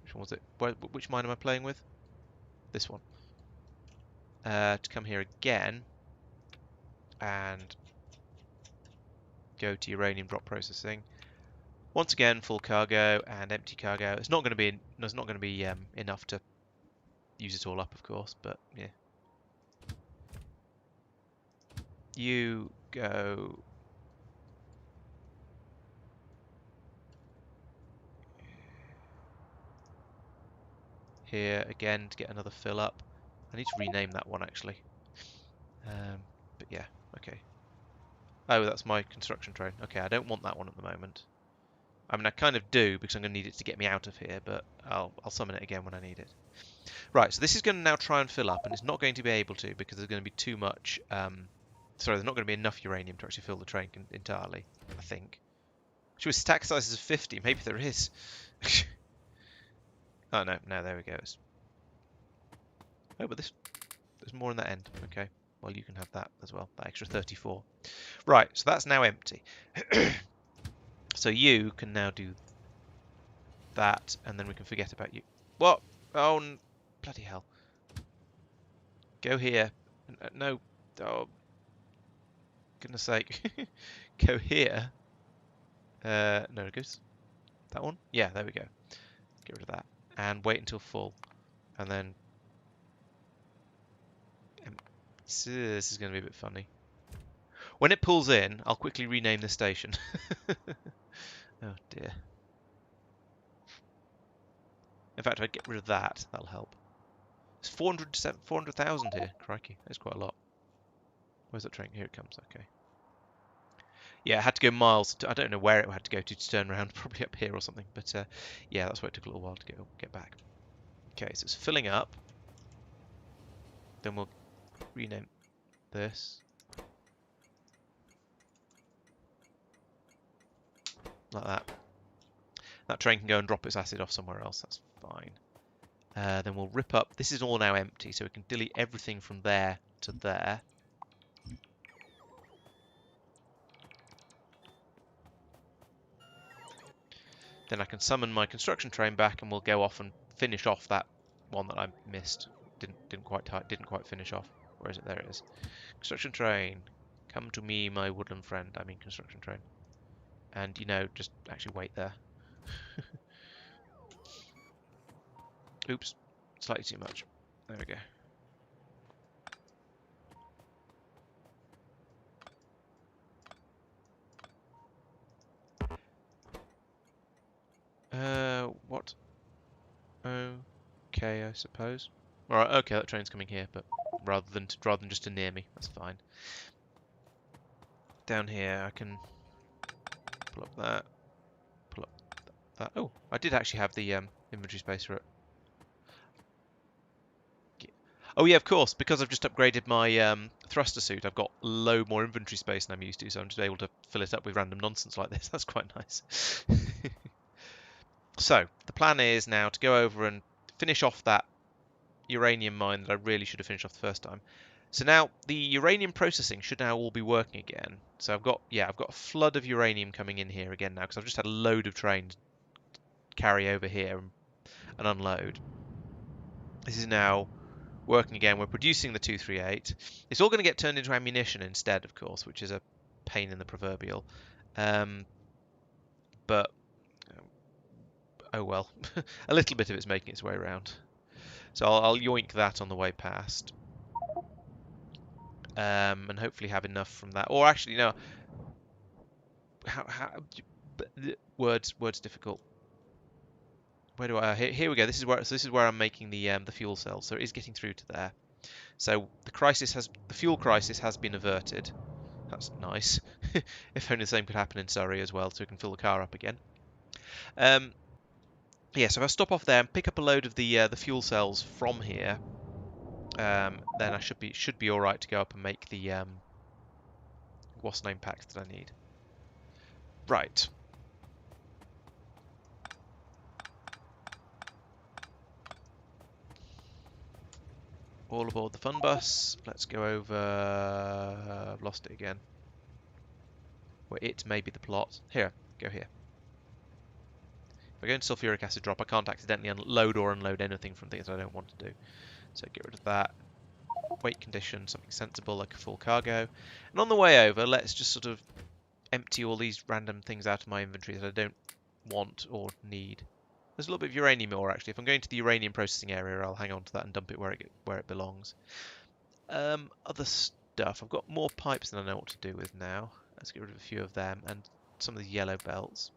Which one was it? Which mine am I playing with? This one. To come here again and go to uranium drop processing. Once again, full cargo and empty cargo. It's not going to be enough to use it all up, of course, but yeah. You go here again to get another fill up. I need to rename that one actually. But yeah, okay. Oh, that's my construction train. Okay, I don't want that one at the moment. I mean, I kind of do because I'm going to need it to get me out of here, but I'll summon it again when I need it. Right, so this is going to now try and fill up, and it's not going to be able to because there's going to be too much. Sorry, there's not going to be enough uranium to actually fill the train entirely, I think. Should we stack sizes of 50? Maybe there is. Oh, no, there we go. Oh, but there's more in that end. Okay, well, you can have that as well, that extra 34. Right, so that's now empty. So you can now do that, and then we can forget about you. What? Oh, bloody hell. Go here. No. Oh, goodness sake. Go here. No, it goes. That one? Yeah, there we go. Get rid of that. And wait until full. And then... This is going to be a bit funny. When it pulls in, I'll quickly rename the station. Oh dear. In fact, if I get rid of that, that'll help. It's 400,000 here. Crikey, that's quite a lot. Where's that train? Here it comes. Okay. Yeah, it had to go miles. I don't know where it had to go to turn around. Probably up here or something. But yeah, that's why it took a little while to get back. Okay, so it's filling up. Then we'll rename this. Like that. That train can go and drop its acid off somewhere else. That's fine. Then we'll rip up. This is all now empty, so we can delete everything from there to there. Then I can summon my construction train back, and we'll go off and finish off that one that I missed. Didn't quite finish off. Where is it? There it is. Construction train, come to me, my woodland friend. I mean construction train. And you know, just actually wait there. Oops, slightly too much. There we go. What? Okay, I suppose. Alright, okay, that train's coming here, but rather than just to near me, that's fine. Down here, I can pull up that, pull up that. Oh, I did actually have the inventory space for it. Oh yeah, of course, because I've just upgraded my thruster suit, I've got low more inventory space than I'm used to, so I'm just able to fill it up with random nonsense like this. That's quite nice. So, the plan is now to go over and finish off that uranium mine that I really should have finished off the first time. So now, the uranium processing should now all be working again. So I've got a flood of uranium coming in here again now, because I've just had a load of trains carry over here and unload. This is now working again. We're producing the 238. It's all going to get turned into ammunition instead, of course, which is a pain in the proverbial. But oh well, a little bit of it's making its way around. So I'll yoink that on the way past, and hopefully have enough from that. Or actually, no. Words difficult. Where do I? Here we go. This is where I'm making the fuel cells. So it is getting through to there. So the fuel crisis has been averted. That's nice. If only the same could happen in Surrey as well, so we can fill the car up again. Yeah, so if I stop off there and pick up a load of the fuel cells from here, then I should be all right to go up and make the what's name packs that I need. Right. All aboard the fun bus. Let's go over. I've lost it again. Where it may be the plot. Here, go here. If I go into sulfuric acid drop, I can't accidentally load or unload anything from things I don't want to do. So get rid of that. Weight condition, something sensible like a full cargo. And on the way over, let's just sort of empty all these random things out of my inventory that I don't want or need. There's a little bit of uranium ore actually. If I'm going to the uranium processing area, I'll hang on to that and dump it where it belongs. Other stuff. I've got more pipes than I know what to do with now. Let's get rid of a few of them and some of the yellow belts.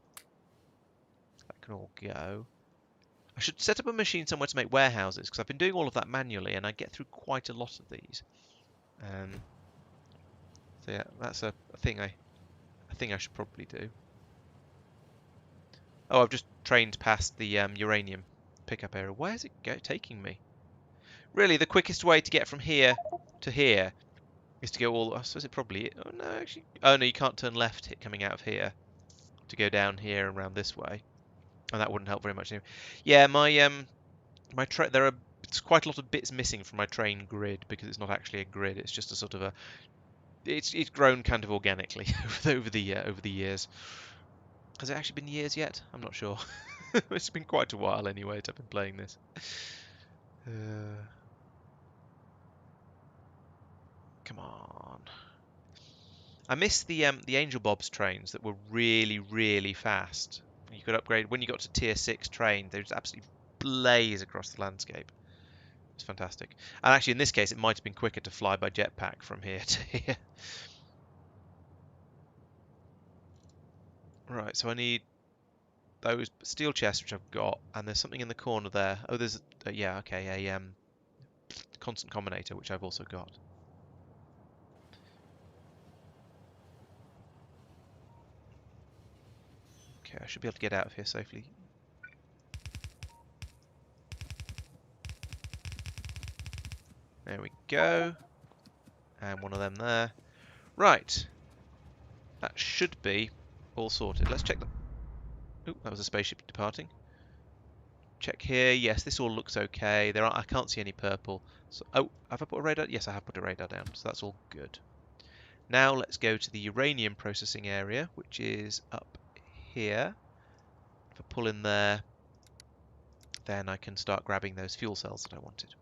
That can all go. I should set up a machine somewhere to make warehouses because I've been doing all of that manually and I get through quite a lot of these. So yeah, that's a thing I should probably do. Oh, I've just trained past the uranium pickup area. Where is it taking me? Really, the quickest way to get from here to here is to go all. I suppose it probably. Oh no, actually. Oh no, you can't turn left coming out of here to go down here and around this way, and that wouldn't help very much. Anyway. Yeah, my there are it's quite a lot of bits missing from my train grid because it's not actually a grid. It's just a sort of a. It's grown kind of organically over the years. Has it actually been years yet? I'm not sure. It's been quite a while anyway that I've been playing this. Come on. I miss the Angel Bob's trains that were really, really fast. You could upgrade when you got to tier 6 train, they just absolutely blaze across the landscape. It's fantastic. And actually in this case it might have been quicker to fly by jetpack from here to here. Right, so I need those steel chests which I've got, and there's something in the corner there. Oh, there's yeah, okay, a constant combinator which I've also got. Okay, I should be able to get out of here safely. There we go. And one of them there. Right. That should be all sorted. Let's check the... Ooh, that was a spaceship departing. Check here. Yes, this all looks okay. I can't see any purple. So, oh, have I put a radar? Yes, I have put a radar down, so that's all good. Now let's go to the uranium processing area, which is up here. If I pull in there, then I can start grabbing those fuel cells that I wanted.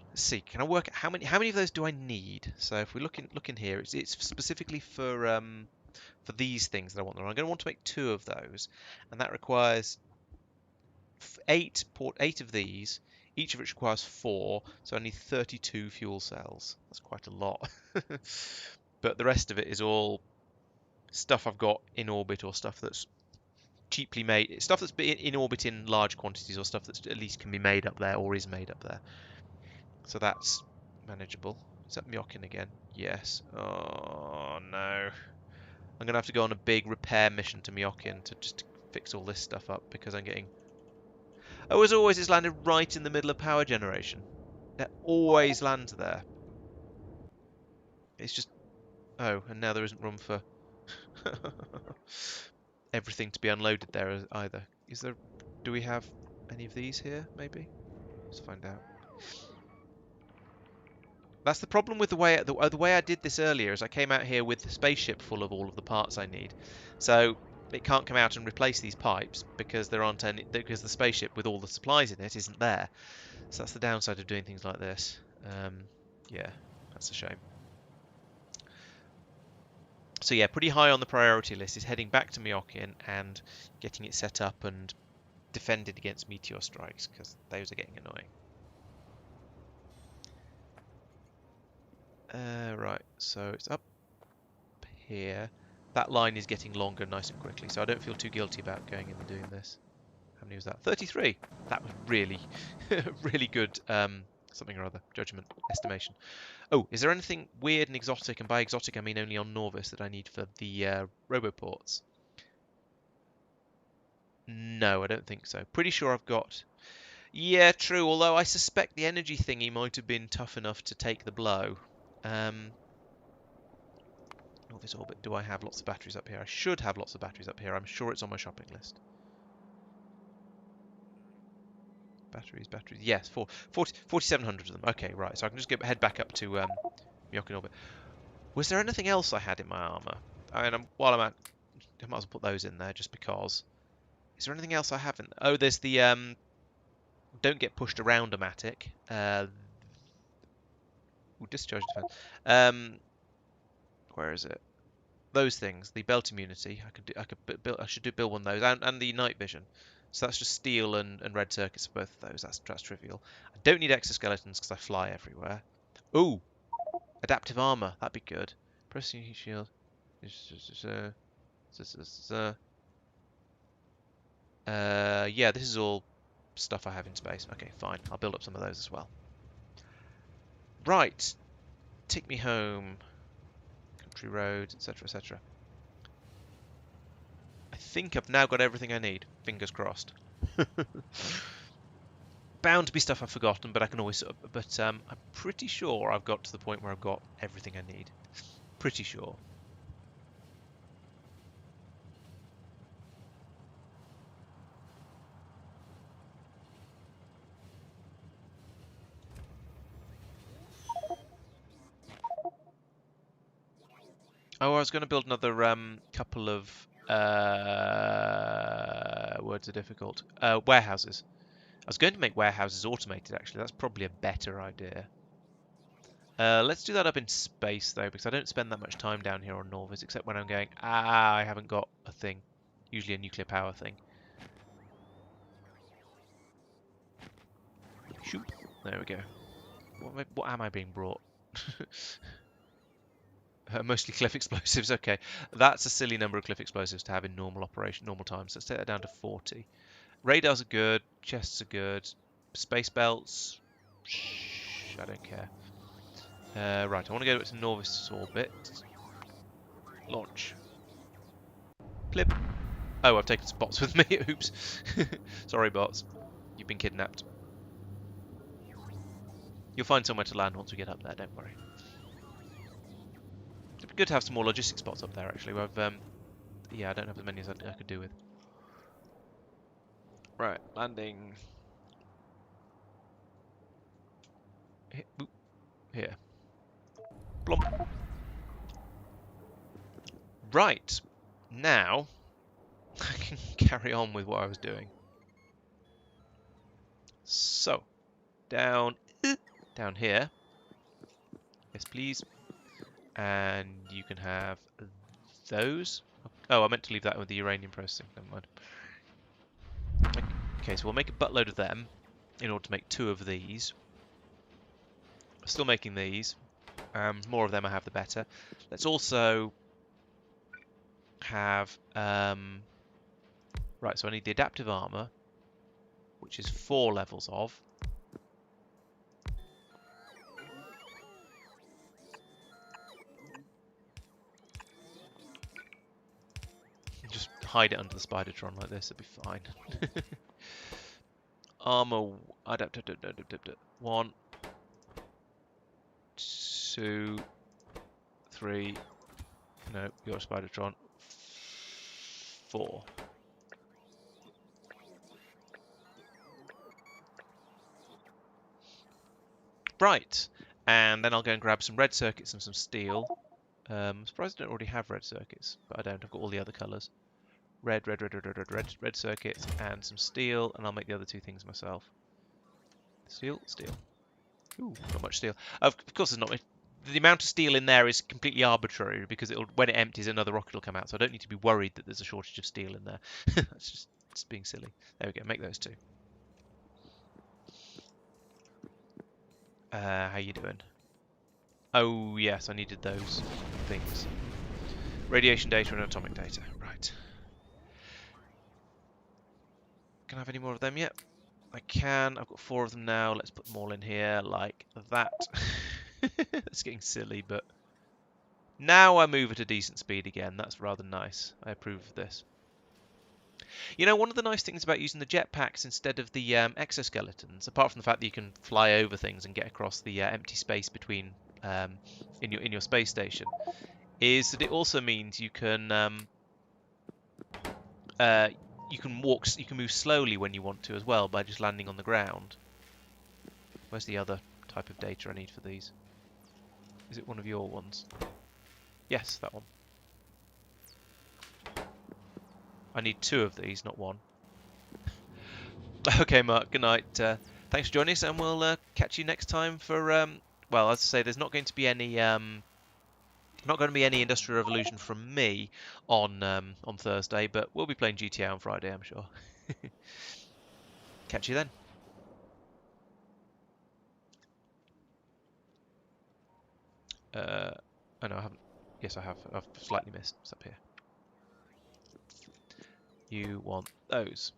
Let's see. Can I work out how many of those do I need? So if we look in here, it's specifically for these things that I want. I'm going to want to make 2 of those, and that requires 8 of these. Each of which requires 4, so I need 32 fuel cells. That's quite a lot. But the rest of it is all stuff I've got in orbit or stuff that's cheaply made, stuff that's in orbit in large quantities or stuff that at least can be made up there or is made up there. So that's manageable. Is that Myokin again? Yes. Oh no. I'm going to have to go on a big repair mission to Myokin to just fix all this stuff up because I'm getting... Oh, as always, it's landed right in the middle of power generation. It always lands there. It's just... Oh, and now there isn't room for everything to be unloaded there either. Is there... Do we have any of these here, maybe? Let's find out. That's the problem with the way I did this earlier, is I came out here with the spaceship full of all of the parts I need. So it can't come out and replace these pipes because there aren't any, because the spaceship with all the supplies in it isn't there. So that's the downside of doing things like this. Yeah, that's a shame. So yeah, pretty high on the priority list is heading back to Myokin and getting it set up and defended against meteor strikes, because those are getting annoying. Right, so it's up here. That line is getting longer nice and quickly, so I don't feel too guilty about going in and doing this. How many was that? 33! That was really, really good something or other. Judgment, estimation. Oh, is there anything weird and exotic, and by exotic I mean only on Norvis, that I need for the roboports? No, I don't think so. Pretty sure I've got... Yeah, true, although I suspect the energy thingy might have been tough enough to take the blow. This orbit. Do I have lots of batteries up here? I should have lots of batteries up here. I'm sure it's on my shopping list. Batteries. Yes, 4,700 of them. Okay, right. So I can just head back up to Myokin orbit. Was there anything else I had in my armor? I mean, while I'm at, I might as well put those in there just because. Is there anything else I haven't? Oh, there's the don't get pushed around-o-matic. Discharge defense. Where is it? Those things, the belt immunity, I should build one of those, and the night vision. So that's just steel and red circuits for both of those. That's trivial. I don't need exoskeletons because I fly everywhere. Ooh, adaptive armor. That'd be good. Pressing shield. Yeah, this is all stuff I have in space. Okay, fine. I'll build up some of those as well. Right. Take me home. Country roads, etc, etc. I think I've now got everything I need. Fingers crossed. Bound to be stuff I've forgotten, but I can always... But I'm pretty sure I've got to the point where I've got everything I need. Pretty sure. Oh, I was going to build another couple of... words are difficult. Warehouses. I was going to make warehouses automated, actually. That's probably a better idea. Let's do that up in space, though, because I don't spend that much time down here on Norvis, except when I'm going, I haven't got a thing. Usually a nuclear power thing. Shoop. There we go. What am I being brought? Mostly cliff explosives, okay. That's a silly number of cliff explosives to have in normal operation, normal times. Let's take that down to 40. Radars are good, chests are good. Space belts, I don't care. Right, I want to go to Norvis orbit. Launch. Plip. Oh, I've taken some bots with me. Oops. Sorry, bots. You've been kidnapped. You'll find somewhere to land once we get up there, don't worry. It'd be good to have some more logistics spots up there, actually. Yeah, I don't have as many as I could do with. Right, landing. Here. Blomp. Right. Now, I can carry on with what I was doing. So, down here. Yes, please. And you can have those. Oh, I meant to leave that with the uranium processing. Never mind. Okay, so we'll make a buttload of them in order to make 2 of these. Still making these. More of them I have, the better. Let's also have... right, so I need the adaptive armor, which is 4 levels of. Just hide it under the Spidertron like this, it'll be fine. Armor... Adapt... 1, 2, 3... No, you're a Spidertron. 4. Right, and then I'll go and grab some red circuits and some steel. I'm surprised I don't already have red circuits, but I don't. I've got all the other colours. Red circuits and some steel, and I'll make the other 2 things myself. Steel. Ooh, not much steel. Of course, there's not. The amount of steel in there is completely arbitrary because when it empties, another rocket will come out. So I don't need to be worried that there's a shortage of steel in there. That's just being silly. There we go. Make those 2. How you doing? Oh yes, I needed those things. Radiation data and atomic data. Right. Can I have any more of them yet? I can. I've got 4 of them now. Let's put them all in here like that. That's getting silly, but now I move at a decent speed again. That's rather nice. I approve of this. You know, one of the nice things about using the jetpacks instead of the exoskeletons, apart from the fact that you can fly over things and get across the empty space between in your space station, is that it also means you can move slowly when you want to as well by just landing on the ground. Where's the other type of data I need for these? Is it one of your ones? Yes, that one. I need 2 of these, not 1. Okay, Mark, good night. Thanks for joining us, and we'll catch you next time for, well, as I say, there's not going to be any Industrial Revolution from me on Thursday, but we'll be playing GTA on Friday, I'm sure. Catch you then. Oh no, I haven't. Yes, I have. I've slightly missed. It's up here. You want those.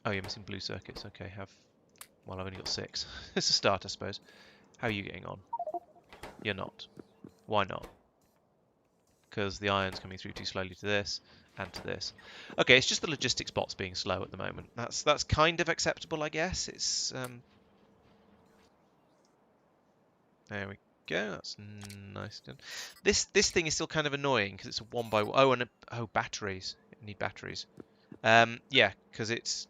Oh, you're missing blue circuits. Okay, have Well, I've only got 6. It's a start, I suppose. How are you getting on? You're not. Why not? Because the iron's coming through too slowly to this and to this. Okay, it's just the logistics bots being slow at the moment. That's kind of acceptable, I guess. It's there we go. That's nice done. This thing is still kind of annoying because it's a 1 by 1. Oh, and batteries. I need batteries. Yeah, because it's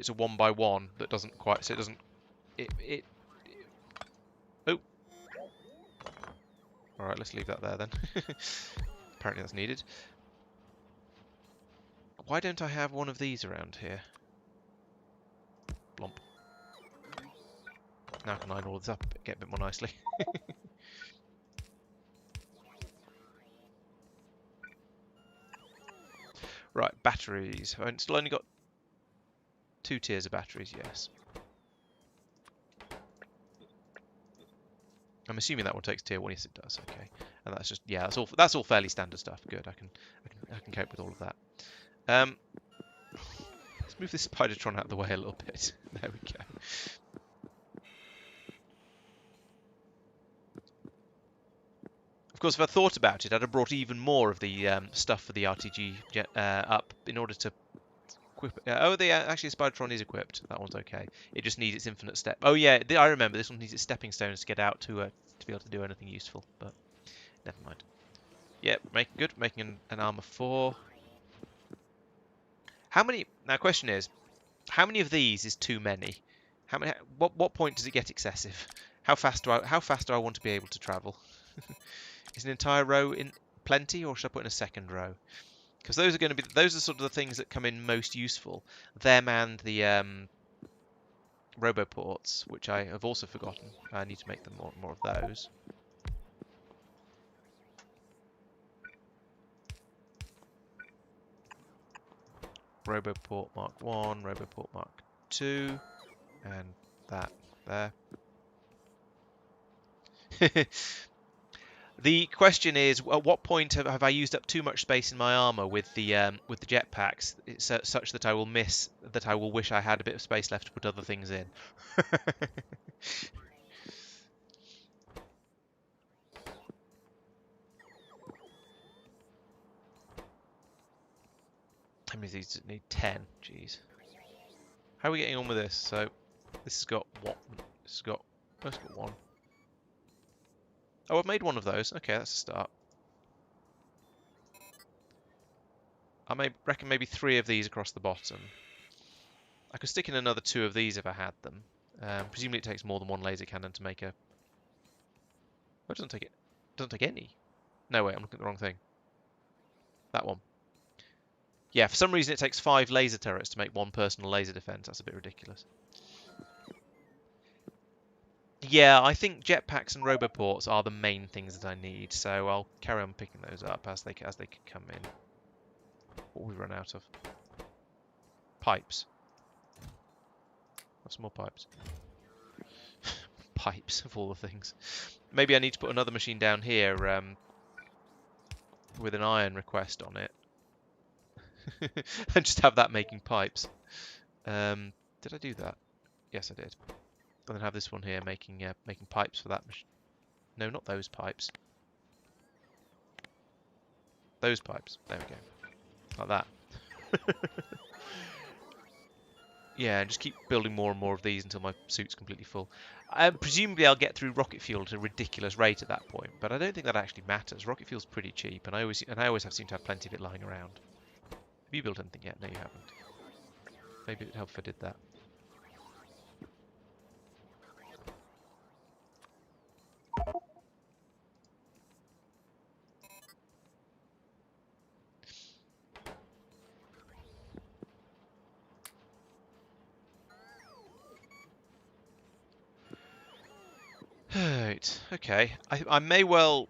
a 1 by 1 that doesn't quite. So it doesn't. It. Oh. All right, let's leave that there then. Apparently that's needed. Why don't I have one of these around here? Blomp. Now I can line all this up, get a bit more nicely. Right, batteries. I've still only got 2 tiers of batteries, yes. I'm assuming that one takes tier 1. Yes, it does. Okay, and that's just that's all fairly standard stuff. Good, I can cope with all of that. Let's move this Spidertron out of the way a little bit. There we go. Of course, if I thought about it, I'd have brought even more of the stuff for the RTG up in order to equip it. Actually, Spidertron is equipped. That one's okay. It just needs its infinite step. Oh yeah, I remember. This one needs its stepping stones to get out to be able to do anything useful. But never mind. Yep, making an armor 4. How many? Now, question is, how many of these is too many? How many? What point does it get excessive? How fast do I want to be able to travel? Is an entire row in plenty, or should I put in a second row? Because those are sort of the things that come in most useful. Them and the roboports, which I have also forgotten. I need to make them more of those. Roboport Mark 1, Roboport Mark 2, and that there. The question is, at what point have I used up too much space in my armor with the jetpacks, such that I will wish I had a bit of space left to put other things in? How many of these need? 10. Jeez. How are we getting on with this? So this has got what? This has got. Oh, it's got 1. Oh, I've made 1 of those. Okay, that's a start. I reckon maybe 3 of these across the bottom. I could stick in another 2 of these if I had them. Presumably it takes more than 1 laser cannon to make a... Oh, it doesn't take it. It doesn't take any. No, wait, I'm looking at the wrong thing. That one. Yeah, for some reason it takes 5 laser turrets to make 1 personal laser defense. That's a bit ridiculous. Yeah, I think jetpacks and roboports are the main things that I need, so I'll carry on picking those up as they come in. What we run out of? Pipes. What's more pipes? Pipes, of all the things. Maybe I need to put another machine down here with an iron request on it. And just have that making pipes. Did I do that? Yes, I did. And then have this one here making pipes for that machine. No, not those pipes. Those pipes. There we go. Like that. Yeah, and just keep building more and more of these until my suit's completely full. Presumably I'll get through rocket fuel at a ridiculous rate at that point, but I don't think that actually matters. Rocket fuel's pretty cheap, and I always seem to have plenty of it lying around. Have you built anything yet? No, you haven't. Maybe it'd help if I did that. Right. Okay. I may well.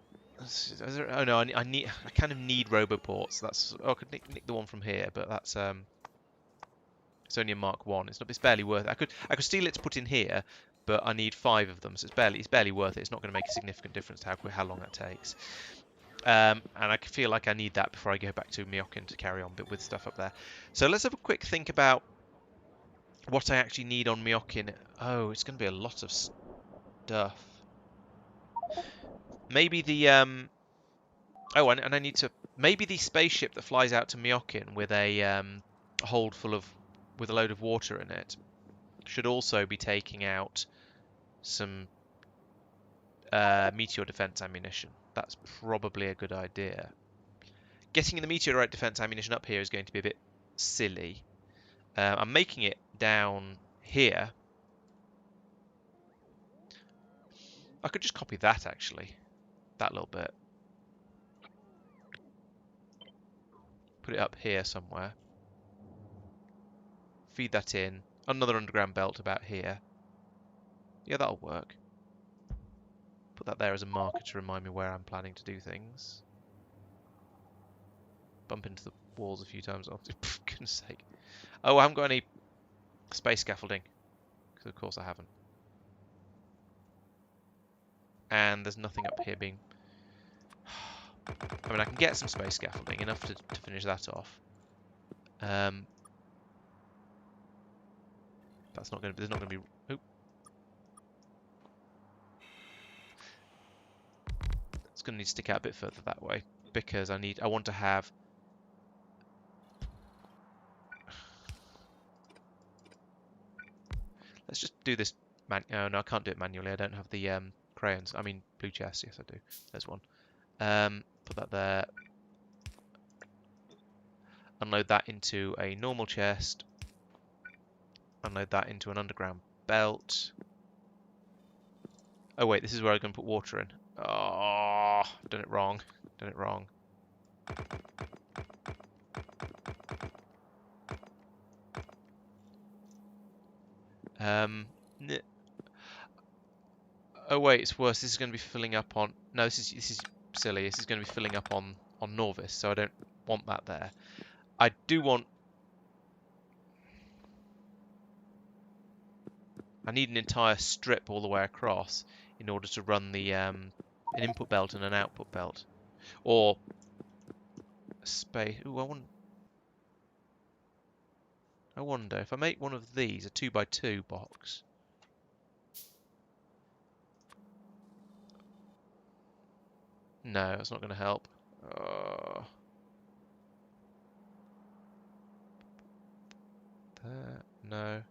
Oh no. I kind of need roboports. That's. Oh, I could nick the one from here, but that's It's only a Mark 1. It's barely worth it. I could steal it to put in here, but I need 5 of them, so it's barely worth it. It's not going to make a significant difference to how long that takes. And I feel like I need that before I go back to Myokin to carry on with stuff up there. So let's have a quick think about what I actually need on Myokin. Oh, it's going to be a lot of stuff. Maybe the oh, and I need to maybe the spaceship that flies out to Myokin with a hold full of with a load of water in it should also be taking out some meteor defense ammunition. That's probably a good idea. Getting the meteorite defense ammunition up here is going to be a bit silly. I'm making it down here. I could just copy that actually, that little bit. Put it up here somewhere. Feed that in. Another underground belt about here. Yeah, that'll work. Put that there as a marker to remind me where I'm planning to do things. Bump into the walls a few times. Oh, for goodness sake. Oh, I haven't got any space scaffolding. Because of course I haven't. And there's nothing up here being... I mean, I can get some space scaffolding, enough to finish that off. That's not going to... There's not going to be... Oop. It's going to need to stick out a bit further that way. Because I want to have... Let's just do this... Oh, no, I can't do it manually. I don't have the crayons. I mean, blue chest. Yes, I do. There's one. Put that there. Unload that into a normal chest. Unload that into an underground belt. Oh wait, this is where I'm going to put water in. Oh, done it wrong. Done it wrong. Oh wait, it's worse. This is going to be filling up on... No, this is silly. This is going to be filling up on Norvis, so I don't want that there. I do want... I need an entire strip all the way across in order to run the an input belt and an output belt. Or... space... Ooh, I wonder if I make one of these, a 2x2 box... No, that's not going to help. There, no.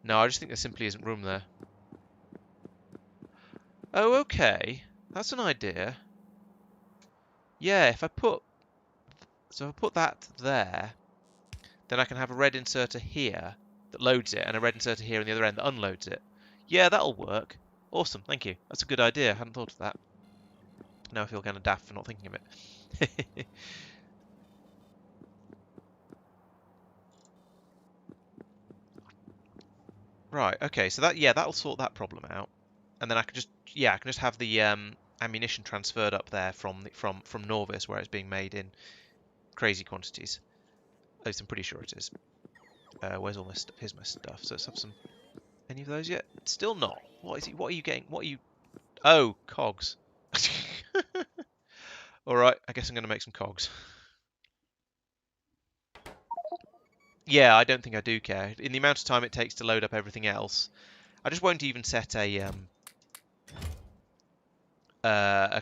No, I just think there simply isn't room there. Oh, okay. That's an idea. Yeah, if I put... So if I put that there, then I can have a red inserter here that loads it, and a red inserter here on the other end that unloads it. Yeah, that'll work. Awesome, thank you. That's a good idea. I hadn't thought of that. Now I feel kind of daft for not thinking of it. Right, okay, so that'll sort that problem out. And then I can just have the ammunition transferred up there from Norvis, where it's being made in crazy quantities. At least I'm pretty sure it is. Where's all my stuff? Here's my stuff. So let's have some... Any of those yet? Still not. What is it? What are you getting? What are you... Oh, cogs. Alright, I guess I'm going to make some cogs. Yeah, I don't think I do care. In the amount of time it takes to load up everything else, I just won't even set a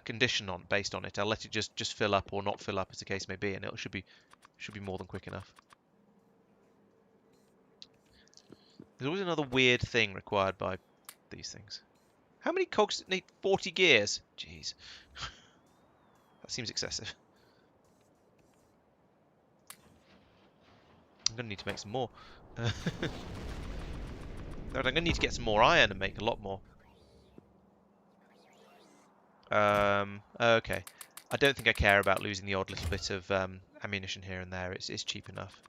condition based on it. I'll let it just fill up or not fill up, as the case may be, and it should be more than quick enough. There's always another weird thing required by these things. How many cogs need 40 gears? Jeez. That seems excessive. I'm going to need to make some more. I'm going to need to get some more iron and make a lot more. Okay. I don't think I care about losing the odd little bit of ammunition here and there. It's cheap enough.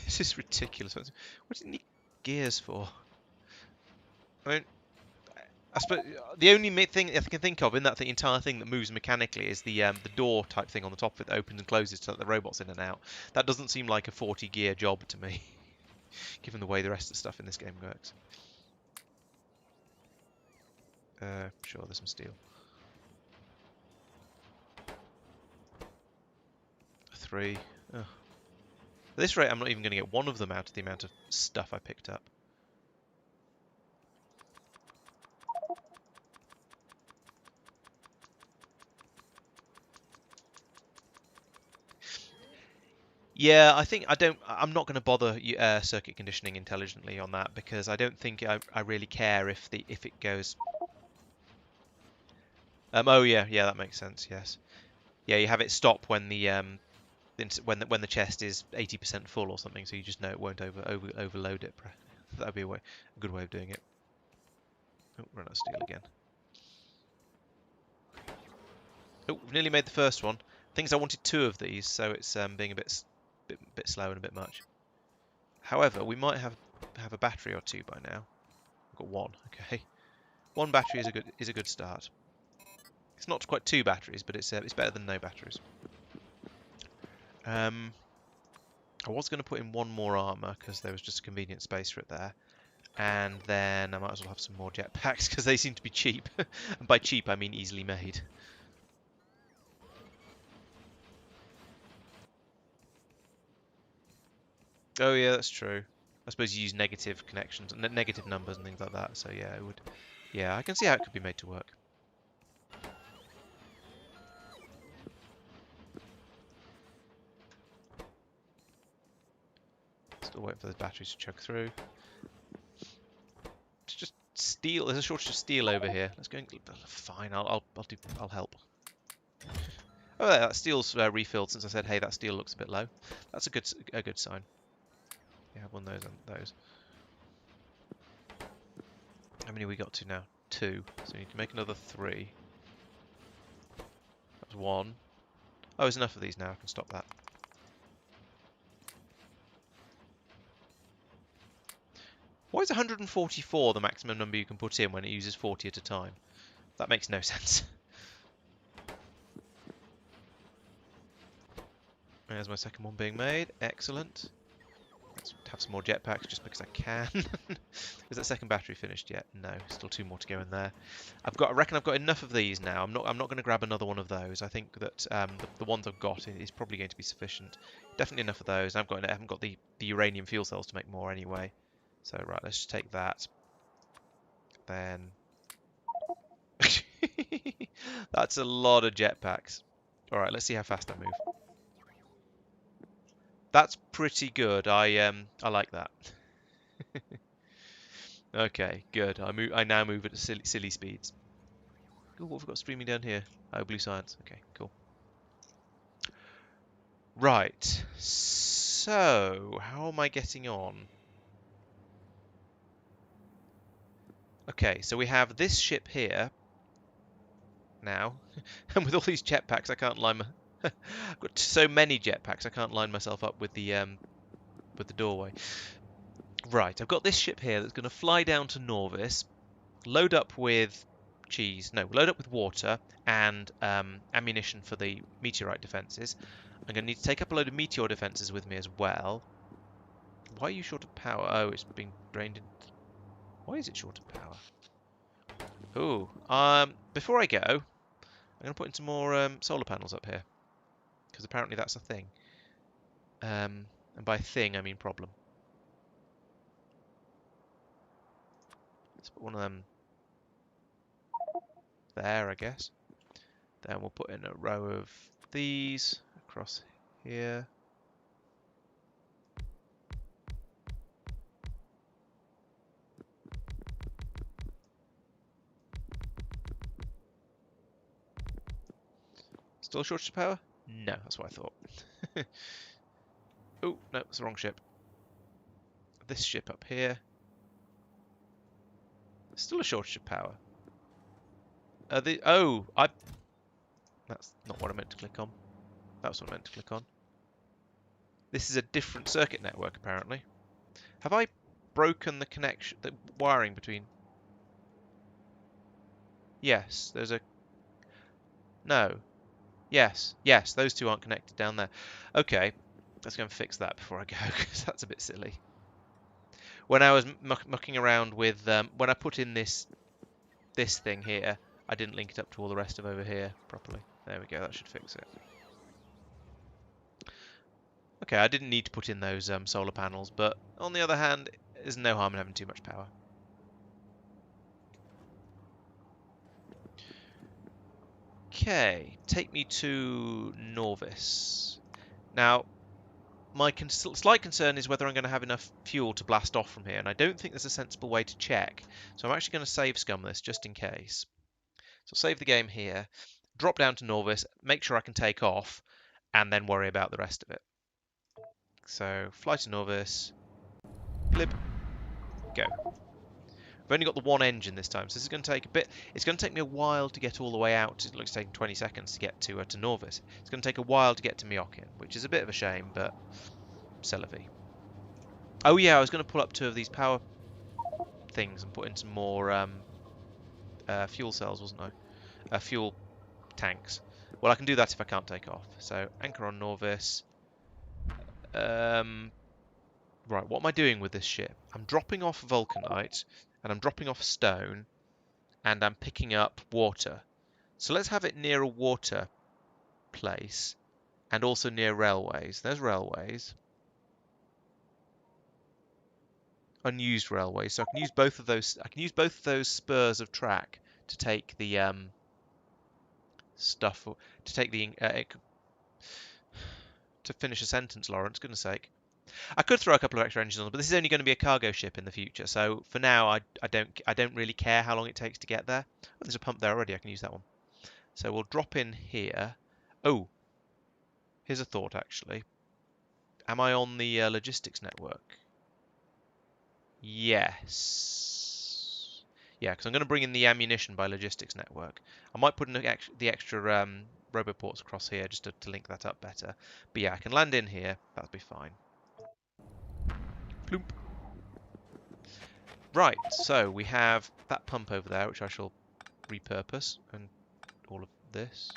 This is ridiculous. What do you need gears for? I mean, I suppose the only thing I can think of in that entire thing that moves mechanically is the door type thing on the top of it that opens and closes to let the robots in and out. That doesn't seem like a 40 gear job to me, given the way the rest of the stuff in this game works. Sure, there's some steel. 3. Ugh. At this rate, I'm not even going to get one of them out of the amount of stuff I picked up. Yeah, I'm not going to bother circuit conditioning intelligently on that because I don't think I really care if it goes. Oh yeah, that makes sense. Yes. Yeah, you have it stop when the chest is 80% full or something, so you just know it won't overload it. That'd be a good way of doing it. Oh, run out of steel again. Oh, we've nearly made the first one. Things I wanted 2 of these, so it's being a bit slow and a bit much. However, we might have a battery or 2 by now. I've got 1. Okay, 1 battery is a good start. It's not quite 2 batteries, but it's better than no batteries. I was going to put in 1 more armor because there was just a convenient space for it there. And then I might as well have some more jetpacks because they seem to be cheap. And by cheap, I mean easily made. Oh yeah, that's true. I suppose you use negative connections, negative numbers and things like that. So yeah, it would. Yeah, I can see how it could be made to work. Still waiting for those batteries to chug through. It's just steel. There's a shortage of steel over here. Let's go. Fine, I'll help. Oh, there, that steel's refilled since I said, hey, that steel looks a bit low. That's a good sign. Yeah, have one of those and those. How many we got to now? 2. So we need to make another 3. That's 1. Oh, there's enough of these now. I can stop that. Why is 144 the maximum number you can put in when it uses 40 at a time? That makes no sense. There's my second one being made. Excellent. Let's have some more jetpacks just because I can. Is that second battery finished yet? No, still 2 more to go in there. I reckon I've got enough of these now. I'm not going to grab another one of those. I think that the ones I've got is probably going to be sufficient. Definitely enough of those. I haven't got the uranium fuel cells to make more anyway. So right, let's just take that. Then that's a lot of jetpacks. All right, let's see how fast I move. That's pretty good. I like that. Okay, good. I now move at silly speeds. Ooh, what have we got streaming down here? Oh, blue science. Okay, cool. Right. So, how am I getting on? Okay, so we have this ship here now, and with all these jetpacks, I can't line my. I've got so many jetpacks, I can't line myself up with the doorway. Right, I've got this ship here that's going to fly down to Norvis, load up with load up with water and ammunition for the meteorite defences. I'm going to need to take up a load of meteor defences with me as well. Why are you short of power? Oh, it's being drained in. Why is it short of power? Ooh, before I go, I'm going to put in some more solar panels up here. Because apparently that's a thing. And by thing, I mean problem. Let's put one of them there, I guess. Then we'll put in a row of these across here. Still shortage of power? No, that's what I thought. Oh, no, it's the wrong ship. This ship up here. Still a shortage of power. That's not what I meant to click on. That's what I meant to click on. This is a different circuit network, apparently. Have I broken the connection, the wiring between? Yes, there's a. No. Yes, those 2 aren't connected down there. Okay, let's go and fix that before I go, because that's a bit silly. When I was mucking around with, when I put in this thing here, I didn't link it up to all the rest of over here properly. There we go, that should fix it. Okay, I didn't need to put in those solar panels, but on the other hand, there's no harm in having too much power. Okay, take me to Norvis. Now, my slight concern is whether I'm going to have enough fuel to blast off from here, and I don't think there's a sensible way to check. So I'm actually going to save scum this just in case. So save the game here, drop down to Norvis, make sure I can take off, and then worry about the rest of it. So fly to Norvis, blib, go. I've only got the one engine this time, so this is going to take a bit. It's going to take me a while to get all the way out. It looks taking 20 seconds to get to Norvis. It's going to take a while to get to Myokin, which is a bit of a shame, but c'est la vie. Oh yeah, I was going to pull up 2 of these power things and put in some more fuel cells, wasn't I? Fuel tanks. Well, I can do that if I can't take off. So anchor on Norvis. Right, what am I doing with this ship? I'm dropping off vulcanite, and I'm dropping off stone, and I'm picking up water. So let's have it near a water place, and also near railways. There's railways. Unused railways. So I can use both of those. I can use both of those spurs of track to take the stuff. To take the to finish a sentence, Laurence. Goodness sake. I could throw a couple of extra engines on, but this is only going to be a cargo ship in the future. So for now, I don't really care how long it takes to get there. Oh, there's a pump there already. I can use that one. So we'll drop in here. Oh, here's a thought actually. Am I on the logistics network? Yes. Yeah, because I'm going to bring in the ammunition by logistics network. I might put in the extra roboports across here just to link that up better. But yeah, I can land in here. That'll be fine. Bloop. Right, so we have that pump over there, which I shall repurpose, and all of this.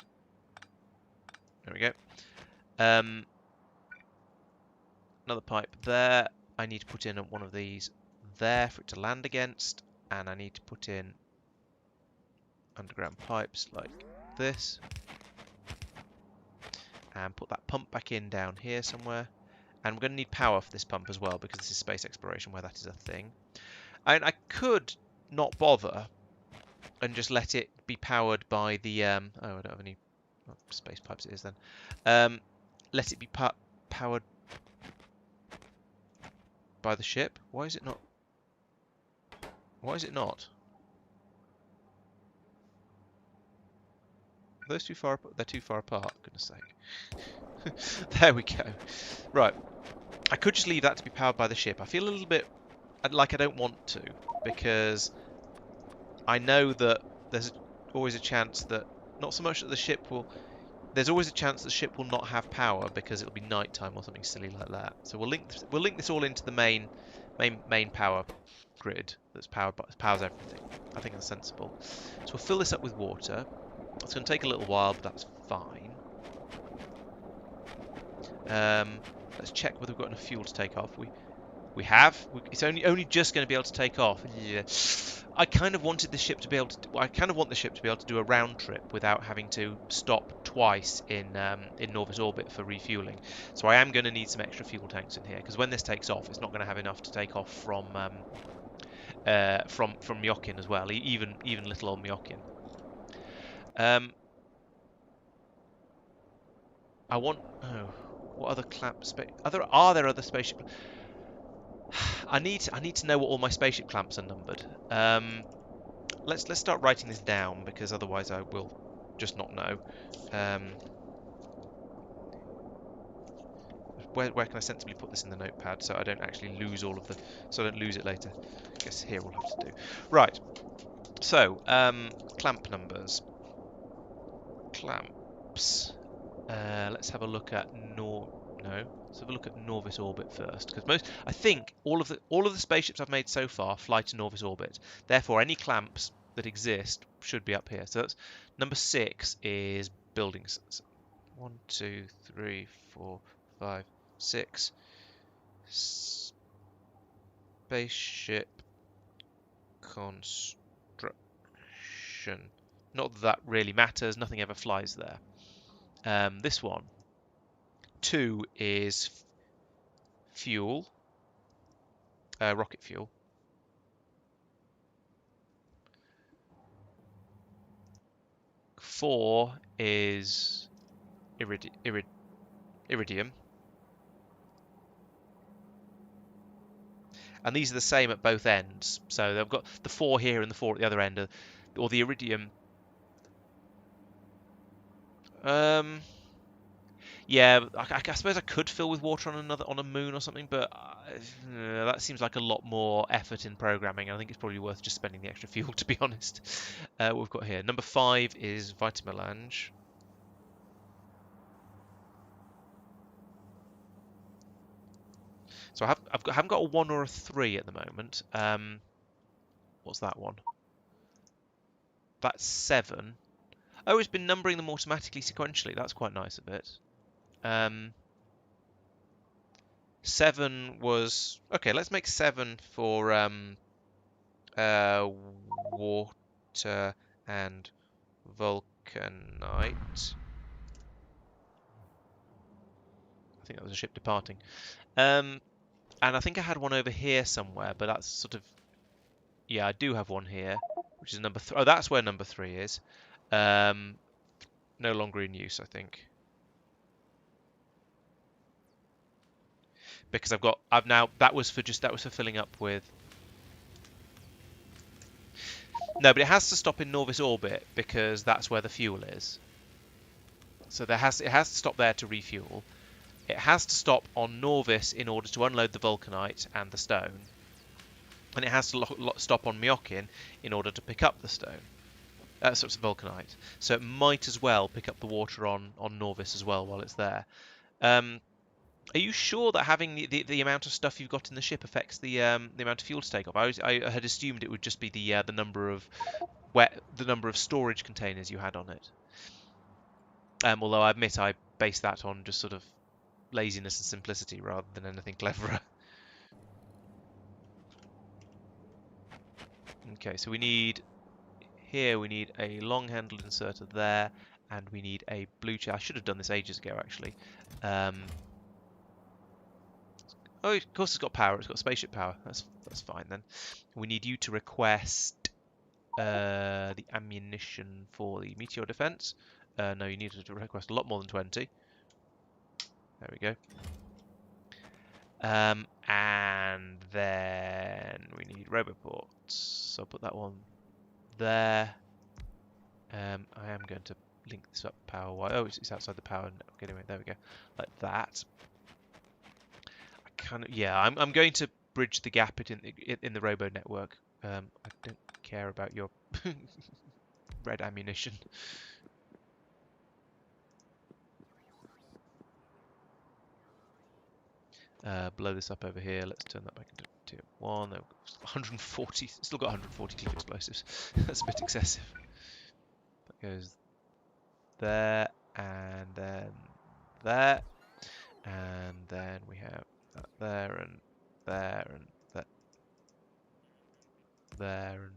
There we go. Another pipe there. I need to put in one of these there for it to land against, and I need to put in underground pipes like this, and put that pump back in down here somewhere. And we're going to need power for this pump as well, because this is space exploration where that is a thing. And I could not bother and just let it be powered by the oh, I don't have any space pipes. It is then. Let it be powered by the ship. Why is it not? Why is it not? Are those too far? They're too far apart. Goodness sake. There we go. Right. I could just leave that to be powered by the ship. I feel a little bit like I don't want to, because I know that there's always a chance that not so much that the ship will. There's always a chance the ship will not have power because it'll be nighttime or something silly like that. So we'll link this all into the main power grid that's powers everything. I think that's sensible. So we'll fill this up with water. It's going to take a little while, but that's fine. Let's check whether we've got enough fuel to take off. We have. It's only just going to be able to take off. Yeah. I kind of wanted the ship to be able to. I kind of want the ship to be able to do a round trip without having to stop twice in Norvis orbit for refueling. So I am going to need some extra fuel tanks in here, because when this takes off, it's not going to have enough to take off from Myokin as well, even little old Myokin. I want. Oh, what other clamp space? Are there other spaceship? I need to know what all my spaceship clamps are numbered. Let's start writing this down, because otherwise I will just not know. Where can I sensibly put this in the notepad so I don't actually lose all of so I don't lose it later? I guess here we'll have to do. Right. So clamp numbers. Clamps. Let's have a look at Let's have a look at Norvis orbit first, because I think all of the spaceships I've made so far fly to Norvis orbit. Therefore, any clamps that exist should be up here. So that's number 6 is buildings. 1, 2, 3, 4, 5, 6. Spaceship construction. Not that that really matters. Nothing ever flies there. This one. 2 is fuel, rocket fuel. Four is iridium. And these are the same at both ends. So they've got the 4 here and the 4 at the other end, or the iridium. Yeah, I suppose I could fill with water on a moon or something, but that seems like a lot more effort in programming. I think it's probably worth just spending the extra fuel, to be honest. What we've got here, number 5 is vitamelange. So I haven't got a 1 or a 3 at the moment. What's that one? That's 7. Oh, it's been numbering them automatically sequentially. That's quite nice of it. 7 was... Okay, let's make 7 for water and vulcanite. I think that was a ship departing. And I think I had one over here somewhere, but that's sort of... Yeah, I do have one here, which is number 3. Oh, that's where number 3 is. No longer in use, I think. Because I've now... That was for filling up with... No, but it has to stop in Norvis orbit because that's where the fuel is. So it has to stop there to refuel. It has to stop on Norvis in order to unload the vulcanite and the stone. And it has to stop on Myokin in order to pick up the stone. So it's vulcanite. So it might as well pick up the water on Norvis as well while it's there. Are you sure that having the amount of stuff you've got in the ship affects the amount of fuel to take off? I had assumed it would just be the number of storage containers you had on it. Although I admit I base that on just sort of laziness and simplicity rather than anything cleverer. Okay, so we need a long-handled inserter there, and we need a blue chip. I should have done this ages ago, actually. Oh, of course it's got power. It's got spaceship power. That's fine then. We need you to request the ammunition for the meteor defense. No, you need to request a lot more than 20. There we go. And then we need roboports. So I'll put that one there. I am going to link this up power-wise. Oh, it's outside the power network anyway. There we go. Like that. I'm going to bridge the gap in the robo network. I don't care about your red ammunition. Blow this up over here. Let's turn that back into tier 1. 140. Still got 140 clip explosives. That's a bit excessive. That goes there, and then there, and then we have that there, and there, and that, there, and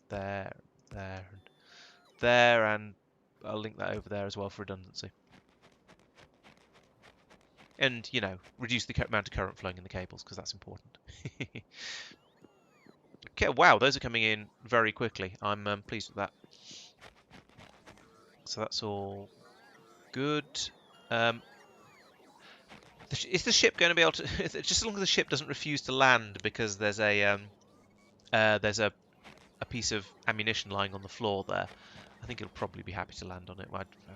there, and there, and there, and I'll link that over there as well for redundancy. And, you know, reduce the amount of current flowing in the cables, because that's important. Okay, wow, those are coming in very quickly. I'm pleased with that. So that's all good. Is the ship going to be able to... just as long as the ship doesn't refuse to land because there's a piece of ammunition lying on the floor there, I think it'll probably be happy to land on it.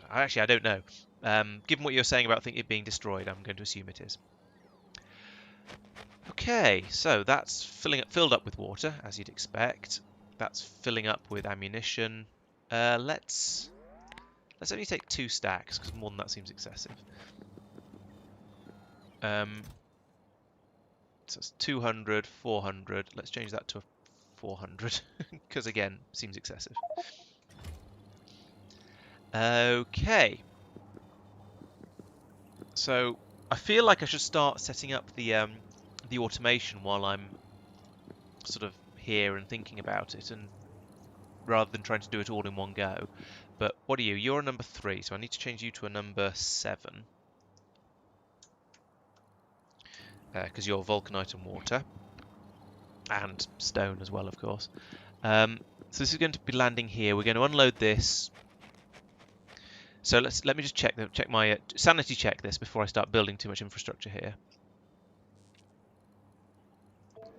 Actually, I don't know. Given what you're saying about it being destroyed, I'm going to assume it is. Okay, so that's filled up with water, as you'd expect. That's filling up with ammunition. Let's only take 2 stacks, because more than that seems excessive. So it's 200, 400. Let's change that to a 400, because again, seems excessive. Okay. So I feel like I should start setting up the automation while I'm sort of here and thinking about it, and rather than trying to do it all in one go. But what are you? You're a number 3, so I need to change you to a number 7. because you're vulcanite and water, and stone as well, of course. So this is going to be landing here. We're going to unload this. So let me just check my sanity check this before I start building too much infrastructure here.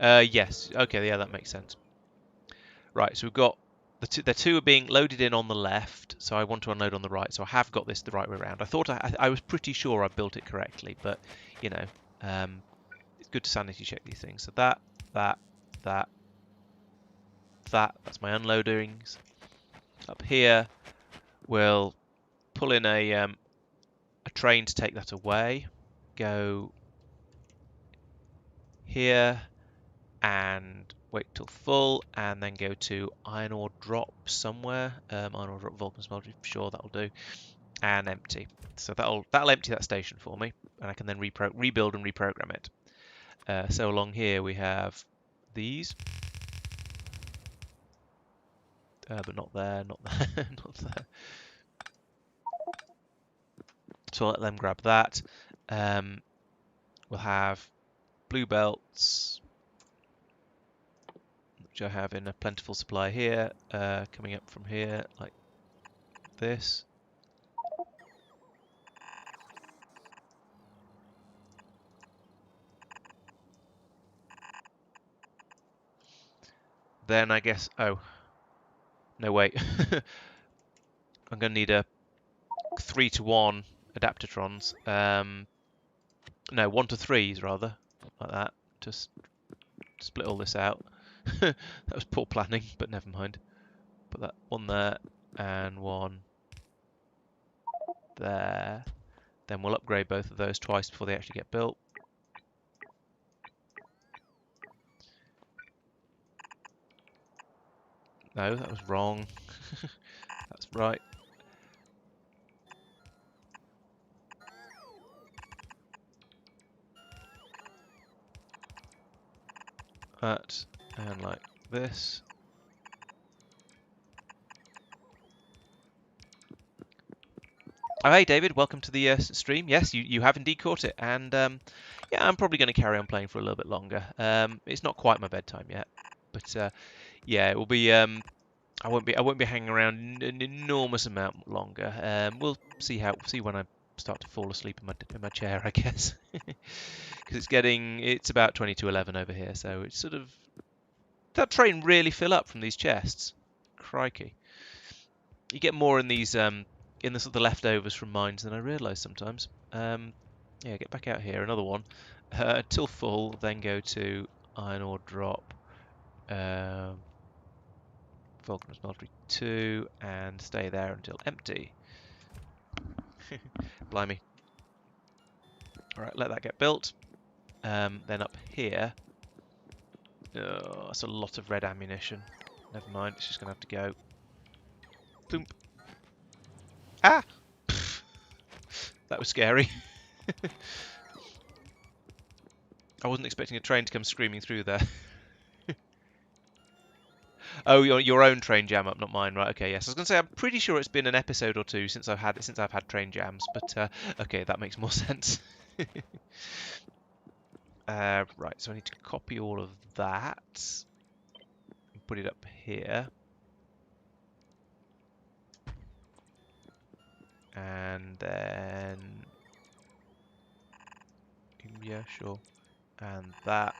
Yes. Okay. Yeah, that makes sense. Right. So we've got the two are being loaded in on the left. So I want to unload on the right. So I have got this the right way around. I thought I was pretty sure I built it correctly, but you know, it's good to sanity check these things. So that, that's my unloadings. Up here, we'll pull in a train to take that away. Go here and wait till full, and then go to iron ore drop somewhere. Iron ore drop Vulcan smeltery, sure that'll do, and empty. So that'll empty that station for me, and I can then rebuild and reprogram it. So along here we have these, but not there, not there, not there. So I'll let them grab that. We'll have blue belts, which I have in a plentiful supply here, coming up from here like this. Then I guess, oh, no wait, I'm going to need a 3-to-1 adaptatrons. No, 1-to-3s rather, like that. Just split all this out. That was poor planning, but never mind. Put that one there and one there. Then we'll upgrade both of those twice before they actually get built. No, that was wrong. That's right. That and like this. Oh, hey David, welcome to the stream. Yes, you have indeed caught it, and yeah, I'm probably going to carry on playing for a little bit longer. It's not quite my bedtime yet, but yeah, it will be. I won't be hanging around an enormous amount longer. We'll see when I start to fall asleep in my chair, I guess, because it's about 20 to 11 over here, so it's sort of that train really fill up from these chests. Crikey, you get more in these in the sort of leftovers from mines than I realise sometimes. Yeah, get back out here, another one, until full, then go to iron ore drop, Vulcan smeltery 2, and stay there until empty. Blimey. Alright, let that get built. Then up here, oh, that's a lot of red ammunition. Never mind, it's just going to have to go. Boom. Ah! That was scary. I wasn't expecting a train to come screaming through there. Oh, your own train jam up, not mine, right? Okay, yes. I was going to say I'm pretty sure it's been an episode or two since I've had train jams, but okay, that makes more sense. Right, so I need to copy all of that and put it up here, and then yeah, sure, and that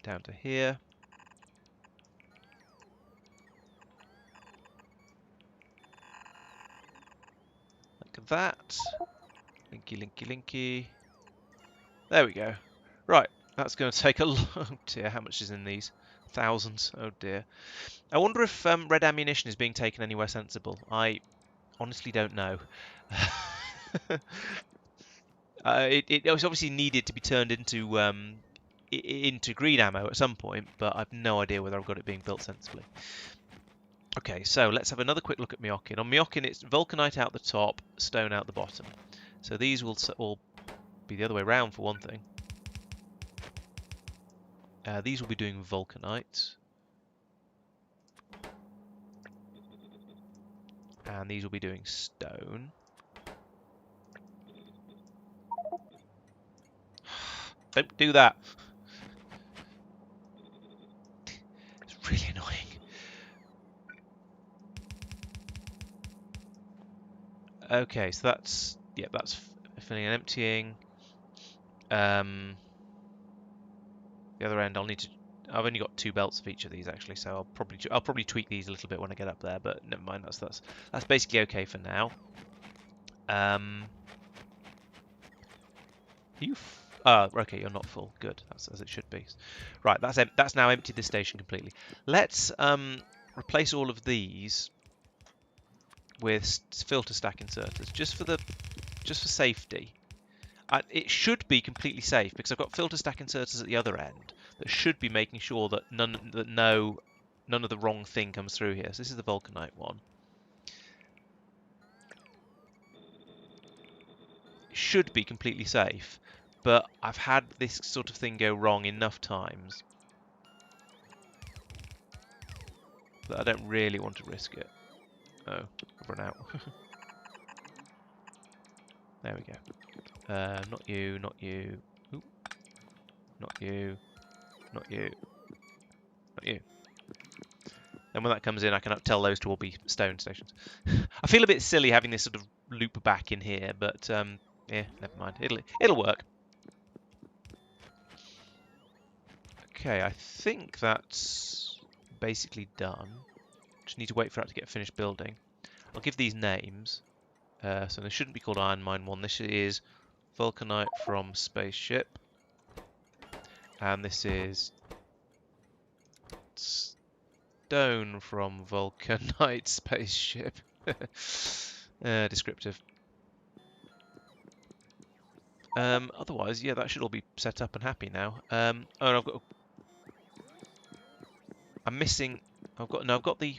down to here. Like that. Linky, linky, linky. There we go. Right, that's going to take a long... Oh dear, how much is in these? Thousands. Oh dear. I wonder if red ammunition is being taken anywhere sensible. I honestly don't know. It was obviously needed to be turned into green ammo at some point, but I've no idea whether I've got it being built sensibly. Okay, so let's have another quick look at Myokin. On Myokin, it's vulcanite out the top, stone out the bottom. So these will all be the other way around for one thing. These will be doing vulcanite. And these will be doing stone. Don't do that. It's really annoying. Okay, so that's filling and emptying. The other end, I'll need to. I've only got 2 belts of each of these actually, so I'll probably tweak these a little bit when I get up there. But never mind, that's basically okay for now. You. Okay, you're not full. Good, that's as it should be. Right, that's now emptied this station completely. Let's replace all of these with filter stack inserters, just for safety. It should be completely safe because I've got filter stack inserters at the other end that should be making sure that none of the wrong thing comes through here. So this is the vulcanite one. It should be completely safe, but I've had this sort of thing go wrong enough times that I don't really want to risk it. Oh, I've run out. There we go. Not you, not you. Ooh. Not you, not you, not you. Then when that comes in, I can tell those to all be stone stations. I feel a bit silly having this sort of loop back in here, but yeah, never mind. It'll work. Okay, I think that's basically done. Just need to wait for that to get finished building. I'll give these names. So they shouldn't be called Iron Mine 1. This is vulcanite from spaceship. And this is stone from vulcanite spaceship. Descriptive. Otherwise, yeah, that should all be set up and happy now. Oh, and I'm missing. I've got the,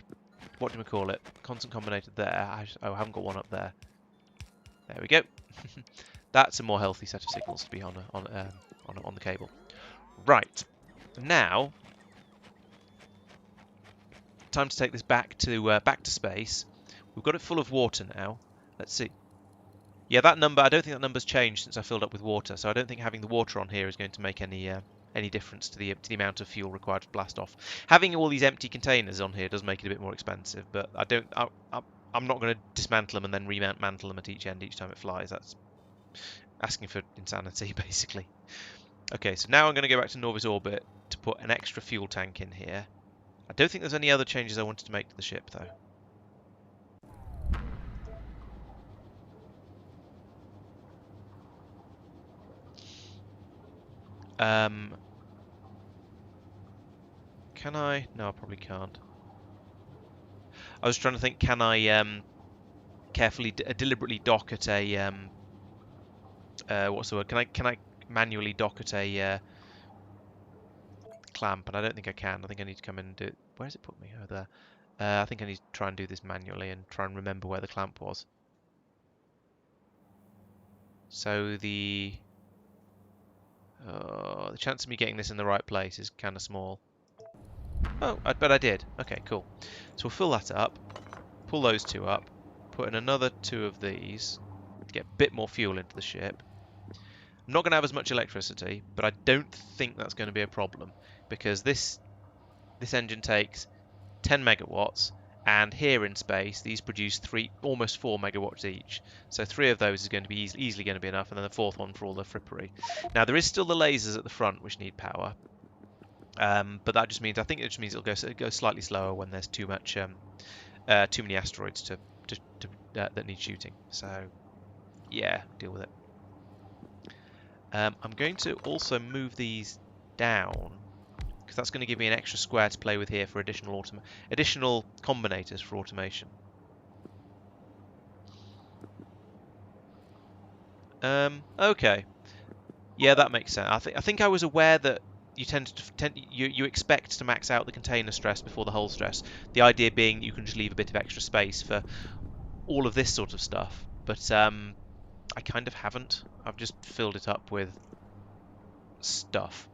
what do we call it? Constant combinator there. I haven't got one up there. There we go. That's a more healthy set of signals to be on the cable. Right. Now, time to take this back to space. We've got it full of water now. Let's see. Yeah, that number. I don't think that number's changed since I filled up with water. So I don't think having the water on here is going to make any difference to the amount of fuel required to blast off. Having all these empty containers on here does make it a bit more expensive, but I'm not going to dismantle them and then remantle them at each end each time it flies. That's asking for insanity, basically. Okay, so now I'm going to go back to Norvis orbit to put an extra fuel tank in here. I don't think there's any other changes I wanted to make to the ship, though. Can I? No, I probably can't. I was trying to think, can I carefully, deliberately dock at a what's the word? Can I manually dock at a clamp? And I don't think I can. I think I need to come in and do it. Where does it put me? Oh, there. I think I need to try and do this manually and try and remember where the clamp was. So the chance of me getting this in the right place is kind of small. Oh, but I did. Okay, cool. So we'll fill that up, pull those 2 up, put in another 2 of these to get a bit more fuel into the ship. I'm not going to have as much electricity, but I don't think that's going to be a problem because this engine takes 10 megawatts, and here in space these produce almost 4 megawatts each. So 3 of those is going to be easily going to be enough, and then the 4th one for all the frippery. Now there is still the lasers at the front which need power, but that just means it'll go slightly slower when there's too many asteroids that need shooting. So yeah, deal with it. I'm going to also move these down because that's going to give me an extra square to play with here for additional combinators for automation. Okay, yeah, that makes sense. I think I was aware that you expect to max out the container stress before the hull stress. The idea being you can just leave a bit of extra space for all of this sort of stuff, but I kind of haven't. I've just filled it up with stuff.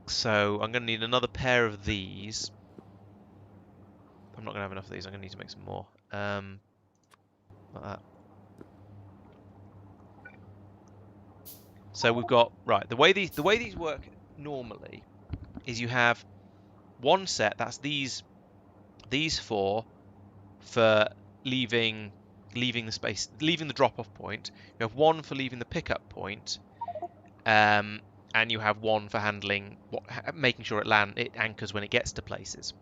So I'm going to need another pair of these. I'm not going to have enough of these. I'm going to need to make some more. Like that. So we've got, right, the way these work normally is you have one set, that's these four for leaving the space, leaving the drop-off point. You have one for leaving the pickup point, and you have one for handling making sure it anchors when it gets to places.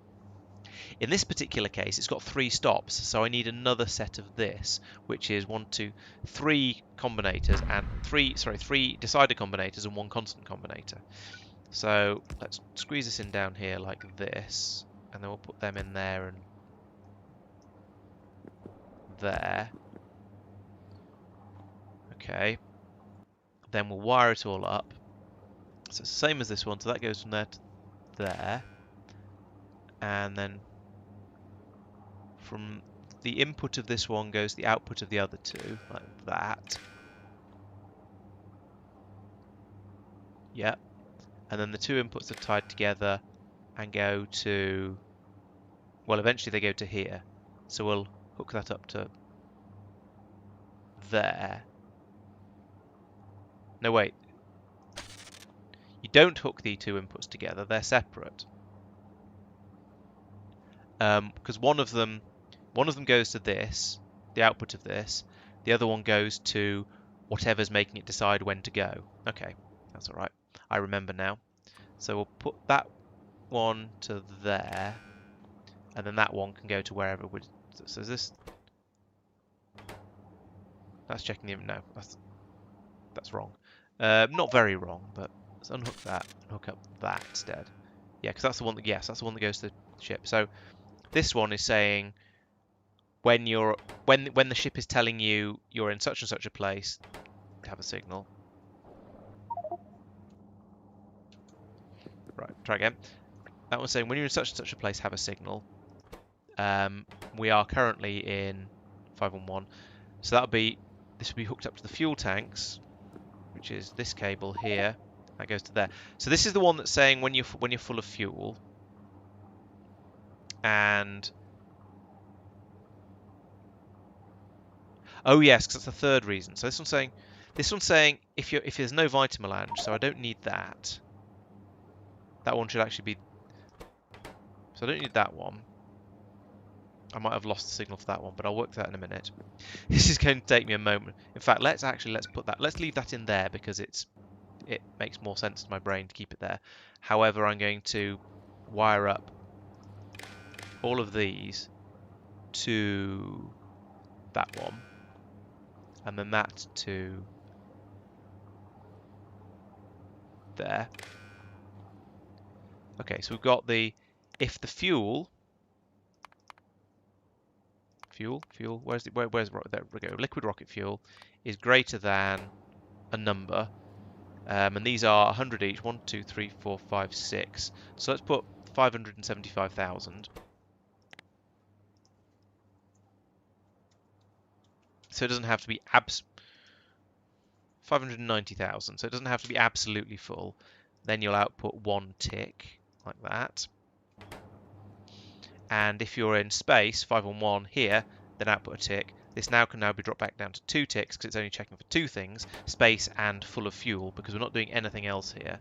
In this particular case, it's got 3 stops, so I need another set of this, which is 3 combinators and 3 decider combinators and 1 constant combinator. So let's squeeze this in down here like this, and then we'll put them in there and there. Okay. Then we'll wire it all up. So it's the same as this one, so that goes from there to there. And then from the input of this one goes the output of the other two, like that. Yep. And then the 2 inputs are tied together and go to, well, eventually they go to here. So we'll hook that up to there. No, wait. You don't hook the 2 inputs together, they're separate. Because one of them goes to this, the output of this. The other one goes to whatever's making it decide when to go. Okay, that's all right. I remember now. So we'll put that one to there, and then that one can go to wherever. So is this? That's checking the no. That's wrong. Not very wrong, but let's unhook that and hook up that instead. Yeah, because that's the one that that's the one that goes to the ship. So this one is saying when the ship is telling you you're in such and such a place, have a signal. Right, try again. That one's saying when you're in such and such a place, have a signal. We are currently in 511, so this will be hooked up to the fuel tanks, which is this cable here. That goes to there. So this is the one that's saying when you're full of fuel. And oh yes, because that's the third reason. So this one's saying if there's no vitamelange, so I don't need that. That one should actually be. So I don't need that one. I might have lost the signal for that one, but I'll work that in a minute. This is going to take me a moment. In fact, let's leave that in there because it makes more sense to my brain to keep it there. However, I'm going to wire up all of these to that one, and then that to there. Okay, so we've got if the fuel, where's there we go, liquid rocket fuel is greater than a number, and these are 100 each, 1, 2, 3, 4, 5, 6. So let's put 575,000. So it doesn't have to be 590,000. So it doesn't have to be absolutely full. Then you'll output 1 tick like that. And if you're in space, 511 here, then output a tick. This can now be dropped back down to 2 ticks because it's only checking for 2 things, space and full of fuel, because we're not doing anything else here.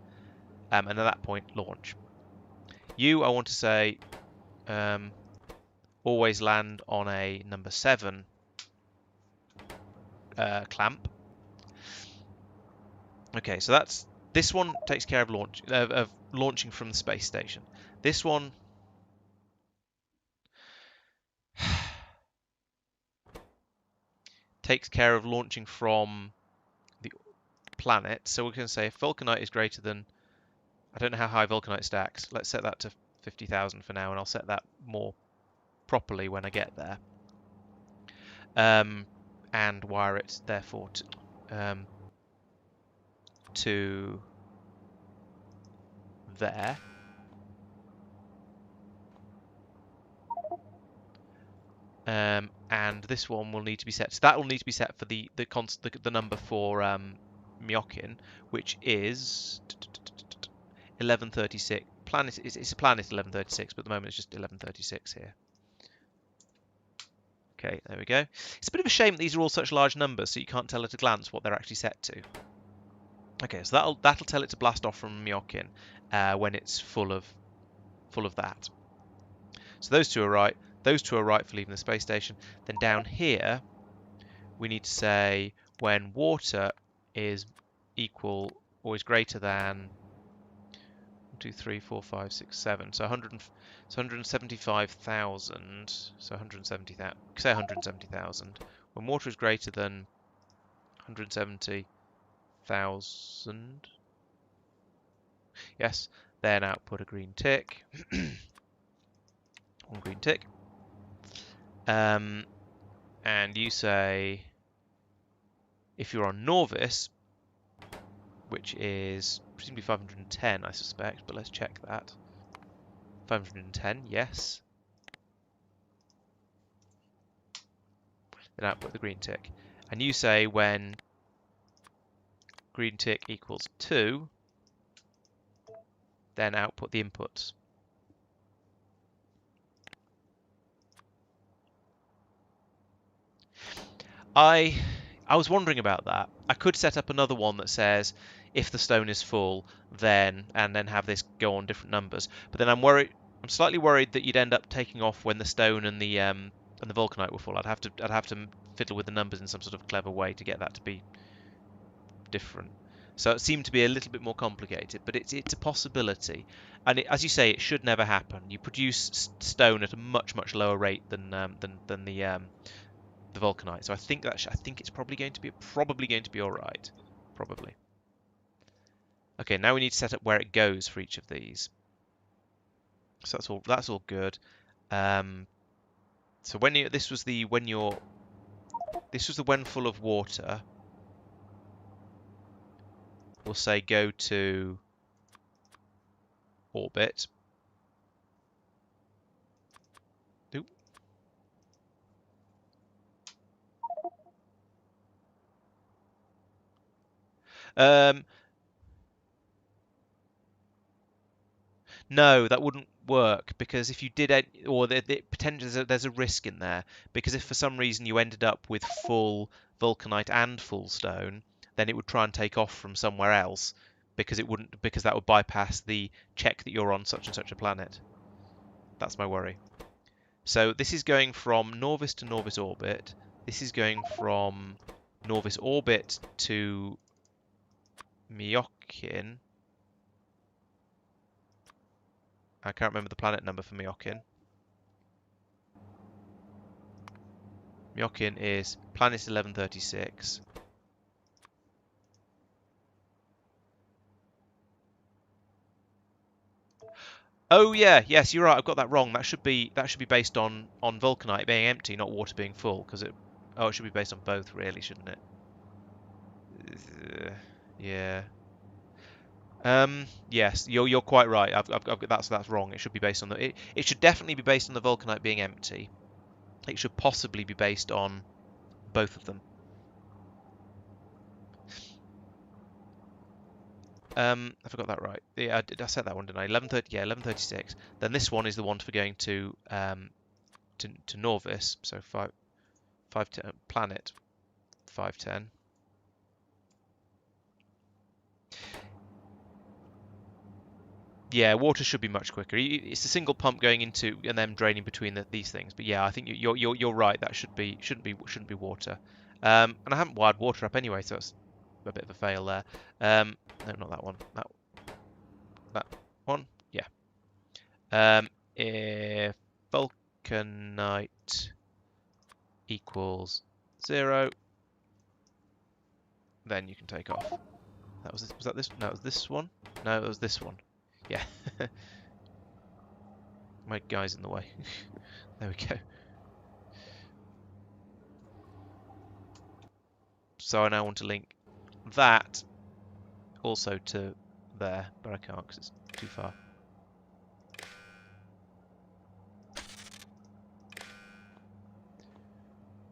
And at that point, launch. I want to say always land on a number 7 clamp. Okay, so this one takes care of launching from the space station. This one takes care of launching from the planet. So we're going to say if vulcanite is greater than, I don't know how high vulcanite stacks. Let's set that to 50,000 for now, and I'll set that more properly when I get there. And wire it therefore to there. And this one will need to be set. So that will need to be set for the number for Myokin, which is 1136. It's a planet 1136, but at the moment it's just 1136 here. Okay, there we go. It's a bit of a shame that these are all such large numbers, so you can't tell at a glance what they're actually set to. Okay, so that'll tell it to blast off from Myokin when it's full of that. So those two are right. Those two are right for leaving the space station. Then down here, we need to say when water is equal or is greater than 1, 2, 3, 4, 5, 6, 7. So 175,000. So 170,000. Say 170,000. When water is greater than 170,000. Yes. Then output a green tick. One green tick. And you say if you're on Norvis, which is presumably 510, I suspect, but let's check that. 510, yes. Then output the green tick. And you say when green tick equals 2, then output the inputs. I was wondering about that. I could set up another one that says if the stone is full, then and then have this go on different numbers. But then I'm slightly worried that you'd end up taking off when the stone and the vulcanite were full. I'd have to fiddle with the numbers in some sort of clever way to get that to be different. So it seemed to be a little bit more complicated, but it's a possibility. And as you say, it should never happen. You produce stone at a much lower rate than the vulcanite. So I think it's probably going to be all right. Probably. Okay, now we need to set up where it goes for each of these. So that's all good. So this was the when full of water. We'll say go to orbit. Oop. No, that wouldn't work because if you did, or potentially there's a risk in there because if for some reason you ended up with full vulcanite and full stone, then it would try and take off from somewhere else because that would bypass the check that you're on such and such a planet. That's my worry. So this is going from Norvis to Norvis orbit. This is going from Norvis orbit to Myokin. I can't remember the planet number for Myokin. Myokin is planet 1136. Oh yeah, yes, you're right. I've got that wrong. That should be based on vulcanite being empty, not water being full, because it should be based on both, really, shouldn't it? Yeah. Yes, you're quite right. That's wrong. It should be based on it should definitely be based on the vulcanite being empty. It should possibly be based on both of them. I forgot that right. Yeah, I said that one, didn't I? 1130. Yeah, 1136. Then this one is the one for going to Norvis. So 510 planet 510. Yeah, water should be much quicker. It's a single pump going into and then draining between these things. But yeah, I think you're right. That shouldn't be water. And I haven't wired water up anyway, so it's a bit of a fail there. No, not that one. That one. Yeah. If vulcanite equals 0, then you can take off. Was that this? No, it was this one. No, it was this one. Yeah. My guy's in the way. There we go. So I now want to link that also to there, but I can't because it's too far.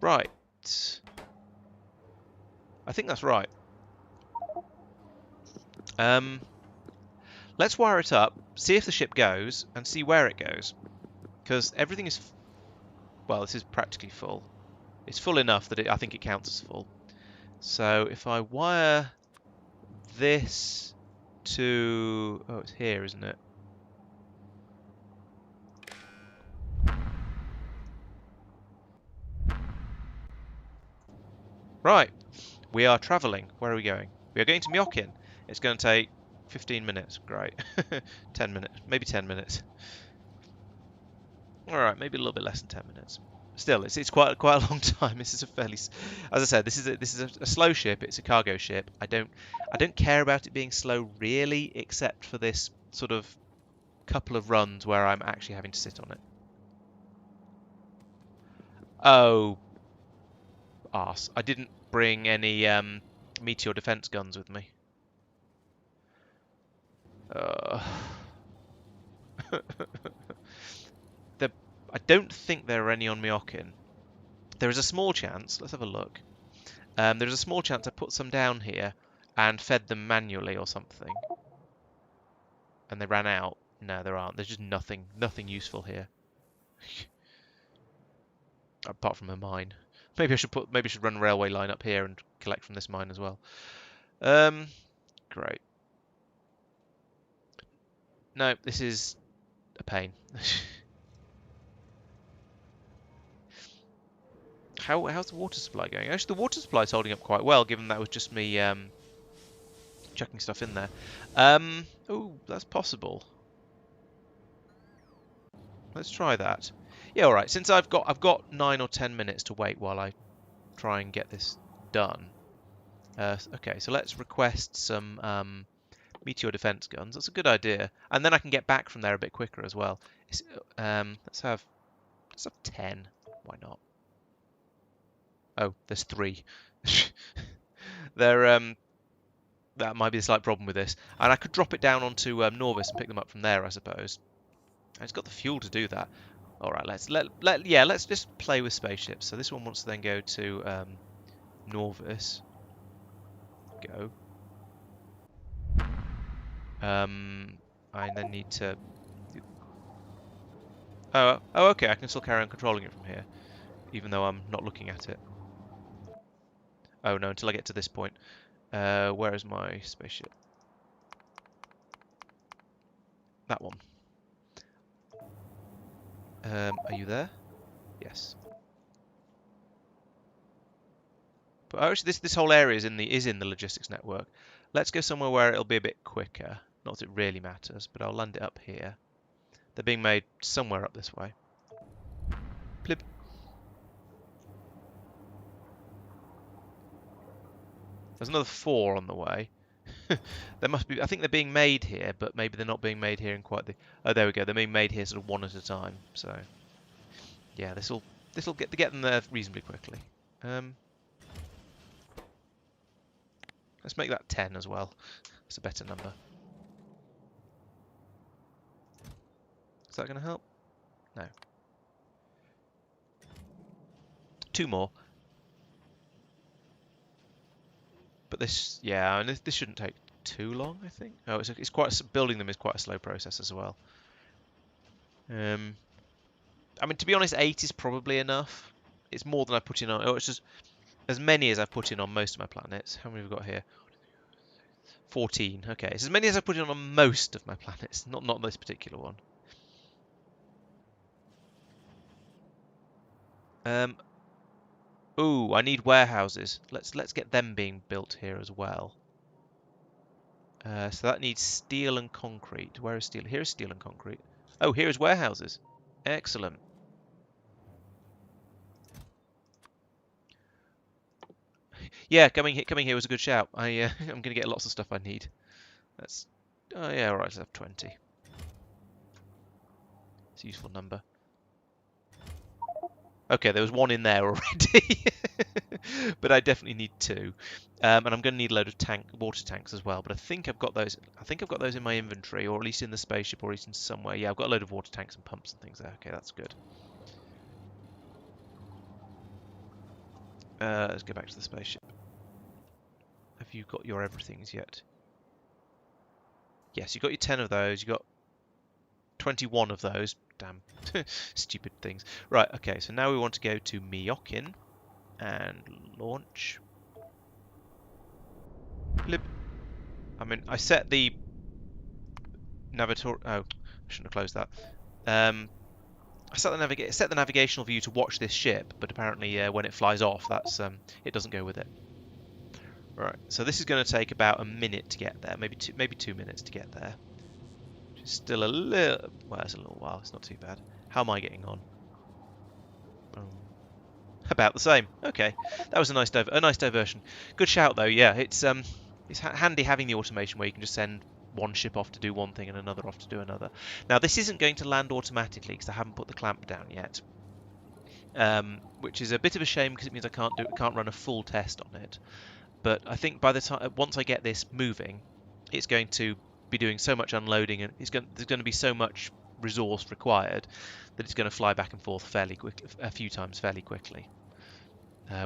Right. I think that's right. Let's wire it up, see if the ship goes, and see where it goes. Because everything is... Well, this is practically full. It's full enough that I think it counts as full. So if I wire this to... Oh, it's here, isn't it? Right. We are travelling. Where are we going? We are going to Myokin. It's going to take 15 minutes. Great. 10 minutes. Maybe 10 minutes. Alright, maybe a little bit less than 10 minutes. Still, it's quite a long time. This is a fairly, as I said, this is a slow ship. It's a cargo ship. I don't care about it being slow really, except for this sort of couple of runs where I'm actually having to sit on it. Oh, arse! I didn't bring any meteor defense guns with me. I don't think there are any on Myokin. There is a small chance. Let's have a look. There's a small chance I put some down here and fed them manually or something, and they ran out. No, there aren't. There's just nothing useful here, apart from a mine. Maybe I should run a railway line up here and collect from this mine as well. Great. No, this is a pain. How's the water supply going? Actually, the water supply is holding up quite well, given that was just me chucking stuff in there. Oh, that's possible. Let's try that. Yeah, all right. Since I've got 9 or 10 minutes to wait while I try and get this done. Okay, so let's request some meteor defense guns. That's a good idea, and then I can get back from there a bit quicker as well. Let's have 10. Why not? Oh, there's 3. That might be a slight problem with this, and I could drop it down onto Norvis and pick them up from there, I suppose. And it's got the fuel to do that. All right, let's just play with spaceships. So this one wants to then go to Norvis. Go. I then need to. Oh, okay. I can still carry on controlling it from here, even though I'm not looking at it. Oh no, until I get to this point. Where is my spaceship? That one. Are you there? Yes. But actually, this whole area is in the logistics network. Let's go somewhere where it'll be a bit quicker. Not that it really matters, but I'll land it up here. They're being made somewhere up this way. Plib. There's another 4 on the way. There must be. I think they're being made here, but maybe they're not being made here in quite the. Oh, there we go. They're being made here sort of one at a time. So, yeah, this'll get them there reasonably quickly. Let's make that 10 as well. That's a better number. Is that going to help? No. 2 more. But this, yeah, and this shouldn't take too long, I think. Oh, it's quite building them is quite a slow process as well. I mean, to be honest, 8 is probably enough. It's more than I put in on. Oh, it's just as many as I've put in on most of my planets. How many have we got here? 14. Okay, it's as many as I've put in on most of my planets, not this particular one. Ooh, I need warehouses. Let's get them being built here as well. So that needs steel and concrete. Where is steel? Here is steel and concrete. Oh, here is warehouses. Excellent. Yeah, coming here was a good shout. I'm going to get lots of stuff I need. That's. Oh yeah, all right. Let's have 20. It's a useful number. Okay, there was 1 in there already, but I definitely need 2, and I'm going to need a load of water tanks as well. But I think I've got those. I think I've got those in my inventory, or at least in the spaceship, or at least in somewhere. Yeah, I've got a load of water tanks and pumps and things there. Okay, that's good. Let's go back to the spaceship. Have you got your everythings yet? Yes, you got your 10 of those. You got 21 of those. Damn, stupid things. Right, okay, so now we want to go to Myokin and launch. Blip. I mean, I set the navigator. Oh, I shouldn't have closed that. I set the navigational view to watch this ship, but apparently when it flies off, that's it doesn't go with it. Right. So this is going to take about a minute to get there, maybe 2 minutes to get there. Which is still a little. Well, it's a little while. It's not too bad. How am I getting on? About the same. Okay, that was a nice diversion. Good shout though. Yeah, it's handy having the automation where you can just send one ship off to do one thing and another off to do another. Now this isn't going to land automatically because I haven't put the clamp down yet, which is a bit of a shame because it means I can't run a full test on it. But I think by the time once I get this moving, it's going to be doing so much unloading and there's going to be so much resource required that it's going to fly back and forth fairly quickly, a few times fairly quickly.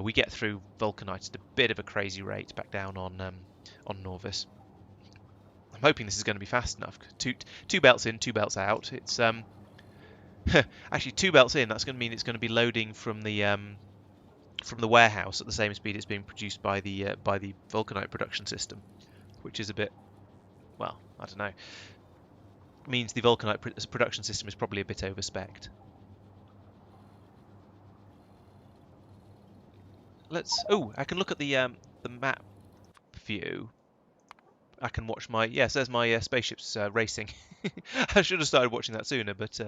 We get through vulcanite at a bit of a crazy rate back down on Norvis. I'm hoping this is going to be fast enough. Two belts in, 2 belts out. It's actually 2 belts in. That's going to mean it's going to be loading from the warehouse at the same speed it's being produced by the vulcanite production system, which is a bit, well, I don't know. It means the vulcanite production system is probably a bit overspec'd. Oh, I can look at the map view. I can watch my, yes, there's my spaceships racing. I should have started watching that sooner, but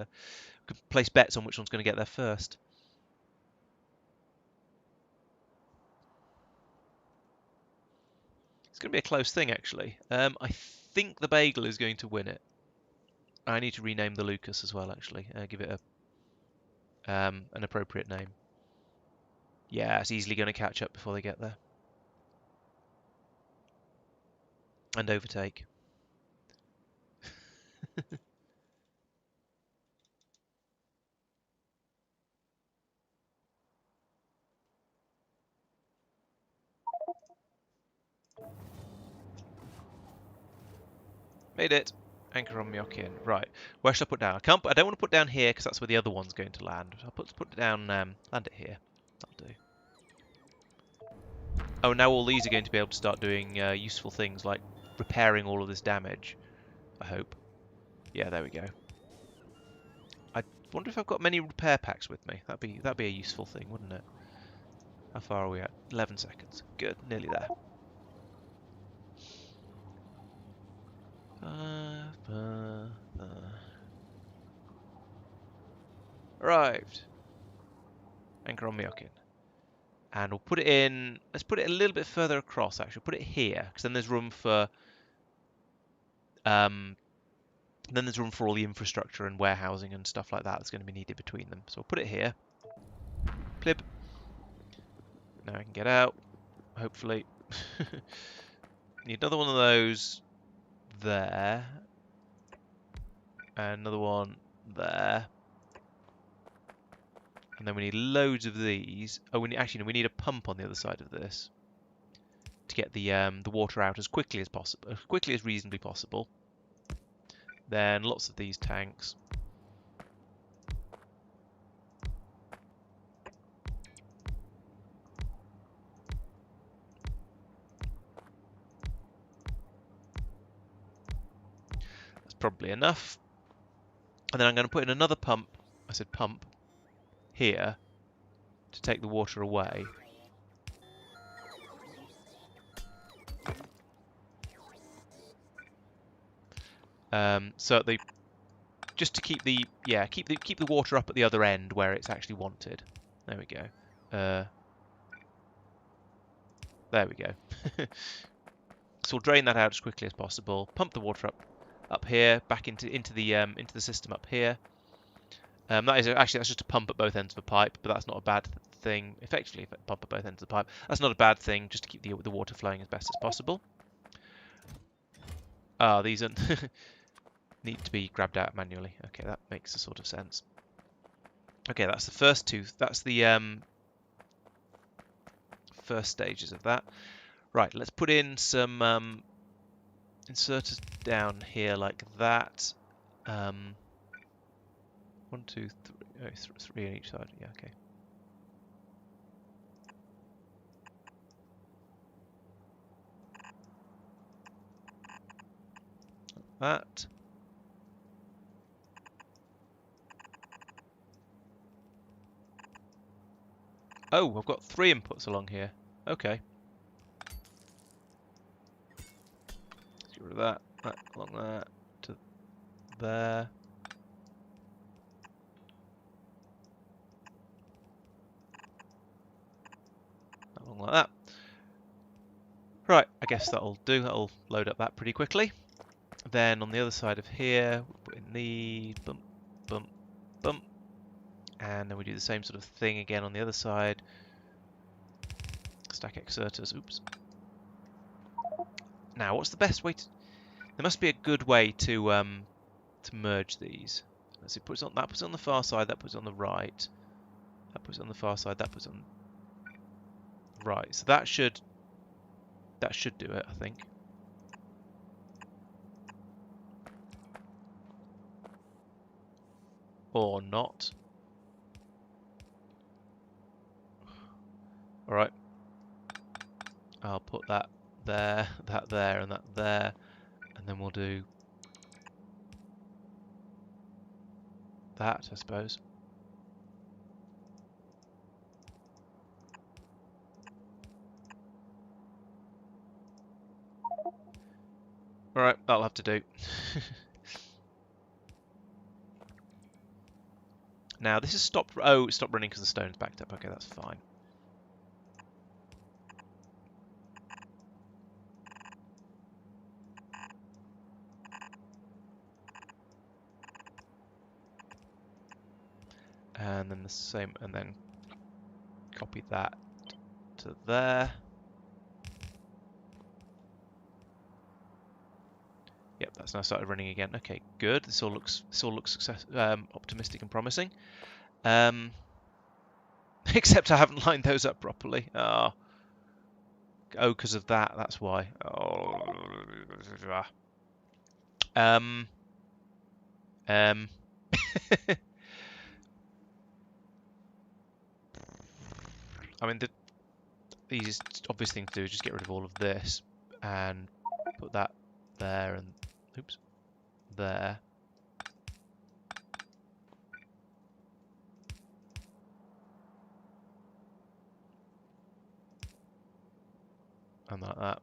could place bets on which one's going to get there first. It's going to be a close thing, actually. I think the Bagel is going to win it. I need to rename the Lucas as well, actually. Give it an appropriate name. Yeah, it's easily going to catch up before they get there. And overtake. Made it. Anchor on Myokin. Right. Where should I put down? I don't want to put down here because that's where the other one's going to land. I'll put it down. Land it here. That'll do. Oh, now all these are going to be able to start doing useful things like repairing all of this damage. I hope. Yeah, there we go. I wonder if I've got many repair packs with me. That'd be a useful thing, wouldn't it? How far are we at? 11 seconds. Good, nearly there. Arrived. Anchor on Myokin. And we'll put it in. Let's put it a little bit further across. Actually, put it here because then there's room for. Then there's room for all the infrastructure and warehousing and stuff like that that's going to be needed between them. So we'll put it here. Plib. Now I can get out. Hopefully. Need another one of those there. And another one there. And then we need loads of these. Oh, we need a pump on the other side of this to get the water out as quickly as possible, as quickly as reasonably possible. Then lots of these tanks. That's probably enough. And then I'm going to put in another pump. I said pump here to take the water away. So just to keep the water up at the other end where it's actually wanted. There we go. There we go. So we'll drain that out as quickly as possible. Pump the water up here, back into the system up here. That's just a pump at both ends of a pipe, but that's not a bad thing. Effectively, pump at both ends of the pipe. That's not a bad thing, just to keep the water flowing as best as possible. These are need to be grabbed out manually. Okay, that makes a sort of sense. Okay, that's the first two. That's the first stages of that. Right, let's put in some inserters down here like that. 1, 2, 3, 3 on each side. Yeah, okay. that. Oh, I've got 3 inputs along here. Okay. Let's get rid of that. That along that to there. Along like that. Right, I guess that'll do. That'll load up that pretty quickly. Then on the other side of here, we'll put in these, bump, bump, bump. And then we do the same sort of thing again on the other side. Stack exerters, oops. Now, what's the best way to... There must be a good way to merge these. Let's see, that puts it on the far side, that puts it on the right. That puts it on the far side, that puts it on the right. So that should do it, I think. Or not. Alright. I'll put that there, that there, and that there. And then we'll do that, I suppose. Alright, that'll have to do. Now, this is stopped... Oh, it stopped running because the stone's backed up. Okay, that's fine. And then the same... And then copy that to there. Yep, that's now started running again. Okay, good. This all looks optimistic and promising. Except I haven't lined those up properly. Oh, because of that. That's why. Oh. I mean, the easiest obvious thing to do is just get rid of all of this and put that there and oops, there. And like that.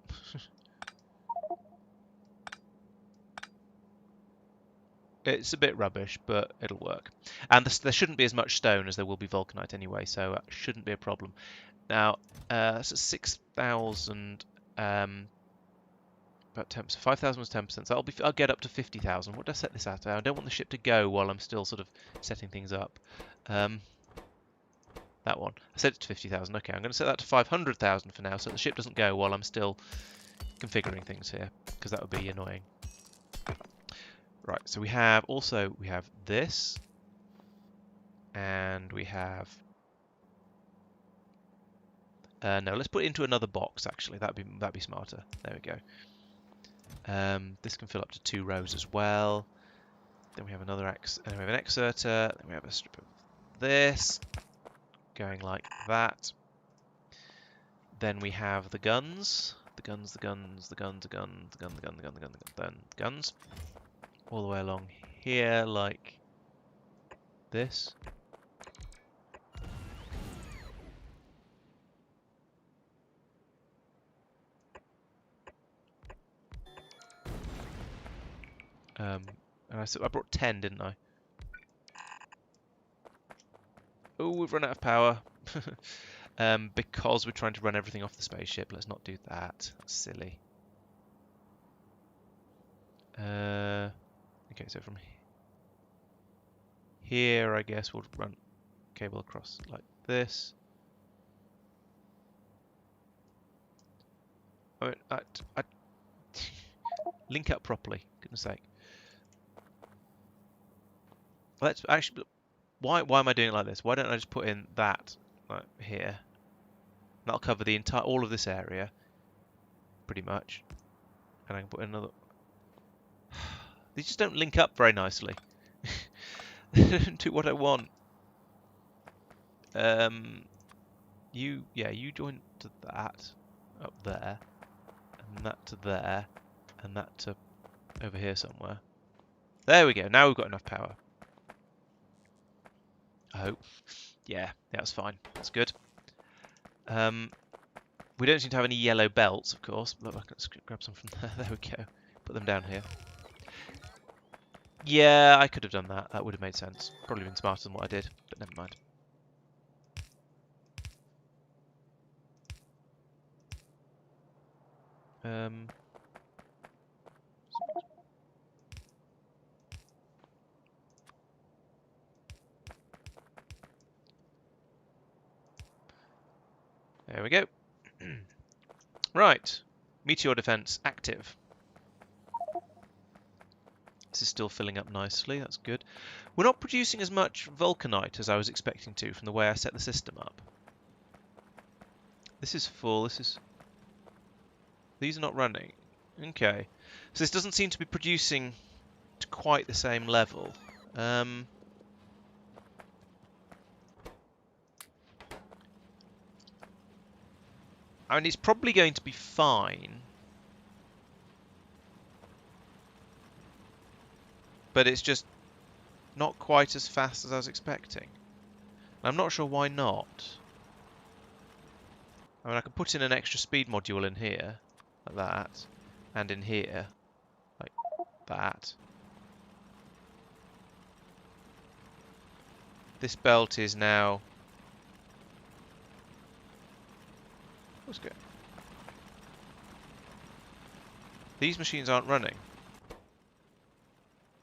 It's a bit rubbish, but it'll work. And there shouldn't be as much stone as there will be vulcanite anyway, so it shouldn't be a problem. Now, that's at 6,000, about 10%. 5,000 was 10%, so I'll get up to 50,000. What did I set this at? I don't want the ship to go while I'm still sort of setting things up. That one. I set it to 50,000. Okay, I'm going to set that to 500,000 for now, so the ship doesn't go while I'm still configuring things here, because that would be annoying. Right, so we have this, and we have... no, let's put it into another box. Actually, that'd be smarter. There we go. This can fill up to 2 rows as well. Then we have another and then we have an exerter. Then we have a strip of this going like that. Then we have the guns, the guns, all the way along here like this. And I brought 10, didn't I? Oh, we've run out of power. Because we're trying to run everything off the spaceship. Let's not do that. That's silly. Okay, so from here, I guess we'll run cable across like this. I mean, I link up properly. Goodness sake. Let's actually. Why am I doing it like this? Why don't I just put in that right here? That'll cover the all of this area, pretty much. And I can put in another. These just don't link up very nicely. They don't do what I want. You join to that up there, and that to there, and that to over here somewhere. There we go. Now we've got enough power. I hope. Yeah, that's fine. That's good. We don't seem to have any yellow belts, of course. Let's grab some from there. There we go. Put them down here. Yeah, I could have done that. That would have made sense. Probably been smarter than what I did, but never mind. There we go. Right. Meteor defense active. This is still filling up nicely. That's good. We're not producing as much vulcanite as I was expecting to from the way I set the system up. This is full. These are not running. Okay. So this doesn't seem to be producing to quite the same level. I mean, it's probably going to be fine. But it's just not quite as fast as I was expecting. I'm not sure why not. I mean, I could put in an extra speed module in here, like that, and in here, like that. This belt is now... What's good? These machines aren't running.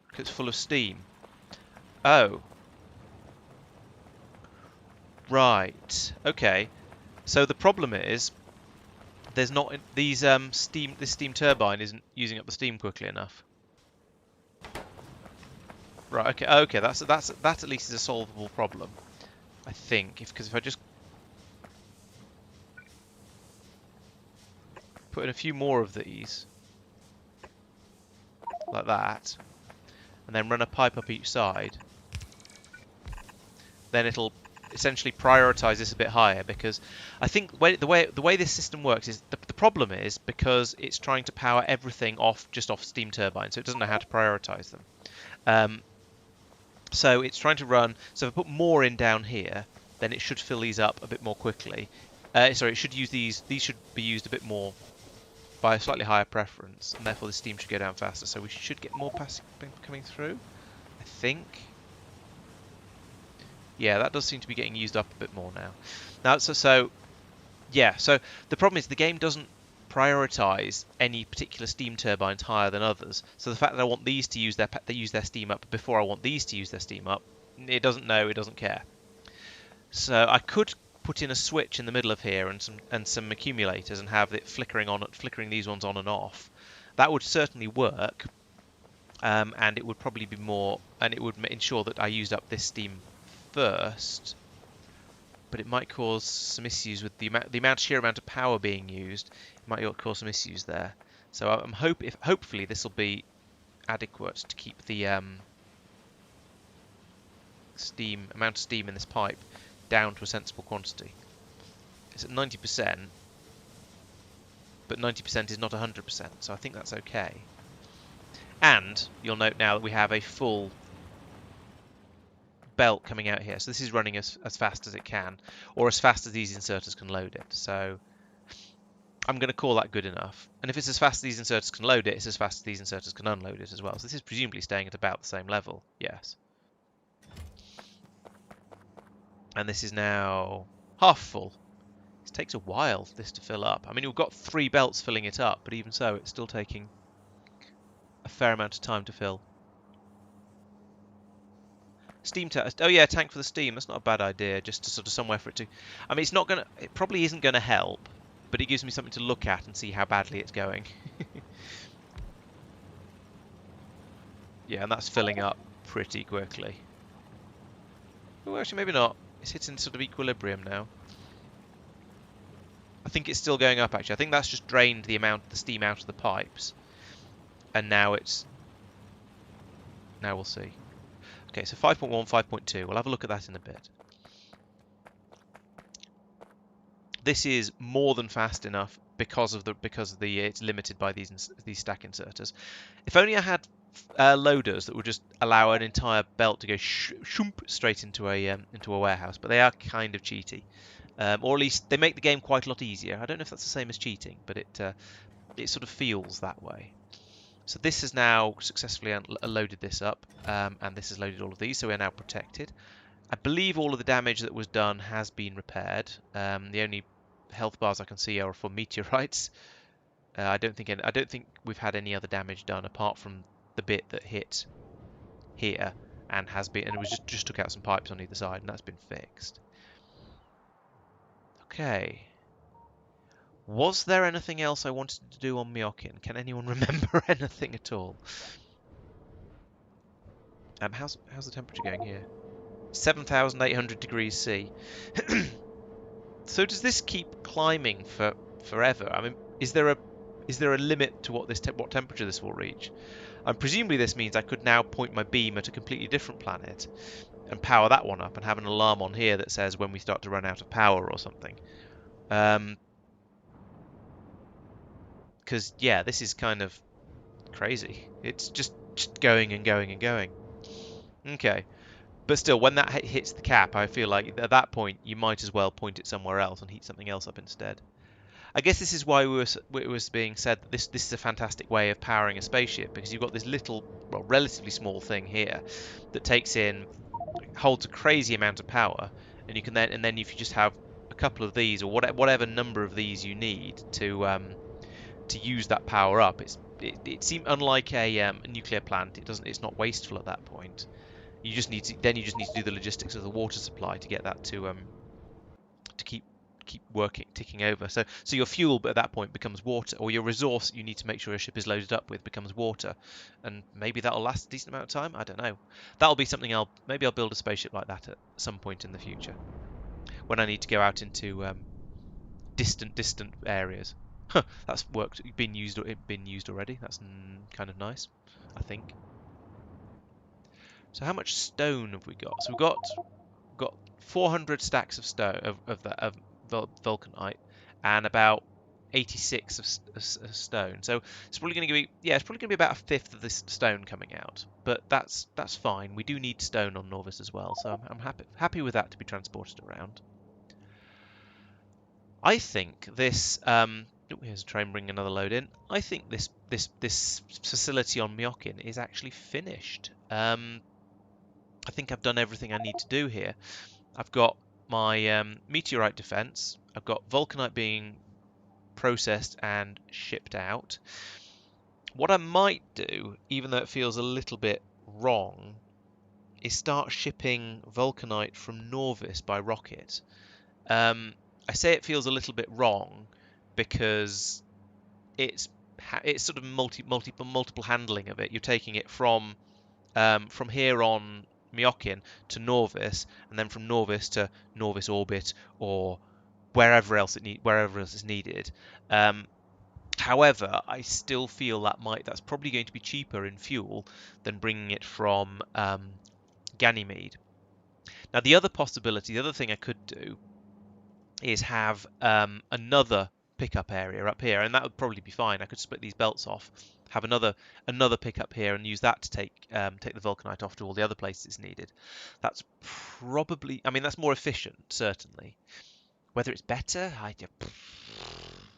Because it's full of steam. Oh. Right. Okay. So the problem is there's not these this steam turbine isn't using up the steam quickly enough. Right. Okay. Okay. That at least is a solvable problem, I think. Because if I just put in a few more of these, like that, and then run a pipe up each side, then it'll essentially prioritize this a bit higher. Because I think the way this system works is the problem is because it's trying to power everything just off steam turbines, so it doesn't know how to prioritize them. So it's trying to run. So if I put more in down here, then it should fill these up a bit more quickly. Sorry, it should use these. These should be used a bit more by a slightly higher preference, and therefore the steam should go down faster. So we should get more passing coming through, I think. Yeah, that does seem to be getting used up a bit more now. So the problem is the game doesn't prioritize any particular steam turbines higher than others. So the fact that I want these to use their steam up before I want these to use their steam up, it doesn't know, it doesn't care. So I could put in a switch in the middle of here and some accumulators and have it flickering these ones on and off. That would certainly work, and it would probably be more, and it would ensure that I used up this steam first. But it might cause some issues with the sheer amount of power being used. It might cause some issues there. So I'm hopefully this will be adequate to keep the amount of steam in this pipe down to a sensible quantity. It's at 90%, but 90% is not 100%, so I think that's okay. And you'll note now that we have a full belt coming out here, so this is running as fast as it can, or as fast as these inserters can load it. So I'm going to call that good enough. And if it's as fast as these inserters can load it, it's as fast as these inserters can unload it as well. So this is presumably staying at about the same level. Yes. And this is now half full. It takes a while for this to fill up. I mean, we've got 3 belts filling it up, but even so, it's still taking a fair amount of time to fill. Steam test. Oh yeah, tank for the steam. That's not a bad idea. Just to sort of somewhere for it to. I mean, it probably isn't gonna help, but it gives me something to look at and see how badly it's going. Yeah, and that's filling up pretty quickly. Oh, actually, maybe not. It's hitting sort of equilibrium now. I think it's still going up, actually. I think that's just drained the steam out of the pipes. And now it's... Now we'll see. Okay, so 5.1, 5.2. We'll have a look at that in a bit. This is more than fast enough because of the it's limited by these stack inserters. If only I had loaders that would just allow an entire belt to go shoomp straight into a warehouse, but they are kind of cheaty, or at least they make the game quite a lot easier. I don't know if that's the same as cheating, but it sort of feels that way. So this has now successfully loaded this up, and this has loaded all of these, so we're now protected. I believe all of the damage that was done has been repaired. The only health bars I can see are for meteorites. I don't think we've had any other damage done apart from the bit that hit here and it was just took out some pipes on either side, and that's been fixed. Okay. Was there anything else I wanted to do on Myokin? Can anyone remember anything at all? How's the temperature going here? 7,800 degrees C. So does this keep climbing for forever? I mean, is there a limit to what temperature this will reach? And presumably this means I could now point my beam at a completely different planet and power that one up and have an alarm on here that says when we start to run out of power or something. Because yeah, this is kind of crazy. It's just going and going and going. Okay. But still, when that hits the cap, I feel like at that point you might as well point it somewhere else and heat something else up instead. I guess this is why it was being said that this is a fantastic way of powering a spaceship, because you've got this little, well, relatively small thing here that holds a crazy amount of power, and you can then if you just have a couple of these or whatever number of these you need to use that power up, it seems unlike a nuclear plant. It's not wasteful at that point. You just need to do the logistics of the water supply to get that to keep working, ticking over. So your fuel at that point becomes water, or your resource you need to make sure your ship is loaded up with becomes water, and maybe that'll last a decent amount of time. I don't know. That'll be something I'll build a spaceship like that at some point in the future when I need to go out into distant areas. That's worked. Been used already. That's kind of nice, I think. So how much stone have we got? So we've got 400 stacks of stone of vulcanite and about 86 of stone. So it's probably going to be about a fifth of this stone coming out. But that's fine. We do need stone on Norvis as well, so I'm happy with that to be transported around. I think this here's a train bringing another load in. I think this facility on Myokin is actually finished. I think I've done everything I need to do here. I've got my meteorite defense. I've got vulcanite being processed and shipped out. What I might do, even though it feels a little bit wrong, is start shipping vulcanite from Norvis by rocket. I say it feels a little bit wrong because it's sort of multiple handling of it. You're taking it from here on Myokin to Norvis, and then from Norvis to Norvis orbit or wherever else is needed. However, I still feel that's probably going to be cheaper in fuel than bringing it from Ganymede. Now, the other thing I could do is have another pickup area up here, and that would probably be fine. I could split these belts off, have another pickup here, and use that to take the vulcanite off to all the other places it's needed. That's probably, I mean, that's more efficient, certainly. Whether it's better, I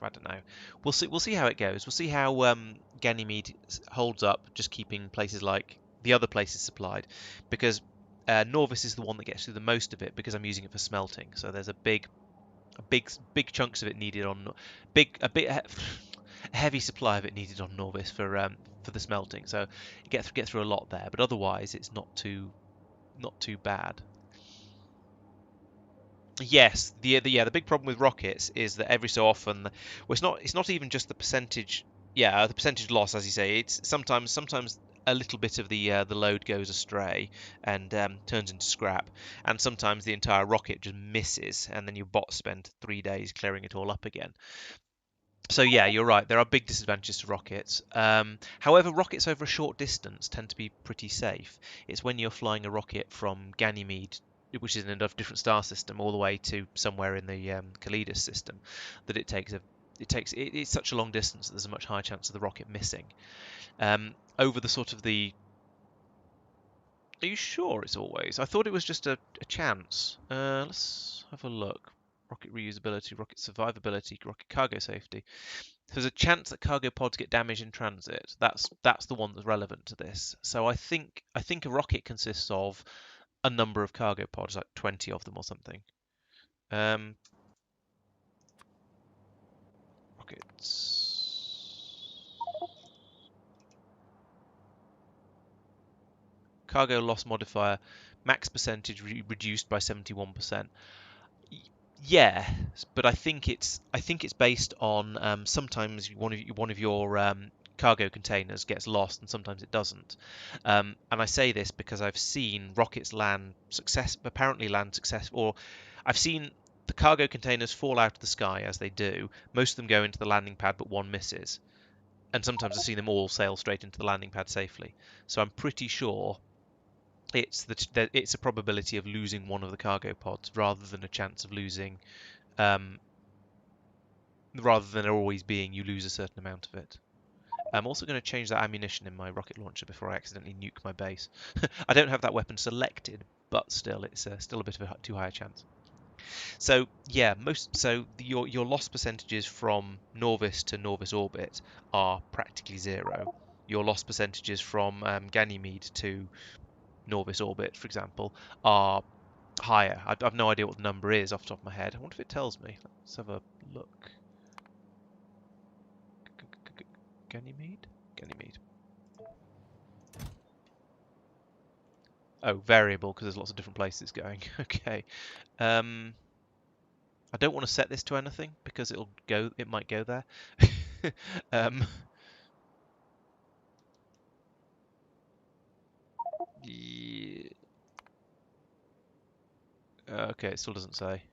don't know. We'll see how it goes. We'll see how Ganymede holds up, just keeping places like the other places supplied, because Norvis is the one that gets through the most of it because I'm using it for smelting. So there's a big chunks of it needed on a heavy supply of it needed on Norvis for the smelting. So you get through a lot there, but otherwise it's not too bad. Yes, the big problem with rockets is that every so often, well, it's not even just the percentage. Yeah, the percentage loss, as you say. It's sometimes a little bit of the load goes astray and turns into scrap, and sometimes the entire rocket just misses, and then your bots spend 3 days clearing it all up again. So yeah, you're right. There are big disadvantages to rockets. However, rockets over a short distance tend to be pretty safe. It's when you're flying a rocket from Ganymede, which is in a different star system, all the way to somewhere in the Calidus system, that it takes a it's such a long distance that there's a much higher chance of the rocket missing. Over the sort of the... Are you sure it's always? I thought it was just a chance. Let's have a look. Rocket reusability, rocket survivability, rocket cargo safety. There's a chance that cargo pods get damaged in transit. That's the one that's relevant to this. So I think a rocket consists of a number of cargo pods, like 20 of them or something. Rockets. Cargo loss modifier, max percentage reduced by 71%. Yeah, but I think it's based on sometimes one of your cargo containers gets lost and sometimes it doesn't. And I say this because I've seen rockets apparently land success, or I've seen the cargo containers fall out of the sky as they do. Most of them go into the landing pad, but one misses. And sometimes I've seen them all sail straight into the landing pad safely. So I'm pretty sure it's a probability of losing one of the cargo pods rather than a chance of losing, rather than there always being you lose a certain amount of it. I'm also going to change that ammunition in my rocket launcher before I accidentally nuke my base. I don't have that weapon selected, but still, it's still a bit of a too high a chance. So yeah, your loss percentages from Norvis to Norvis orbit are practically zero. Your loss percentages from Ganymede to Norvis orbit, for example, are higher. I've no idea what the number is off the top of my head. I wonder if it tells me. Let's have a look. Ganymede? Ganymede. Oh, variable, because there's lots of different places going. Okay. I don't want to set this to anything because it might go there. Yeah. Okay, it still doesn't say.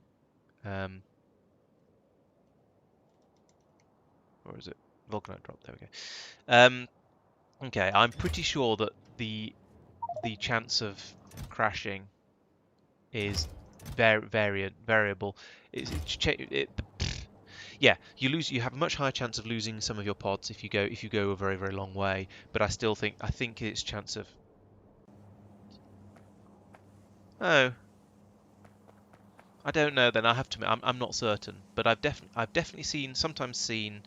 Or is it vulcanite drop? There we go. Okay, I'm pretty sure that the chance of crashing is variable. Yeah, you have a much higher chance of losing some of your pods if you go a very, very long way. But I think its chance of... Oh, I don't know. Then I have to. I'm not certain, but I've definitely sometimes seen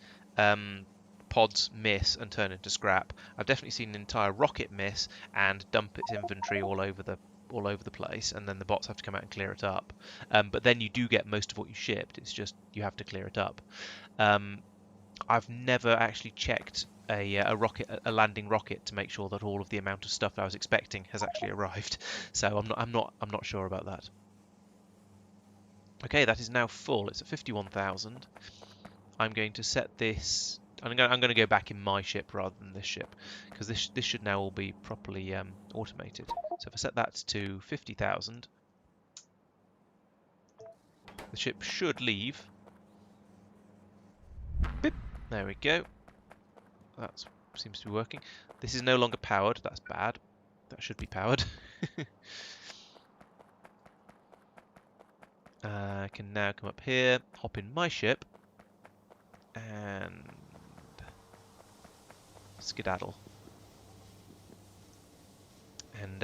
pods miss and turn into scrap. I've definitely seen an entire rocket miss and dump its inventory all over the place, and then the bots have to come out and clear it up. But then you do get most of what you shipped. It's just you have to clear it up. I've never actually checked a landing rocket to make sure that all of the amount of stuff I was expecting has actually arrived. So I'm not sure about that. Okay, that is now full. It's at 51,000. I'm going to set this... I'm going to go back in my ship rather than this ship, because this should now all be properly automated. So if I set that to 50,000, the ship should leave. Beep. There we go. That seems to be working. This is no longer powered. That's bad. That should be powered. I can now come up here, hop in my ship, and skedaddle, and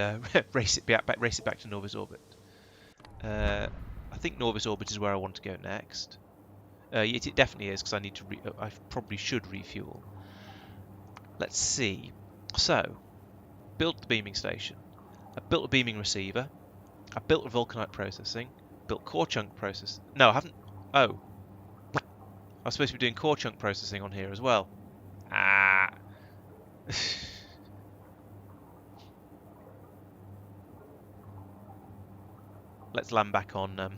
race it back to Norvis orbit. I think Norvis orbit is where I want to go next. It definitely is, because I need to. I probably should refuel. Let's see. So, built the beaming station. I built a beaming receiver. I built a vulcanite processing. Built core chunk process. No, I haven't. Oh, I was supposed to be doing core chunk processing on here as well. Ah. Let's land back on.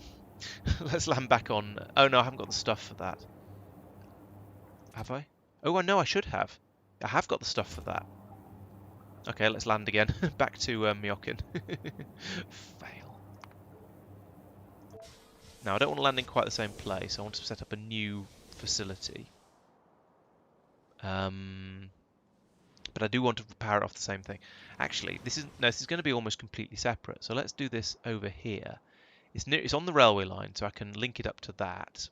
Let's land back on. Oh no, I haven't got the stuff for that. Have I? Oh, I know I should have. I have got the stuff for that. Okay, let's land again. Back to Myokin. Fail. Now, I don't want to land in quite the same place. I want to set up a new facility. But I do want to power it off the same thing. Actually, this is going to be almost completely separate. So let's do this over here. It's on the railway line, so I can link it up to that.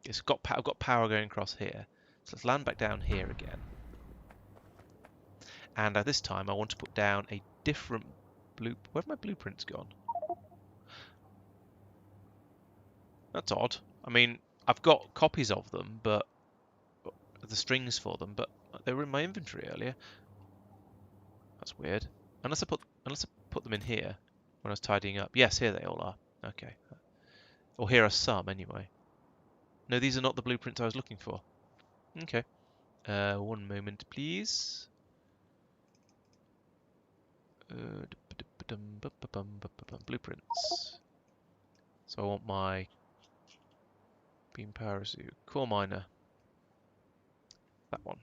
I've got power going across here. So let's land back down here again. And this time I want to put down a different blue. Where have my blueprints gone? That's odd. I mean, I've got copies of them, but the strings for them, but they were in my inventory earlier. That's weird. Unless I put them in here when I was tidying up. Yes, here they all are. Okay. Or here are some anyway. No, these are not the blueprints I was looking for. Okay. One moment, please. Blueprints. So I want my beam power suit, core miner. That one.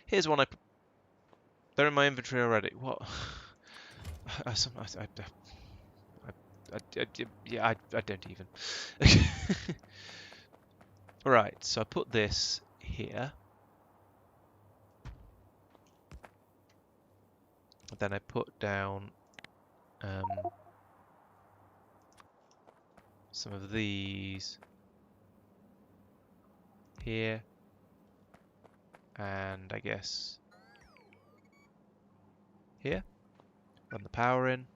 Here's one they're in my inventory already. What? Yeah, I don't even. Right, so I put this here. Then I put down some of these here, and I guess here. Run the power in,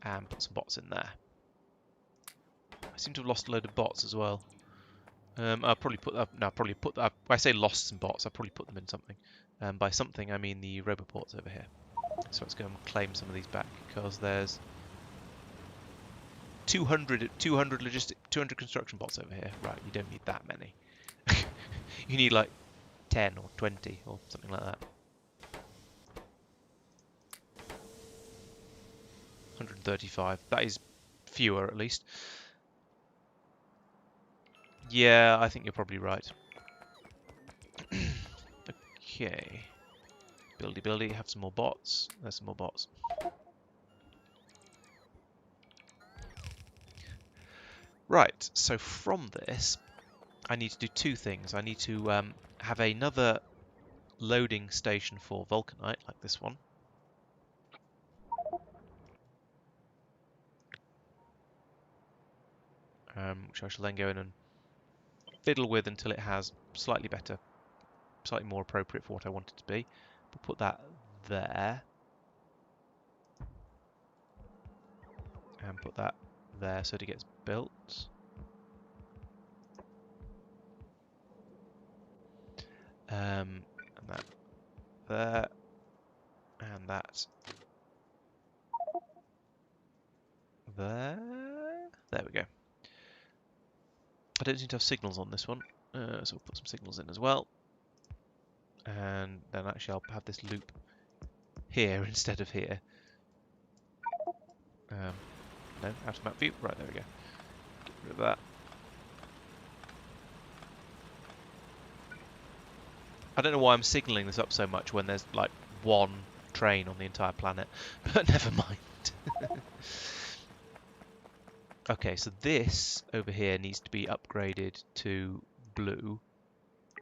and put some bots in there. I seem to have lost a load of bots as well. I'll probably put that. No, I'll probably put that. When I say lost some bots, I'll probably put them in something. By something, I mean the roboports over here. So let's go and claim some of these back because there's 200 construction bots over here. Right, you don't need that many. You need like 10 or 20 or something like that. 135. That is fewer at least. Yeah, I think you're probably right. Okay. Buildy, have some more bots. There's some more bots. Right, so from this, I need to do two things. I need to have another loading station for vulcanite, like this one. Which I shall then go in and fiddle with until it has slightly better, slightly more appropriate for what I want it to be. We'll put that there. And put that there so that it gets built. And that there. And that there. There we go. I don't seem to have signals on this one, so we'll put some signals in as well. And then actually I'll have this loop here instead of here. No, out of map view. Right, there we go. Get rid of that. I don't know why I'm signalling this up so much when there's like one train on the entire planet, but never mind. Okay, so this over here needs to be upgraded to blue,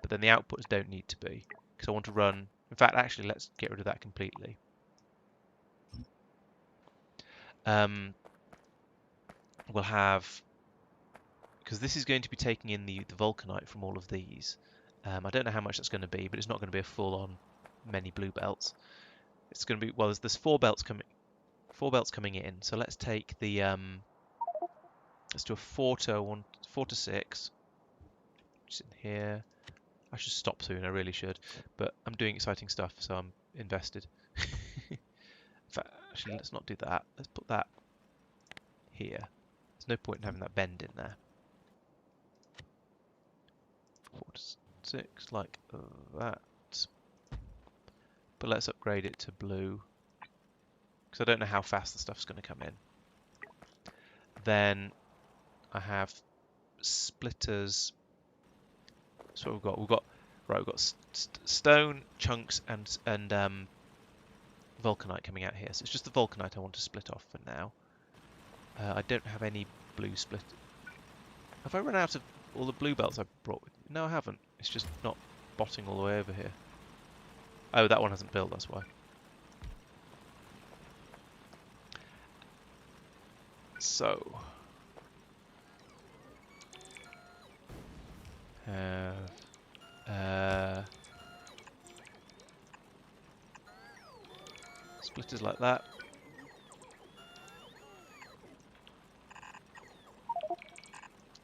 but then the outputs don't need to be, because I want to run... In fact, actually, let's get rid of that completely. We'll have... Because this is going to be taking in the vulcanite from all of these. I don't know how much that's going to be, but it's not going to be a full-on many blue belts. It's going to be... Well, there's 4 belts coming in, so let's take the... Let's do a 4 to 6. Just in here. I should stop soon, I really should. But I'm doing exciting stuff, so I'm invested. In fact, actually, let's not do that. Let's put that here. There's no point in having that bend in there. 4 to 6, like that. But let's upgrade it to blue. Because I don't know how fast the stuff's going to come in. Then I have splitters. So we've got stone chunks and vulcanite coming out here. So it's just the vulcanite I want to split off for now. I don't have any blue split. Have I run out of all the blue belts I brought with me? No, I haven't. It's just not botting all the way over here. Oh, that one hasn't built, that's why. So, have splitters like that.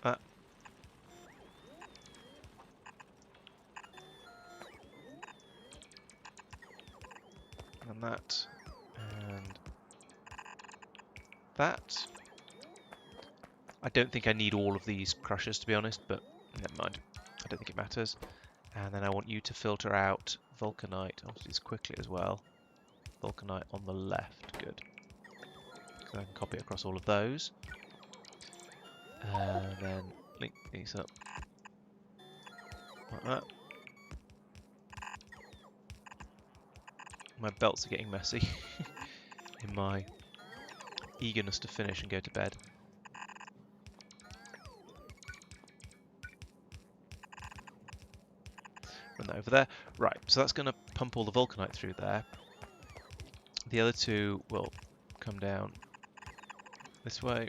That. And that. And that. I don't think I need all of these crushers, to be honest, but never mind. I don't think it matters. And then I want you to filter out vulcanite. I'll do this quickly as well. Vulcanite on the left. Good. So I can copy across all of those. And then link these up like that. My belts are getting messy in my eagerness to finish and go to bed. Run that over there. Right, so that's going to pump all the vulcanite through there. The other two will come down this way.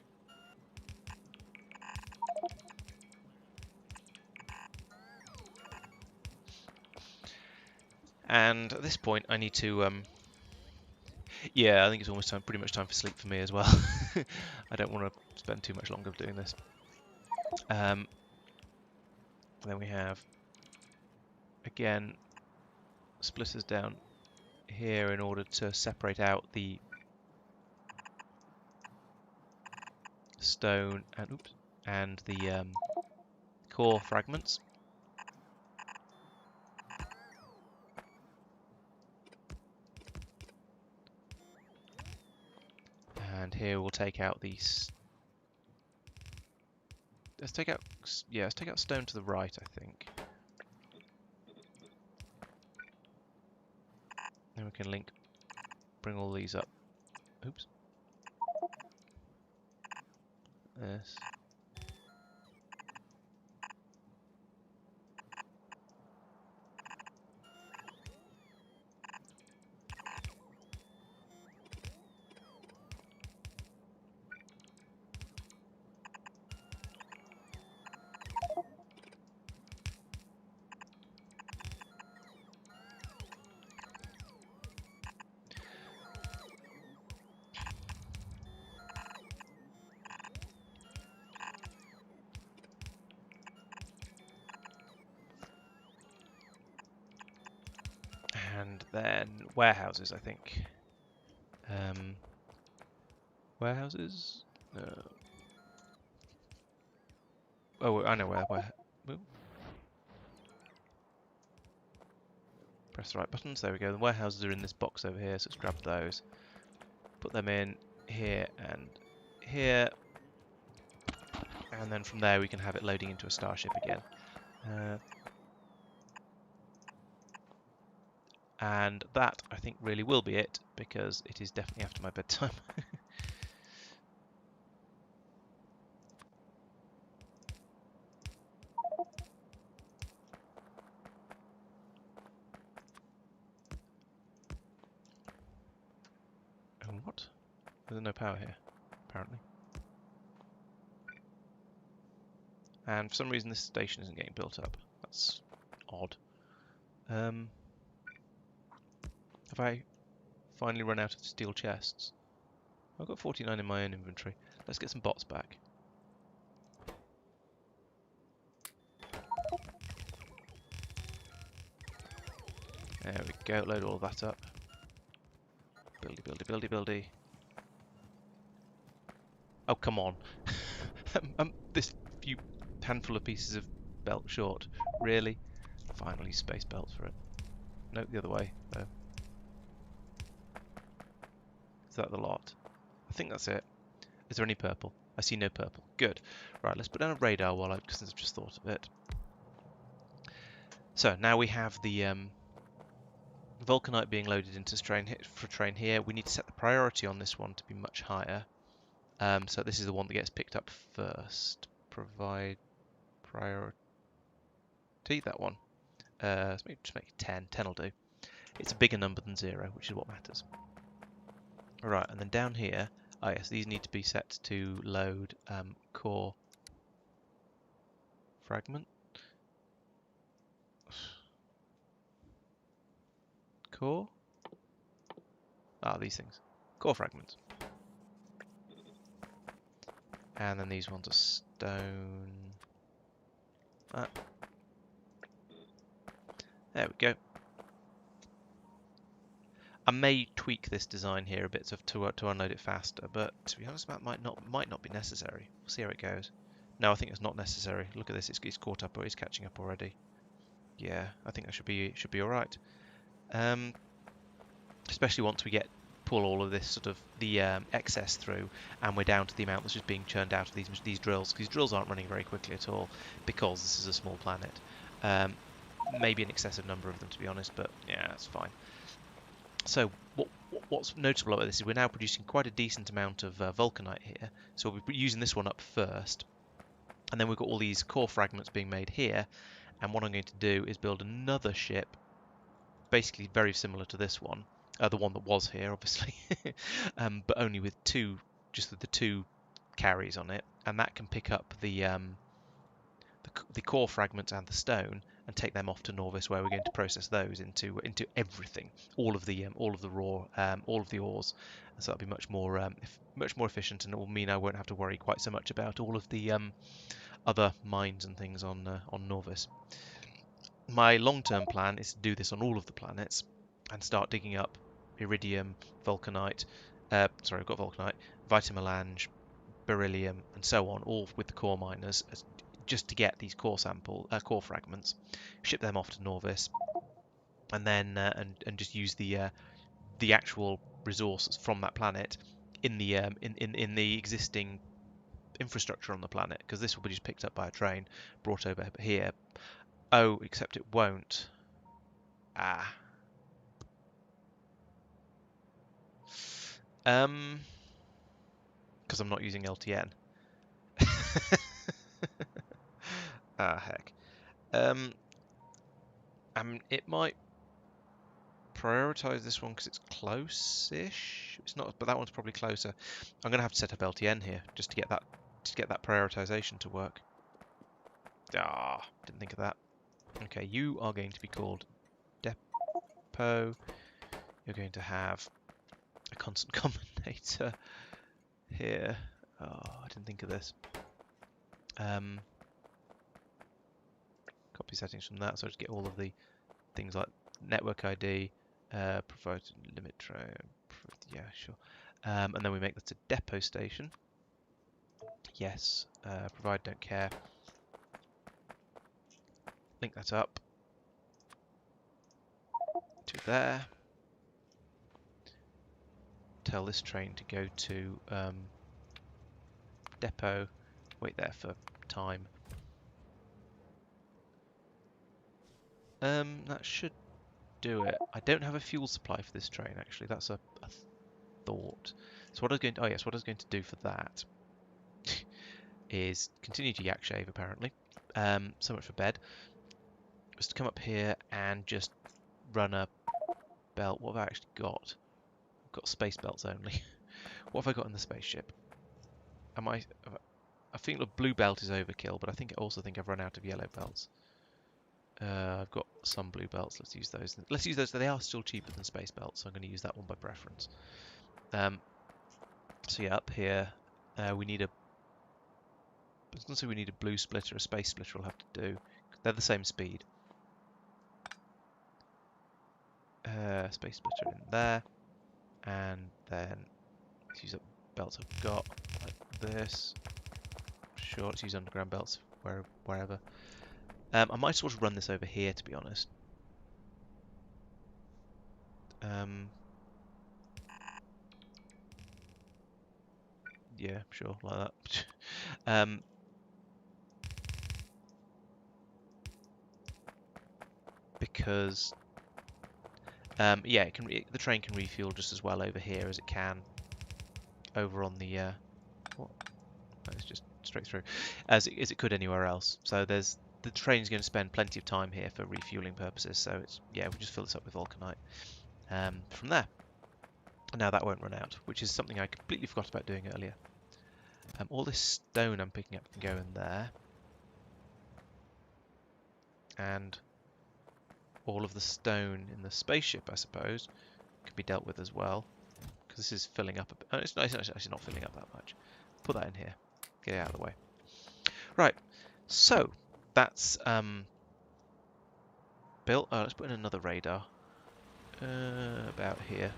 And at this point I need to yeah, I think it's almost time, pretty much time for sleep for me as well. I don't want to spend too much longer doing this. Then we have, again, splitters down here in order to separate out the stone and the core fragments. And here we'll take out these. Let's take out stone to the right, I think. Then we can bring all these up. Oops. This. And then warehouses, I think. Warehouses? No. Oh, I know where. Ooh. Press the right buttons. There we go. The warehouses are in this box over here, so let's grab those. Put them in here and here. And then from there we can have it loading into a starship again. And that, I think, really will be it, because it is definitely after my bedtime. And what? There's no power here, apparently. And for some reason this station isn't getting built up. That's odd. Have I finally run out of steel chests? I've got 49 in my own inventory. Let's get some bots back. There we go, load all of that up. Buildy, buildy, buildy, buildy. Oh, come on. This few handful of pieces of belt short. Really? Finally space belts for it. No, the other way, though. Is that the lot? I think that's it. Is there any purple? I see no purple. Good. Right, let's put down a radar because I've just thought of it. So now we have the vulcanite being loaded into train here. We need to set the priority on this one to be much higher. So this is the one that gets picked up first. Provide priority. That one. Let's just make it 10. 10 will do. It's a bigger number than 0, which is what matters. Right, and then down here, Oh yes, these need to be set to load core fragment. Core? Ah, these things. Core fragments. And then these ones are stone. Ah. There we go. I may tweak this design here a bit to unload it faster, but to be honest, that might not be necessary. We'll see how it goes. No, I think it's not necessary. Look at this; it's caught up or it's catching up already. Yeah, I think that should be all right. Especially once we pull all of this sort of the excess through, and we're down to the amount that's just being churned out of these drills. These drills aren't running very quickly at all because this is a small planet. Maybe an excessive number of them, to be honest, but yeah, that's fine. So what's notable about this is we're now producing quite a decent amount of vulcanite here. So we'll be using this one up first, and then we've got all these core fragments being made here. And what I'm going to do is build another ship, basically very similar to this one, the one that was here, obviously, but only with just with the two carries on it, and that can pick up the core fragments and the stone and take them off to Norvis, where we're going to process those into everything, all of the raw, all of the ores. And so that'll be much more efficient, and it will mean I won't have to worry quite so much about all of the other mines and things on Norvis. My long-term plan is to do this on all of the planets and start digging up iridium, vulcanite. Sorry, I've got vulcanite, vitamelange, beryllium, and so on, all with the core miners, just to get these core fragments, ship them off to Norvis, and then and just use the actual resources from that planet in the existing infrastructure on the planet, because this will be just picked up by a train, brought over here. Oh, except it won't. Ah. Because I'm not using LTN. Ah, heck. It might prioritize this one because it's close-ish. It's not, but that one's probably closer. I'm gonna have to set up LTN here just to get that prioritization to work. Ah, didn't think of that. Okay, you are going to be called Depot. You're going to have a constant combinator here. Oh, I didn't think of this. Copy settings from that, so I just get all of the things like network ID, provide limit train. Yeah, sure. And then we make that a depot station. Yes. Provide don't care. Link that up to there. Tell this train to go to depot. Wait there for time. That should do it. I don't have a fuel supply for this train, actually. That's a thought. So what I was going to, oh yes, what I was going to do for that is continue to yak shave, apparently. So much for bed. Just to come up here and just run a belt. What have I actually got? I've got space belts only. What have I got in the spaceship? I think the blue belt is overkill, but I also think I've run out of yellow belts. I've got some blue belts. Let's use those. Let's use those. They are still cheaper than space belts, so I'm going to use that one by preference. So yeah, up here we need a. I was going to say we need a blue splitter, a space splitter. We'll have to do. They're the same speed. Space splitter in there, and then let's use up belts I've got like this. Sure, let's use underground belts wherever. I might sort of run this over here, to be honest. Yeah, sure, like that. Because yeah, the train can refuel just as well over here as it can over on the what? No, it's just straight through as it could anywhere else. So the train's going to spend plenty of time here for refueling purposes. So it's, yeah, we'll just fill this up with vulcanite from there. Now that won't run out, which is something I completely forgot about doing earlier. All this stone I'm picking up can go in there. And all of the stone in the spaceship, I suppose, can be dealt with as well. Because this is filling up a bit. Oh, it's actually not filling up that much. Put that in here. Get it out of the way. Right. So, that's built. Let's put in another radar. About here.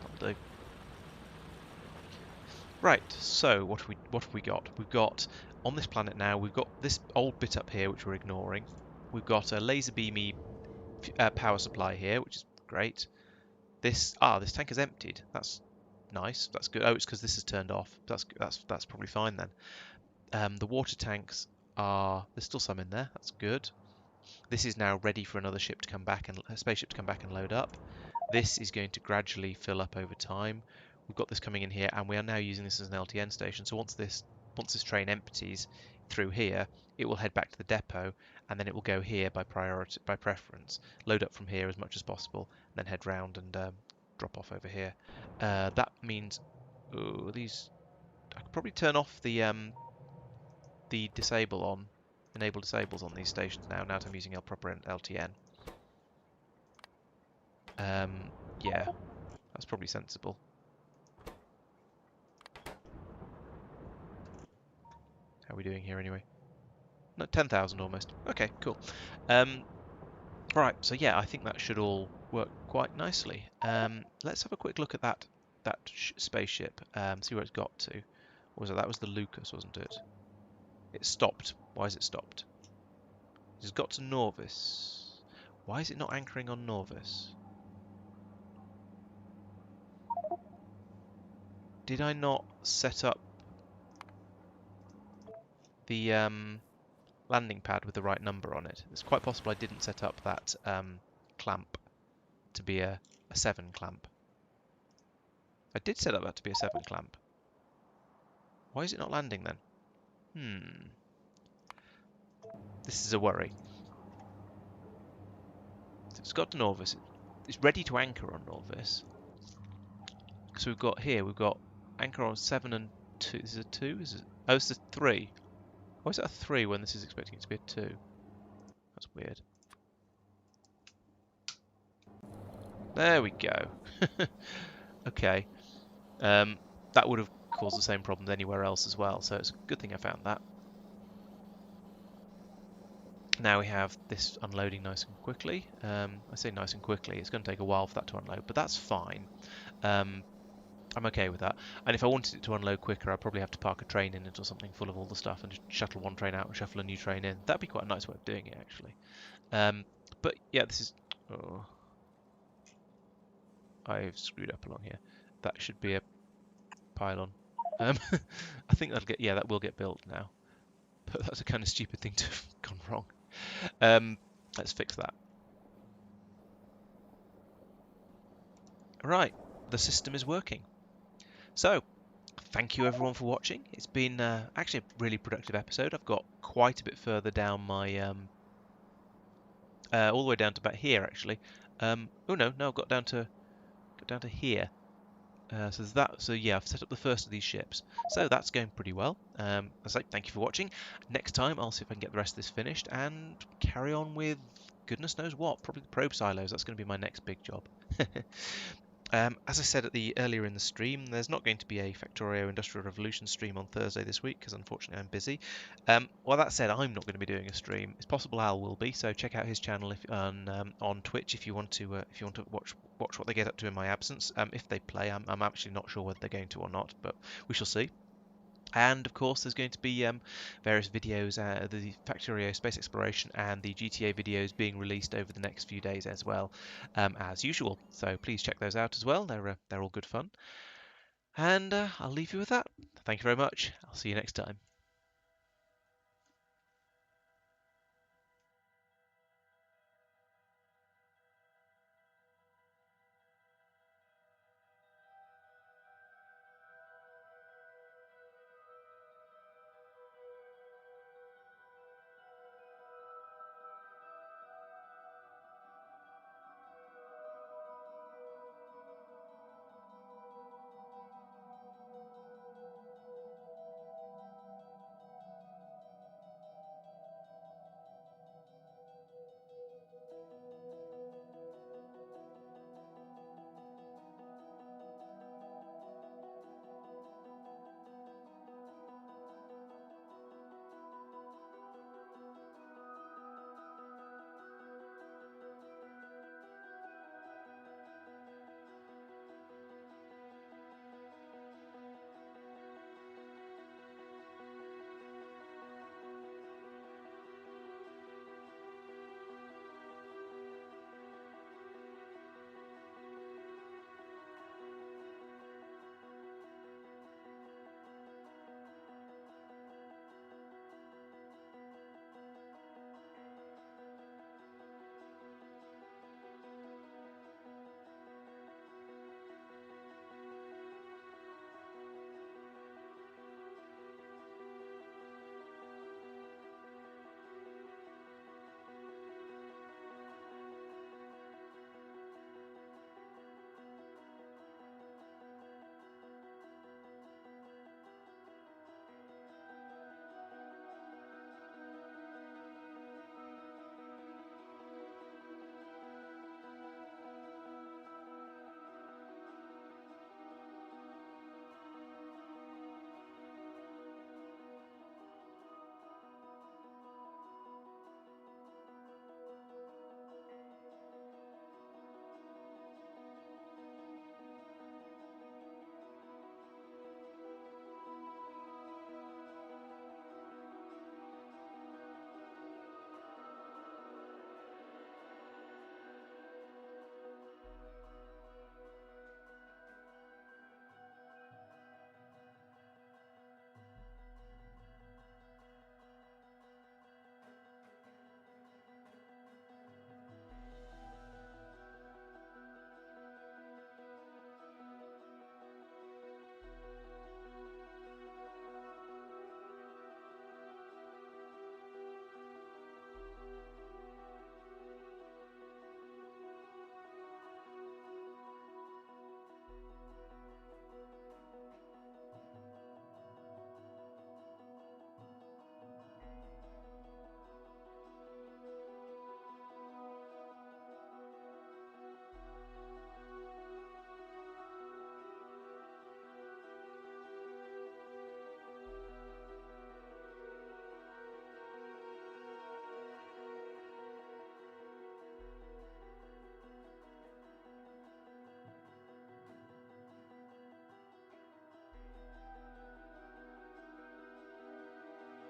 That'll do. Right, so what have we got? We've got, on this planet now, we've got this old bit up here which we're ignoring. We've got a laser beamy power supply here, which is great. This tank is emptied. That's nice. That's good. Oh, it's because this is turned off. That's probably fine then. The water tanks there's still some in there. That's good. This is now ready for another ship to come back and a spaceship to come back and load up. This is going to gradually fill up over time. We've got this coming in here, and we are now using this as an LTN station. So once this train empties through here, it will head back to the depot, and then it will go here by preference. Load up from here as much as possible, then head round and drop off over here. That means I could probably turn off the enable disables on these stations now that I'm using proper LTN. Yeah, that's probably sensible. How are we doing here anyway? No, 10,000 almost. Okay, cool. Right, so yeah, I think that should all work quite nicely. Let's have a quick look at that spaceship. See where it's got to. What was it? That was the Lucas, wasn't it? It stopped. Why is it stopped? It's got to Norvis. Why is it not anchoring on Norvis? Did I not set up the landing pad with the right number on it? It's quite possible I didn't set up that clamp to be a 7 clamp. I did set up that to be a 7 clamp. Why is it not landing then? This is a worry. So it's got to Norvis. It's ready to anchor on Norvis. So we've got anchor on 7 and 2. Is it a 2? Oh, it's a 3. Why is it a 3 when this is expecting it to be a 2? That's weird. There we go. Okay. That would have caused the same problems anywhere else as well, so it's a good thing I found that. Now we have this unloading nice and quickly. I say nice and quickly, it's going to take a while for that to unload, but that's fine. I'm okay with that. And if I wanted it to unload quicker, I'd probably have to park a train in it or something full of all the stuff and just shuttle one train out and shuffle a new train in. That'd be quite a nice way of doing it, actually. But yeah, this is... Oh, I've screwed up along here. That should be a pylon. I think that will get built now. But that's a kind of stupid thing to have gone wrong. Let's fix that. Right, the system is working. So, thank you everyone for watching. It's been actually a really productive episode. I've got quite a bit further down my... all the way down to about here, actually. Oh no, I've got down to here. So yeah, I've set up the first of these ships. So that's going pretty well. As I say, thank you for watching. Next time, I'll see if I can get the rest of this finished and carry on with goodness knows what. Probably the probe silos. That's going to be my next big job. As I said earlier in the stream, there's not going to be a Factorio Industrial Revolution stream on Thursday this week because unfortunately I'm busy. Well, that said, I'm not going to be doing a stream. It's possible Al will be, so check out his channel on Twitch if you want to watch what they get up to in my absence. If they play, I'm actually not sure whether they're going to or not, but we shall see. And of course, there's going to be various videos, the Factorio Space Exploration and the GTA videos being released over the next few days as well, as usual. So please check those out as well. They're all good fun. And I'll leave you with that. Thank you very much. I'll see you next time.